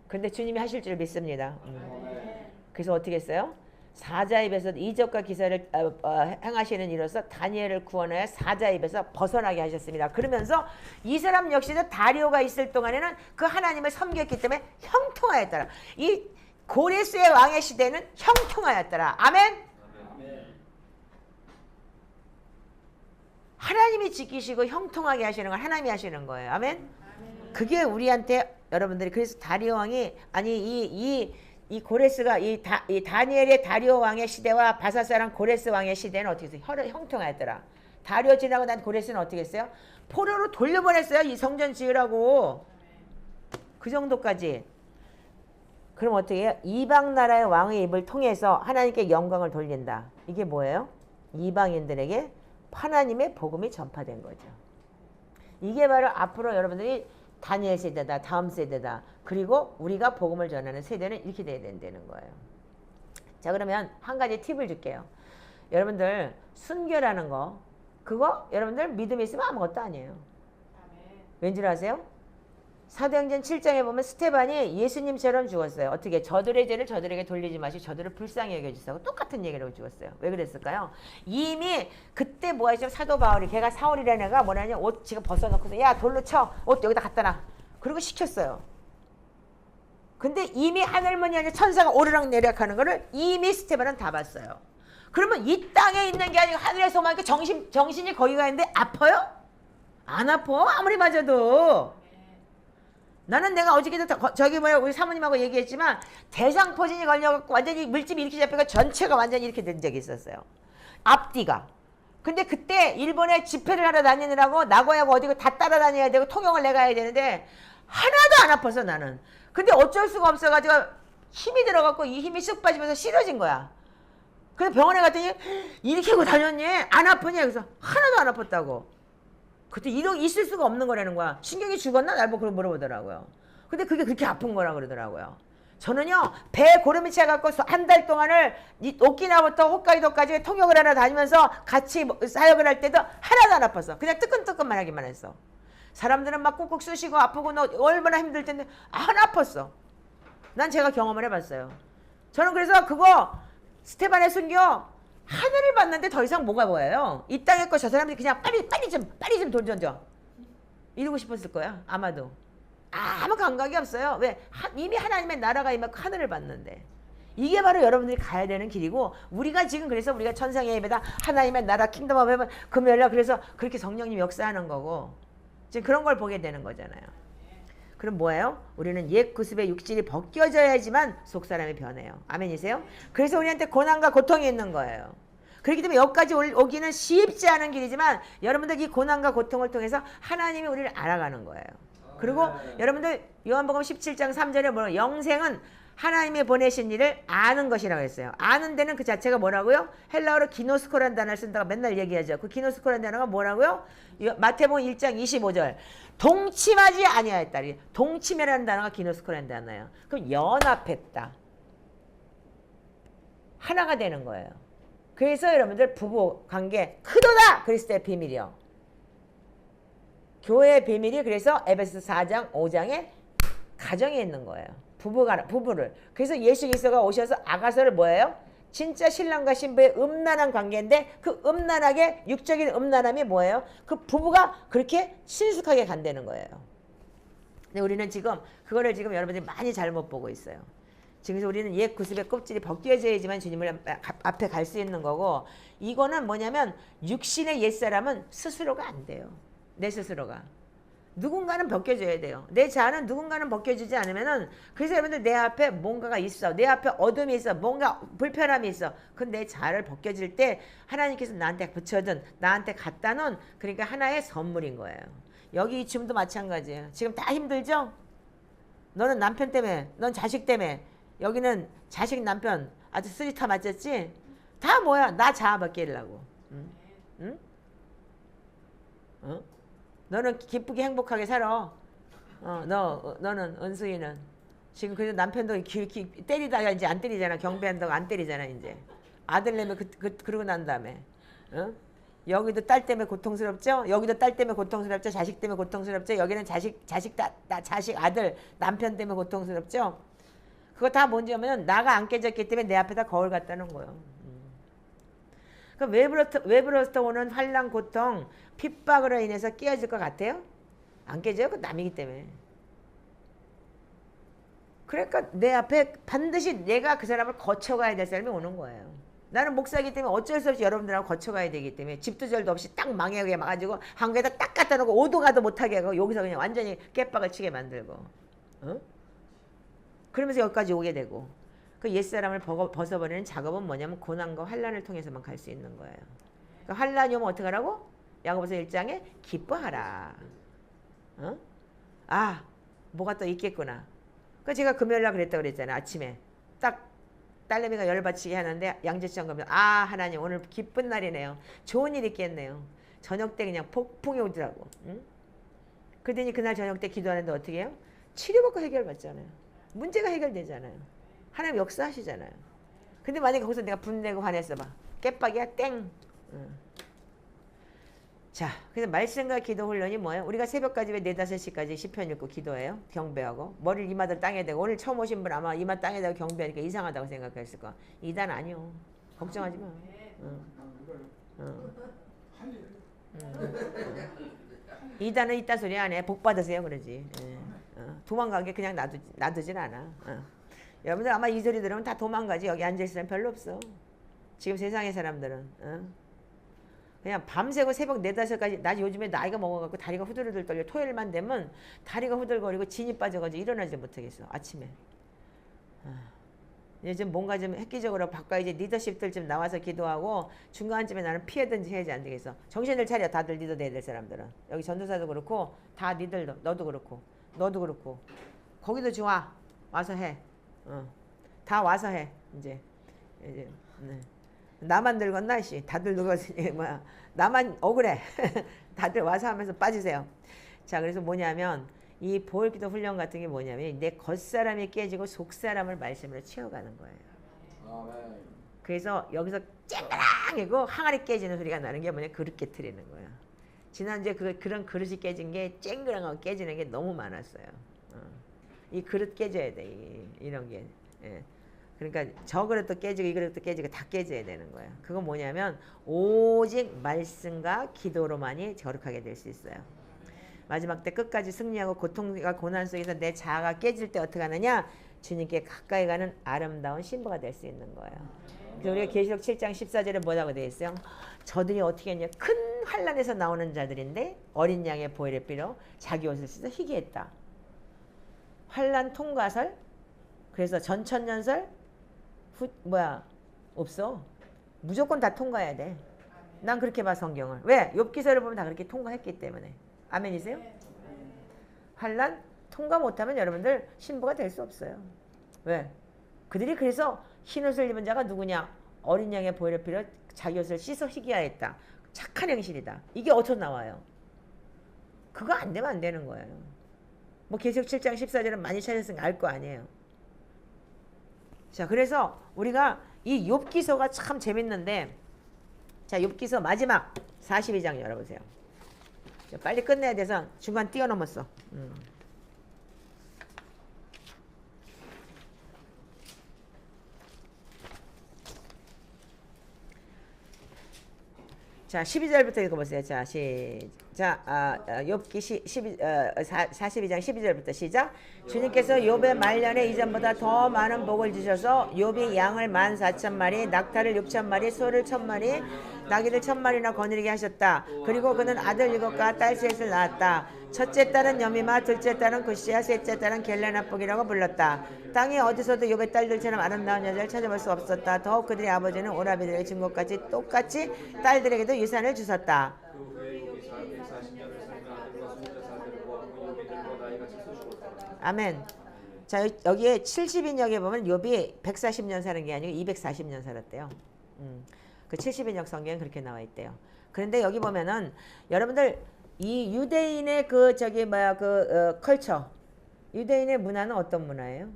근데 주님이 하실 줄 믿습니다. 그래서 어떻게 했어요? 사자 입에서 이적과 기사를 행하시는 이로써 다니엘을 구원하여 사자 입에서 벗어나게 하셨습니다. 그러면서 이 사람 역시도 다리오가 있을 동안에는 그 하나님을 섬겼기 때문에 형통하였더라. 이 고레스의 왕의 시대는 형통하였더라. 아멘. 하나님이 지키시고 형통하게 하시는 걸 하나님이 하시는 거예요. 아멘. 그게 우리한테 여러분들이 그래서 다리오 왕이 아니 이 고레스가 이 다니엘의 다리오 왕의 시대와 바사사랑 고레스 왕의 시대는 어떻게 했어요? 형통하였더라. 다리오 지나고 난 고레스는 어떻게 했어요? 포로로 돌려보냈어요. 이 성전 지으라고. 그 정도까지. 그럼 어떻게 해요? 이방 나라의 왕의 입을 통해서 하나님께 영광을 돌린다. 이게 뭐예요? 이방인들에게 하나님의 복음이 전파된 거죠. 이게 바로 앞으로 여러분들이 다니엘 세대다. 다음 세대다. 그리고 우리가 복음을 전하는 세대는 이렇게 돼야 된다는 거예요. 자, 그러면 한 가지 팁을 줄게요. 여러분들 순교라는 거 그거 여러분들 믿음이 있으면 아무것도 아니에요. 왠지 아세요? 사도행전 7장에 보면 스테반이 예수님처럼 죽었어요. 어떻게? 저들의 죄를 저들에게 돌리지 마시고 저들을 불쌍히 여겨주세요. 똑같은 얘기를 하고 죽었어요. 왜 그랬을까요? 이미 그때 뭐 하시죠? 사도 바울이 걔가 사울이라는 애가 뭐냐면 옷 지금 벗어놓고서 야 돌로 쳐. 옷 여기다 갖다 놔. 그리고 시켰어요. 근데 이미 하늘문이 아니라 천사가 오르락 내리락 하는 거를 이미 스테반은 다 봤어요. 그러면 이 땅에 있는 게 아니고 하늘에서 오면 정신이 거기 가 있는데 아파요? 안 아파? 아무리 맞아도. 나는 내가 어저께도 저기 뭐야 우리 사모님하고 얘기했지만 대상포진이 걸려갖고 완전히 물집이 이렇게 잡혀가 전체가 완전히 이렇게 된 적이 있었어요. 앞뒤가. 근데 그때 일본에 집회를 하러 다니느라고 나고야고 어디고 다 따라다녀야 되고 통역을 내가야 되는데 하나도 안 아파서 나는. 근데 어쩔 수가 없어가지고 힘이 들어갖고 이 힘이 쑥 빠지면서 싫어진 거야. 그래서 병원에 갔더니 이렇게 하고 다녔니? 안 아프냐? 그래서 하나도 안 아팠다고. 그때 이런 있을 수가 없는 거라는 거야. 신경이 죽었나? 날 보고 물어보더라고요. 근데 그게 그렇게 아픈 거라 그러더라고요. 저는요 배에 고름이 차갖고 한 달 동안을 오키나와부터 홋카이도까지 통역을 하러 다니면서 같이 사역을 할 때도 하나도 안 아팠어. 그냥 뜨끈뜨끈만 하기만 했어. 사람들은 막 꾹꾹 쑤시고 아프고 너 얼마나 힘들 텐데 안 아팠어. 난 제가 경험을 해봤어요. 저는 그래서 그거 스테반의 순교 하늘을 봤는데 더 이상 뭐가 보여요? 이 땅에 거 저 사람들이 그냥 빨리 좀 돈 던져 이러고 싶었을 거야 아마도. 아무 감각이 없어요. 왜? 이미 하나님의 나라가 임하고 하늘을 봤는데. 이게 바로 여러분들이 가야 되는 길이고 우리가 지금 그래서 우리가 천상의 예배다 하나님의 나라 킹덤 오브 헤븐 금요일날 그래서 그렇게 성령님 역사하는 거고 지금 그런 걸 보게 되는 거잖아요. 그럼 뭐예요? 우리는 옛 구습의 육질이 벗겨져야지만 속사람이 변해요. 아멘이세요? 그래서 우리한테 고난과 고통이 있는 거예요. 그렇기 때문에 여기까지 오기는 쉽지 않은 길이지만 여러분들 이 고난과 고통을 통해서 하나님이 우리를 알아가는 거예요. 그리고 여러분들 요한복음 17장 3절에 뭐라고 영생은 하나님이 보내신 일을 아는 것이라고 했어요. 아는 데는 그 자체가 뭐라고요? 헬라어로 기노스코라는 단어를 쓴다고 맨날 얘기하죠. 그 기노스코라는 단어가 뭐라고요? 마태복음 1장 25절 동침하지 아니하였다. 동침이라는 단어가 기노스코라는 단어예요. 그럼 연합했다. 하나가 되는 거예요. 그래서 여러분들 부부 관계 크도다. 그리스도의 비밀이요. 교회의 비밀이 그래서 에베소 4장 5장에 가정에 있는 거예요. 부부를. 그래서 예수 그리스도가 오셔서 아가서를 뭐예요? 진짜 신랑과 신부의 음란한 관계인데 그 음란하게 육적인 음란함이 뭐예요? 그 부부가 그렇게 친숙하게 간다는 거예요. 근데 우리는 지금 그거를 지금 여러분들이 많이 잘못 보고 있어요. 지금 우리는 옛 구습의 껍질이 벗겨져야지만 주님을 앞에 갈 수 있는 거고 이거는 뭐냐면 육신의 옛사람은 스스로가 안 돼요. 내 스스로가. 누군가는 벗겨줘야 돼요. 내 자아는 누군가는 벗겨주지 않으면은 그래서 여러분들 내 앞에 뭔가가 있어. 내 앞에 어둠이 있어. 뭔가 불편함이 있어. 그건 내 자아를 벗겨질 때 하나님께서 나한테 붙여둔 나한테 갖다 놓은 그러니까 하나의 선물인 거예요. 여기 이 줌도 마찬가지예요. 지금 다 힘들죠? 너는 남편 때문에 넌 자식 때문에 여기는 자식 남편 아주 쓰리타 맞췄지? 다 뭐야? 나 자아 벗기려고. 응? 응? 어? 너는 기쁘게 행복하게 살아. 너는 은수이는 지금 그래도 남편도 때리다가 이제 안 때리잖아. 경배한다고 안 때리잖아 이제. 아들 내면 그러고 난 다음에. 어? 여기도 딸 때문에 고통스럽죠? 여기도 딸 때문에 고통스럽죠? 자식 때문에 고통스럽죠? 여기는 자식 아들 남편 때문에 고통스럽죠? 그거 다 뭔지 하면 나가 안 깨졌기 때문에 내 앞에다 거울 갖다 놓은 거예요. 그럼 외부로부터 오는 환난, 고통, 핍박으로 인해서 깨어질 것 같아요? 안 깨져요? 그 남이기 때문에. 그러니까 내 앞에 반드시 내가 그 사람을 거쳐가야 될 사람이 오는 거예요. 나는 목사이기 때문에 어쩔 수 없이 여러분들하고 거쳐가야 되기 때문에 집도 절도 없이 딱 망하게 막아가지고 한국에다 딱 갖다 놓고 오도 가도 못하게 하고 여기서 그냥 완전히 깨박을 치게 만들고 어? 그러면서 여기까지 오게 되고 그 옛사람을 벗어버리는 작업은 뭐냐면 고난과 환난을 통해서만 갈 수 있는 거예요. 그러니까 환난이 오면 어떻게 하라고? 야고보서 1장에 기뻐하라. 어? 아 뭐가 또 있겠구나. 그 제가 금요일날 그랬다고 그랬잖아요. 아침에 딱 딸내미가 열받치게 하는데 양재시장 가면 아 하나님 오늘 기쁜 날이네요. 좋은 일 있겠네요. 저녁 때 그냥 폭풍이 오더라고. 응? 그러더니 그날 저녁 때 기도하는데 어떻게 해요? 치료받고 해결받잖아요. 문제가 해결되잖아요. 하나님 역사하시잖아요. 근데 만약에 거기서 내가 분내고 화냈어 봐. 깨박이야 땡. 응. 자, 그래서 말씀과 기도 훈련이 뭐예요? 우리가 새벽까지 왜 4, 5시까지 시편 읽고 기도해요? 경배하고 머리를 이마를 땅에 대고 오늘 처음 오신 분 아마 이마 땅에 대고 경배하니까 이상하다고 생각했을 거야. 이단 아니요. 걱정하지 마. 이단은 이딴 소리 안 해. 복 받으세요 그러지. 도망가게 그냥 놔두진 않아. 여러분들 아마 이 소리 들으면 다 도망가지. 여기 앉아있을 사람 별로 없어. 지금 세상의 사람들은. 그냥 밤새고 새벽 4, 5시까지 나 요즘에 나이가 먹어갖고 다리가 후들후들 떨려. 토요일만 되면 다리가 후들거리고 진이 빠져가지고 일어나지 못하겠어. 아침에. 요즘 뭔가 좀 획기적으로 바꿔 이제 리더십들 좀 나와서 기도하고 중간쯤에 나는 피하든지 해야지 안 되겠어. 정신을 차려. 다들 리더 돼야 될 사람들은. 여기 전도사도 그렇고 다 니들도 너도 그렇고 너도 그렇고 거기도 좋아. 와서 해. 다 와서 해. 이제 네. 나만 늙었나 씨. 다들 늙었으니 뭐야. 나만 억울해. 다들 와서 하면서 빠지세요. 자, 그래서 뭐냐면 이 보혈기도 훈련 같은 게 뭐냐면 내 겉사람이 깨지고 속사람을 말씀으로 채워가는 거예요. 아멘. 그래서 여기서 쨍그랑이고 항아리 깨지는 소리가 나는 게 뭐냐 그릇 깨트리는 거야. 지난주에 그런 그릇이 깨진 게 쨍그랑하고 깨지는 게 너무 많았어요. 이 그릇 깨져야 돼. 이런 게. 예. 그러니까 저 그릇도 깨지고 이 그릇도 깨지고 다 깨져야 되는 거예요. 그건 뭐냐면 오직 말씀과 기도로만이 거룩하게 될 수 있어요. 마지막 때 끝까지 승리하고 고통과 고난 속에서 내 자아가 깨질 때 어떻게 하느냐? 주님께 가까이 가는 아름다운 신부가 될 수 있는 거예요. 그래서 우리가 계시록 7장 14절에 뭐라고 되어 있어요? 저들이 어떻게 했냐? 큰 환난에서 나오는 자들인데 어린 양의 보혈의 피로 자기 옷을 씻어 희귀했다. 환난 통과설? 그래서 전천년설? 없어. 무조건 다 통과해야 돼. 난 그렇게 봐 성경을. 왜? 욥기서를 보면 다 그렇게 통과했기 때문에. 아멘이세요? 환난 통과 못하면 여러분들 신부가 될 수 없어요. 왜? 그들이 그래서 흰옷을 입은 자가 누구냐? 어린 양의 보혈의 피로 자기 옷을 씻어 희귀하였다. 착한 행실이다. 이게 어디서 나와요? 그거 안 되면 안 되는 거예요. 뭐 계시록 7장 14절은 많이 찾았으니까 알 거 아니에요. 자, 그래서 우리가 이 욥기서가 참 재밌는데, 자, 욥기서 마지막 42장 열어보세요. 자, 빨리 끝내야 돼서 중간 뛰어넘었어. 자, 12절부터 읽어보세요. 자, 시작. 욥기 42장 12절부터 시작. 주님께서 욥의 말년에 이전보다 더 많은 복을 주셔서 욥이 양을 14,000마리, 낙타를 6,000마리, 소를 1,000마리, 나귀를 1000마리나 거느리게 하셨다. 그리고 그는 아들 7과 딸 3을 낳았다. 첫째 딸은 여미마, 둘째 딸은 굿시야, 셋째 딸은 겔레나복이라고 불렀다. 땅이 어디서도 욥의 딸들처럼 아름다운 여자를 찾아볼 수 없었다. 더욱 그들의 아버지는 오라비들에게 준 것까지 똑같이 딸들에게도 유산을 주셨다. 그 후에 욥이 440년을 살며 아들과 손자사들을 보았고 욥이 늙어 나이가 차서 죽었다. 아멘. 자, 여기에 70인역에 보면 욥이 140년 사는 게 아니고 240년 살았대요. 그 70인역 성경에 그렇게 나와 있대요. 그런데 여기 보면은 여러분들 이 유대인의 컬처, 유대인의 문화는 어떤 문화예요?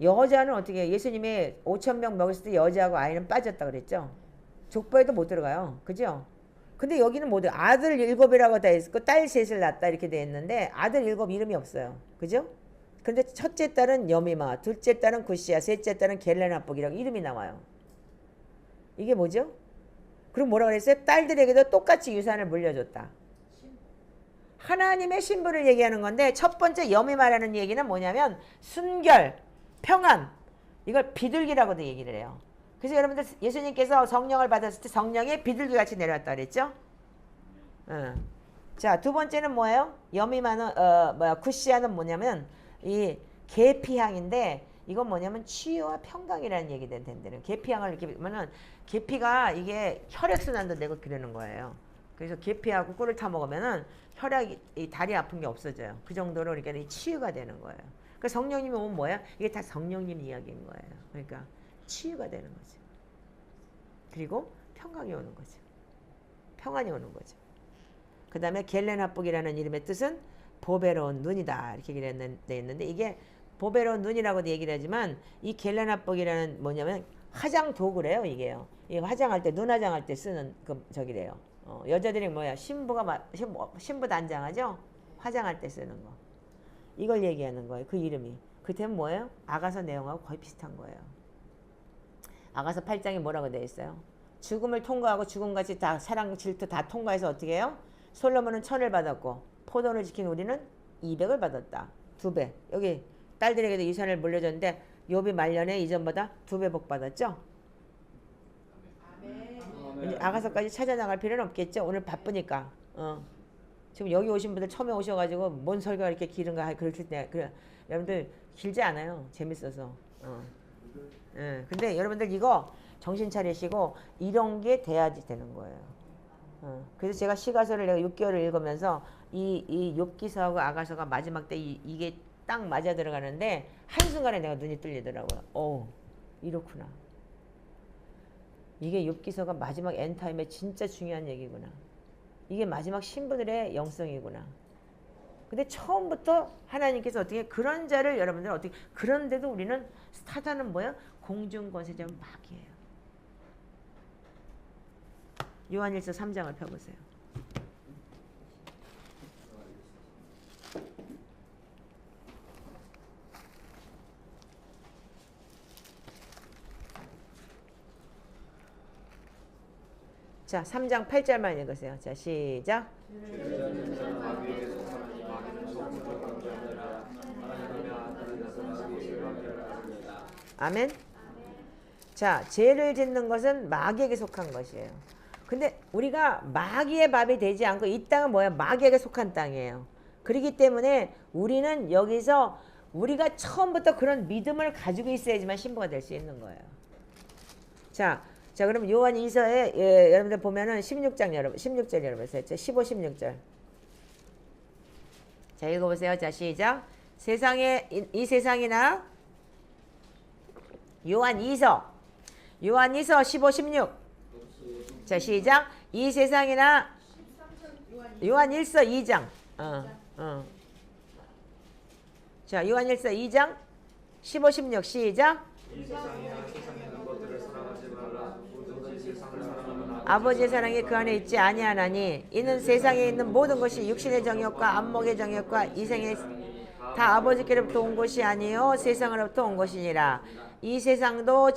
여자는 어떻게 해요? 예수님이 5,000명 먹였을 때 여자하고 아이는 빠졌다 그랬죠? 족보에도 못 들어가요. 그죠? 근데 여기는 뭐 아들 7이라고 다 있고 딸 3을 낳았다 이렇게 돼 있는데 아들 7 이름이 없어요. 그죠? 근데 첫째 딸은 여미마, 둘째 딸은 굿시야, 셋째 딸은 겔레나복이라고 이름이 나와요. 이게 뭐죠? 그럼 뭐라 그랬어요? 딸들에게도 똑같이 유산을 물려줬다. 하나님의 신분을 얘기하는 건데 첫 번째 여미마라는 얘기는 뭐냐면 순결, 평안, 이걸 비둘기라고도 얘기를 해요. 그래서 여러분들 예수님께서 성령을 받았을 때 성령이 비둘기같이 내려왔다 그랬죠? 자, 두 번째는 뭐예요? 여미마는 굿시야는 뭐냐면 이 계피향인데 이건 뭐냐면 치유와 평강이라는 얘기가 된대요. 계피향을 이렇게 보면은 계피가 이게 혈액순환도 되고 그러는 거예요. 그래서 계피하고 꿀을 타 먹으면은 혈액이 이 다리 아픈 게 없어져요. 그 정도로 그러니까 치유가 되는 거예요. 그러니까 성령님이 오면 뭐야? 이게 다 성령님 이야기인 거예요. 그러니까 치유가 되는 거죠. 그리고 평강이 오는 거죠. 평안이 오는 거죠. 그 다음에 겔레나복이라는 이름의 뜻은 보배로운 눈이다 이렇게 얘기를 했는데 이게 보배로운 눈이라고도 얘기를 하지만 이 겔레나복이라는 뭐냐면 화장 도구래요. 이게요. 이 화장할 때 눈 화장할 때 쓰는 그 저기래요. 여자들이 뭐야 신부 단장하죠. 화장할 때 쓰는 거. 이걸 얘기하는 거예요. 그 이름이. 그때는 뭐예요? 아가서 내용하고 거의 비슷한 거예요. 아가서 8장에 뭐라고 되어 있어요? 죽음을 통과하고 죽음같이 다 사랑 질투 다 통과해서 어떻게 해요? 솔로몬은 1000을 받았고 포도를 지킨 우리는 200을 받았다. 2배. 여기 딸들에게도 유산을 물려줬는데 욥이 말년에 이전보다 2배 복 받았죠? 이제 아가서까지 찾아나갈 필요는 없겠죠? 오늘 바쁘니까. 지금 여기 오신 분들 처음에 오셔가지고 뭔 설교가 이렇게 길은가 그럴 때 그래. 여러분들 길지 않아요. 재밌어서. 근데 여러분들 이거 정신 차리시고 이런 게 돼야지 되는 거예요. 그래서 제가 시가서를 내가 6개월을 읽으면서 이 욥기서하고 아가서가 마지막 때 이게 딱 맞아 들어가는데 한순간에 내가 눈이 뚫리더라고요. 이렇구나. 이게 욥기서가 마지막 엔타임에 진짜 중요한 얘기구나. 이게 마지막 신부들의 영성이구나. 근데 처음부터 하나님께서 어떻게 그런 자를 여러분들 어떻게 그런데도 우리는 사단은 뭐야? 공중권세자는 마귀예요. 요한일서 3장을 펴보세요. 자, 3장 8절만 읽으세요. 자, 시작. 아멘. 자, 죄를 짓는 것은 마귀에게 속한 것이에요. 근데 우리가 마귀의 밥이 되지 않고 이 땅은 뭐야? 마귀에게 속한 땅이에요. 그렇기 때문에 우리는 여기서 우리가 처음부터 그런 믿음을 가지고 있어야지만 신부가 될 수 있는 거예요. 자, 그럼 요한 2서에 여러분들 보면은 16절 여러분 했죠. 15, 16절. 자, 읽어보세요. 자, 시작. 이 세상이나 요한 2서 15, 16. 자, 시작. 이 세상이나 요한 1서 2장. 자, 요한 1서 2장 15, 16 시작. 이 세상이나 세상에 있는 것들을 사랑하지 말라. 모든 세상을 사랑하면 아버지의 사랑이 그 안에 있지 아니하나니 이는 세상에 있는 모든 것이 육신의 정욕과 안목의 정욕과 이생의 다 아버지께로부터 온 것이 아니요 세상으로부터 온 것이니라. 이 세상도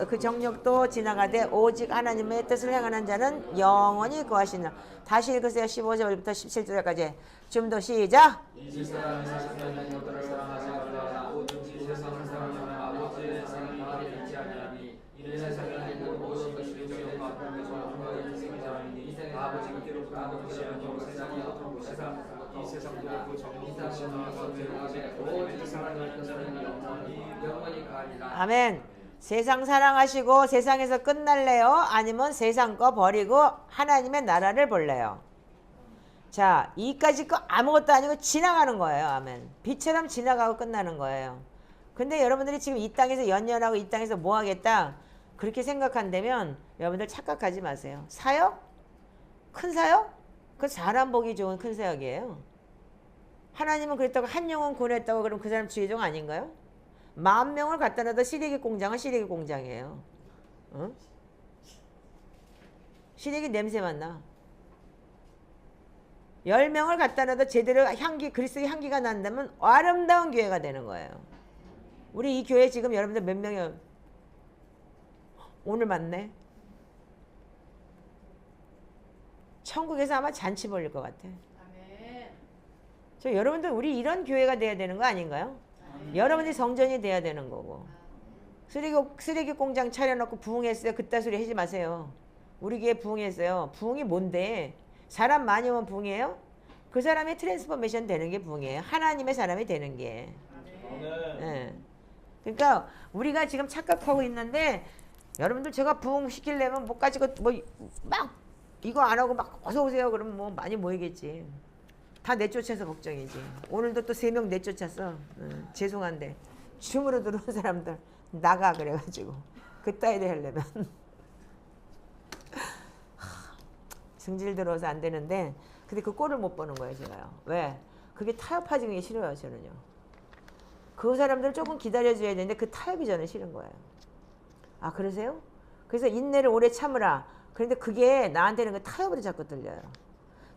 그 정욕도 지나가되 오직 하나님의 뜻을 행하는 자는 영원히 거하시니라. 다시 읽으세요. 15절부터 17절까지. 좀 더 시작. 이 세상에 있는 것들을 사랑하지 말라. 오직 세상을 사랑하면 아버지의 사랑이 있지 아니하니 이는 세상에 있는 모든 것이 정욕과 안목의 정욕과 이 세상도 그 정복을 지나가되 오직 오직 사랑하는 자는 영원히 가리라. 아멘. 세상 사랑하시고 세상에서 끝날래요? 아니면 세상 거 버리고 하나님의 나라를 볼래요? 자, 이까지 거 아무것도 아니고 지나가는 거예요. 아멘. 빛처럼 지나가고 끝나는 거예요. 근데 여러분들이 지금 이 땅에서 연연하고 이 땅에서 뭐 하겠다? 그렇게 생각한다면 여러분들 착각하지 마세요. 사역? 큰 사역? 그 사람 보기 좋은 큰 사역이에요. 하나님은 그랬다고 한 영혼 구원했다고 그럼 그 사람 주의종 아닌가요? 10,000명을 갖다 놔도 시래기 공장은 시래기 공장이에요. 어? 시래기 냄새만 나. 10명을 갖다 놔도 제대로 향기, 그리스도의 향기가 난다면 아름다운 교회가 되는 거예요. 우리 이 교회 지금 여러분들 몇 명이요? 오늘 맞네. 천국에서 아마 잔치 벌릴 것 같아. 저 여러분들 우리 이런 교회가 돼야 되는 거 아닌가요? 여러분이 성전이 돼야 되는 거고. 쓰레기 공장 차려놓고 부흥했어요. 그따 소리 하지 마세요. 우리 교회 부흥했어요. 부흥이 뭔데? 사람 많이 오면 부흥이에요? 그 사람이 트랜스포메이션 되는 게 부흥이에요. 하나님의 사람이 되는 게. 네. 그러니까 우리가 지금 착각하고 있는데 여러분들 제가 부흥시키려면 뭐 가지고 뭐 막 이거 안 하고 막 어서 오세요. 그러면 뭐 많이 모이겠지. 다 내쫓아서 걱정이지. 오늘도 또 3명 내쫓았어. 죄송한데 춤으로 들어온 사람들 나가 그래가지고 그따위로 하려면 승질 들어서 안 되는데 근데 그 꼴을 못 보는 거예요 제가요. 왜? 그게 타협하는 게 싫어요 저는요. 그 사람들 조금 기다려줘야 되는데 그 타협이 저는 싫은 거예요. 아 그러세요? 그래서 인내를 오래 참으라. 그런데 그게 나한테는 그 타협으로 자꾸 들려요.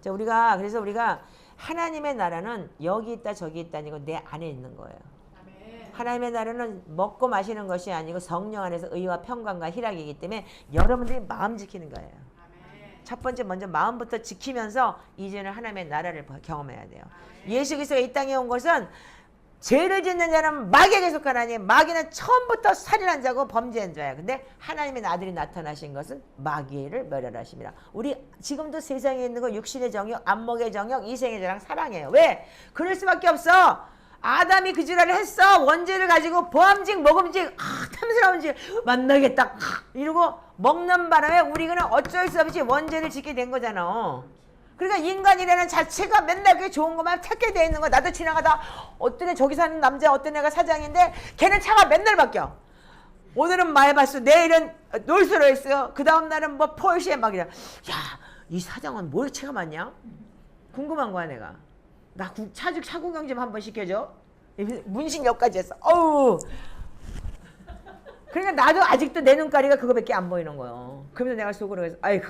자, 그래서 우리가 하나님의 나라는 여기 있다 저기 있다 아니고 내 안에 있는 거예요. 하나님의 나라는 먹고 마시는 것이 아니고 성령 안에서 의와 평강과 희락이기 때문에 여러분들이 마음 지키는 거예요. 첫 번째 먼저 마음부터 지키면서 이제는 하나님의 나라를 경험해야 돼요. 예수 그리스도가 이 땅에 온 것은 죄를 짓는 자는 마귀에게 속하나니 마귀는 처음부터 살인한 자고 범죄한 자예요. 근데 하나님의 아들이 나타나신 것은 마귀를 멸하심이라. 우리 지금도 세상에 있는 거 육신의 정욕, 안목의 정욕, 이생의 자랑, 사랑이에요. 왜? 그럴 수밖에 없어. 아담이 그 지랄을 했어. 원죄를 가지고 보암직, 먹음직, 탐스러운 직 만나겠다 이러고 먹는 바람에 우리는 어쩔 수 없이 원죄를 짓게 된 거잖아. 그러니까 인간이라는 자체가 맨날 그게 좋은 것만 찾게 돼 있는 거야. 나도 지나가다 어떤 애 저기 사는 남자 어떤 애가 사장인데 걔는 차가 맨날 바뀌어. 오늘은 마이바스 내일은 롤스로이스 그 다음 날은 뭐 포르쉐 막 이래. 야, 이 사장은 뭘 차가 많냐? 궁금한 거야 내가. 나 차 구경 좀 한번 시켜줘. 문신역까지 했어. 어우. 그러니까 나도 아직도 내 눈가리가 그거밖에 안 보이는 거예요. 그러면서 내가 속으로 해서 아이고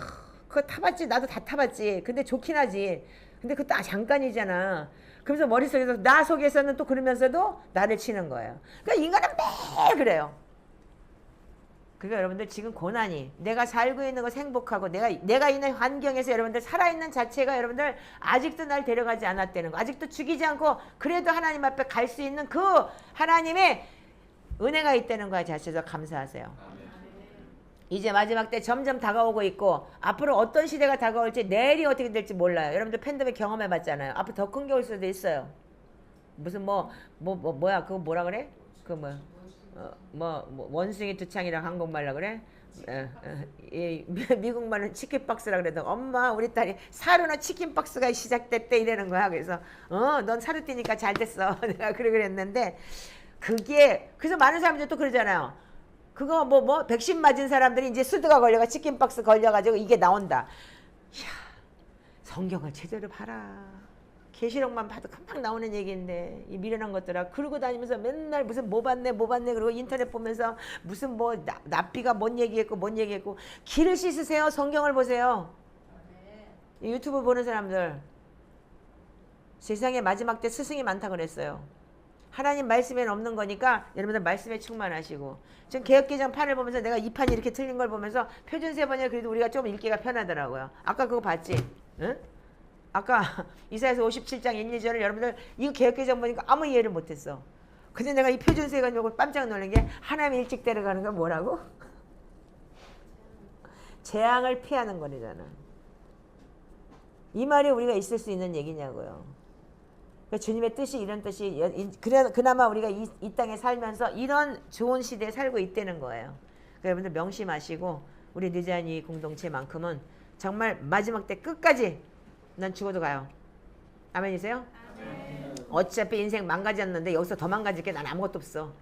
그거 타봤지. 나도 다 타봤지. 근데 좋긴 하지. 근데 그것도 잠깐이잖아. 그러면서 머릿속에서 나 속에서는 또 그러면서도 나를 치는 거예요. 그러니까 인간은 매일 그래요. 그러니까 여러분들 지금 고난이 내가 살고 있는 것이 행복하고 내가 있는 환경에서 여러분들 살아있는 자체가 여러분들 아직도 날 데려가지 않았다는 거. 아직도 죽이지 않고 그래도 하나님 앞에 갈 수 있는 그 하나님의 은혜가 있다는 거에 자체에서 감사하세요. 이제 마지막 때 점점 다가오고 있고 앞으로 어떤 시대가 다가올지 내일이 어떻게 될지 몰라요. 여러분들 팬데믹 경험해봤잖아요. 앞으로 더 큰 게 올 수도 있어요. 무슨 뭐야 그거 뭐라 그래? 그 원숭이 두창이랑 한국말로 그래? 미국말은 치킨박스라 그래도 엄마 우리 딸이 사르노 치킨박스가 시작됐대 이러는 거야. 그래서 넌 사르 뛰니까 잘 됐어. 내가 그랬는데 그게 그래서 많은 사람들이 또 그러잖아요. 그거 백신 맞은 사람들이 이제 수두가 걸려가 치킨박스 걸려가지고 이게 나온다. 이야, 성경을 제대로 봐라. 계시록만 봐도 금방 나오는 얘기인데 이 미련한 것들아 그러고 다니면서 맨날 무슨 뭐 봤네 그리고 인터넷 보면서 무슨 납비가 뭔 얘기했고 귀를 씻으세요. 성경을 보세요. 유튜브 보는 사람들 세상에 마지막 때 스승이 많다 그랬어요. 하나님 말씀에는 없는 거니까 여러분들 말씀에 충만하시고 지금 개역개정 판을 보면서 내가 이 판이 이렇게 틀린 걸 보면서 표준세 번역 그래도 우리가 좀 읽기가 편하더라고요. 아까 그거 봤지? 응? 아까 이사야서 57장 1, 2절을 여러분들 이거 개역개정 보니까 아무 이해를 못했어. 근데 내가 이 표준세 번역을 깜짝 놀란 게 하나님 일찍 데려가는 건 뭐라고? 재앙을 피하는 거잖아. 이 말이 우리가 있을 수 있는 얘기냐고요. 그러니까 주님의 뜻이 이런 뜻이 그나마 우리가 이 땅에 살면서 이런 좋은 시대에 살고 있다는 거예요. 그러니까 여러분들 명심하시고 우리 느자니 공동체만큼은 정말 마지막 때 끝까지 난 죽어도 가요. 아멘이세요? 어차피 인생 망가졌는데 여기서 더 망가질 게 난 아무것도 없어.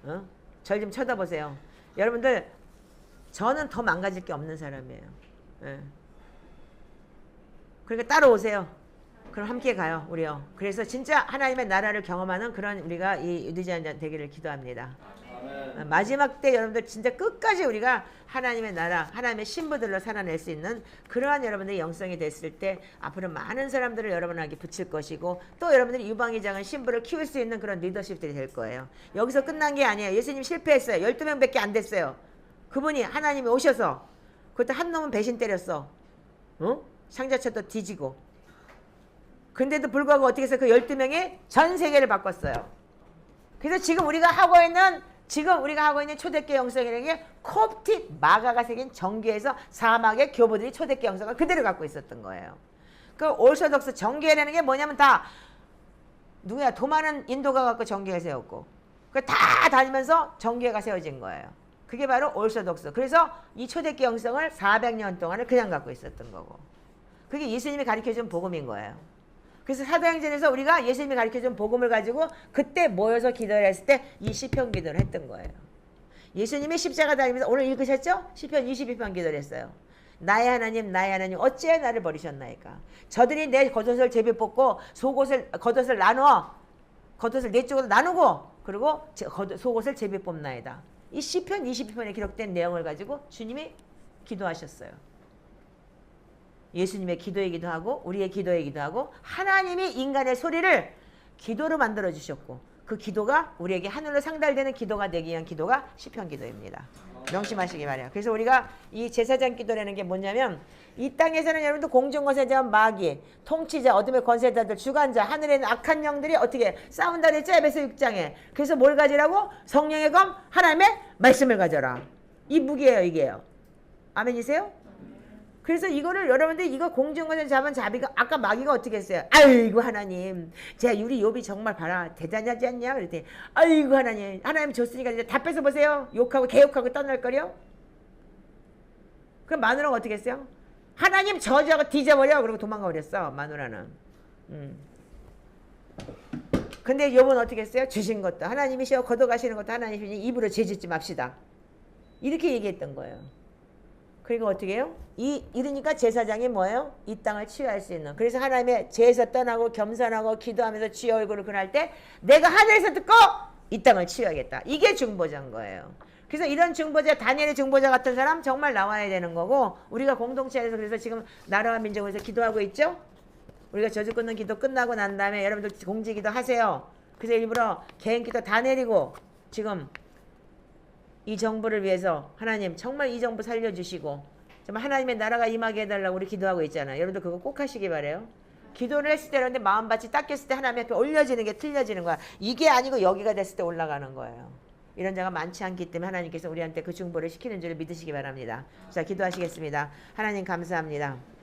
어? 절 좀 쳐다보세요. 여러분들 저는 더 망가질 게 없는 사람이에요. 예. 그러니까 따라오세요. 그럼 함께 가요, 우리요. 그래서 진짜 하나님의 나라를 경험하는 그런 우리가 이 유대자녀 되기를 기도합니다. 마지막 때 여러분들 진짜 끝까지 우리가 하나님의 나라, 하나님의 신부들로 살아낼 수 있는 그러한 여러분들의 영성이 됐을 때 앞으로 많은 사람들을 여러분에게 붙일 것이고 또 여러분들이 유방이 작은 신부를 키울 수 있는 그런 리더십들이 될 거예요. 여기서 끝난 게 아니에요. 예수님 실패했어요. 12명밖에 안 됐어요. 그분이 하나님이 오셔서 그것도 한 놈은 배신 때렸어. 어? 상자쳐도 뒤지고. 근데도 불구하고 어떻게 해서 그 12명이 전 세계를 바꿨어요. 그래서 지금 우리가 하고 있는 초대교회 영성이라는 게 콥틱 마가가 새긴 정교에서 사막의 교부들이 초대교회 영성을 그대로 갖고 있었던 거예요. 그 올소독스 정교회라는 게 뭐냐면 다 누구야? 도많은 인도가 갖고 정교회 세웠고 그 다 다니면서 정교회가 세워진 거예요. 그게 바로 올소독스. 그래서 이 초대교회 영성을 400년 동안을 그냥 갖고 있었던 거고 그게 예수님이 가르쳐준 복음인 거예요. 그래서 사도행전에서 우리가 예수님이 가르쳐준 복음을 가지고 그때 모여서 기도를 했을 때 이 시편 기도를 했던 거예요. 예수님이 십자가 달리면서 오늘 읽으셨죠? 시편 22편 기도를 했어요. 나의 하나님 어찌해 나를 버리셨나이까. 저들이 내 겉옷을 제비 뽑고 겉옷을 나누어 겉옷을 네 쪽으로 나누고 그리고 속옷을 제비 뽑나이다. 이 시편 22편에 기록된 내용을 가지고 주님이 기도하셨어요. 예수님의 기도이기도 하고 우리의 기도이기도 하고 하나님이 인간의 소리를 기도로 만들어 주셨고 그 기도가 우리에게 하늘로 상달되는 기도가 되기 위한 기도가 시편 기도입니다. 명심하시기 바래요. 그래서 우리가 이 제사장 기도라는 게 뭐냐면 이 땅에서는 여러분들 공중권세자 마귀, 통치자, 어둠의 권세자들, 주관자, 하늘에 있는 악한 영들이 어떻게 싸운다 그랬죠? 에베소 6장에. 그래서 뭘 가지라고? 성령의 검, 하나님의 말씀을 가져라. 이 무기예요, 이게요. 아멘이세요? 그래서 이거를 여러분들 이거 공중권세 잡은 자비가 아까 마귀가 어떻게 했어요? 아이고 하나님, 제가 우리 욥이 정말 봐라 대단하지 않냐? 그랬더니 아이고 하나님 줬으니까 이제 다 뺏어 보세요. 욕하고 개욕하고 떠날 거려. 그럼 마누라가 어떻게 했어요? 하나님 저주하고 뒤져버려. 그러고 도망가 버렸어 마누라는. 근데 욥은 어떻게 했어요? 주신 것도 하나님이시여 걷어가시는 것도 하나님이시니 입으로 죄짓지 맙시다. 이렇게 얘기했던 거예요. 그리고 어떻게 해요? 이러니까 제사장이 뭐예요? 이 땅을 치유할 수 있는. 그래서 하나님의 제에서 떠나고 겸손하고 기도하면서 주의 얼굴을 그날 때 내가 하늘에서 듣고 이 땅을 치유하겠다. 이게 중보자인 거예요. 그래서 이런 중보자, 다니엘의 중보자 같은 사람 정말 나와야 되는 거고 우리가 공동체에서 그래서 지금 나라와 민족을 위해서 기도하고 있죠? 우리가 저주 끊는 기도 끝나고 난 다음에 여러분들 공지기도 하세요. 그래서 일부러 개인 기도 다 내리고 지금 이 정부를 위해서 하나님 정말 이 정부 살려주시고 정말 하나님의 나라가 임하게 해달라고 우리 기도하고 있잖아요. 여러분들 그거 꼭 하시기 바래요. 기도를 했을 때 그런데 마음밭이 닦였을 때 하나님 앞에 올려지는 게 틀려지는 거야. 이게 아니고 여기가 됐을 때 올라가는 거예요. 이런 자가 많지 않기 때문에 하나님께서 우리한테 그 중보를 시키는 줄을 믿으시기 바랍니다. 자, 기도하시겠습니다. 하나님 감사합니다.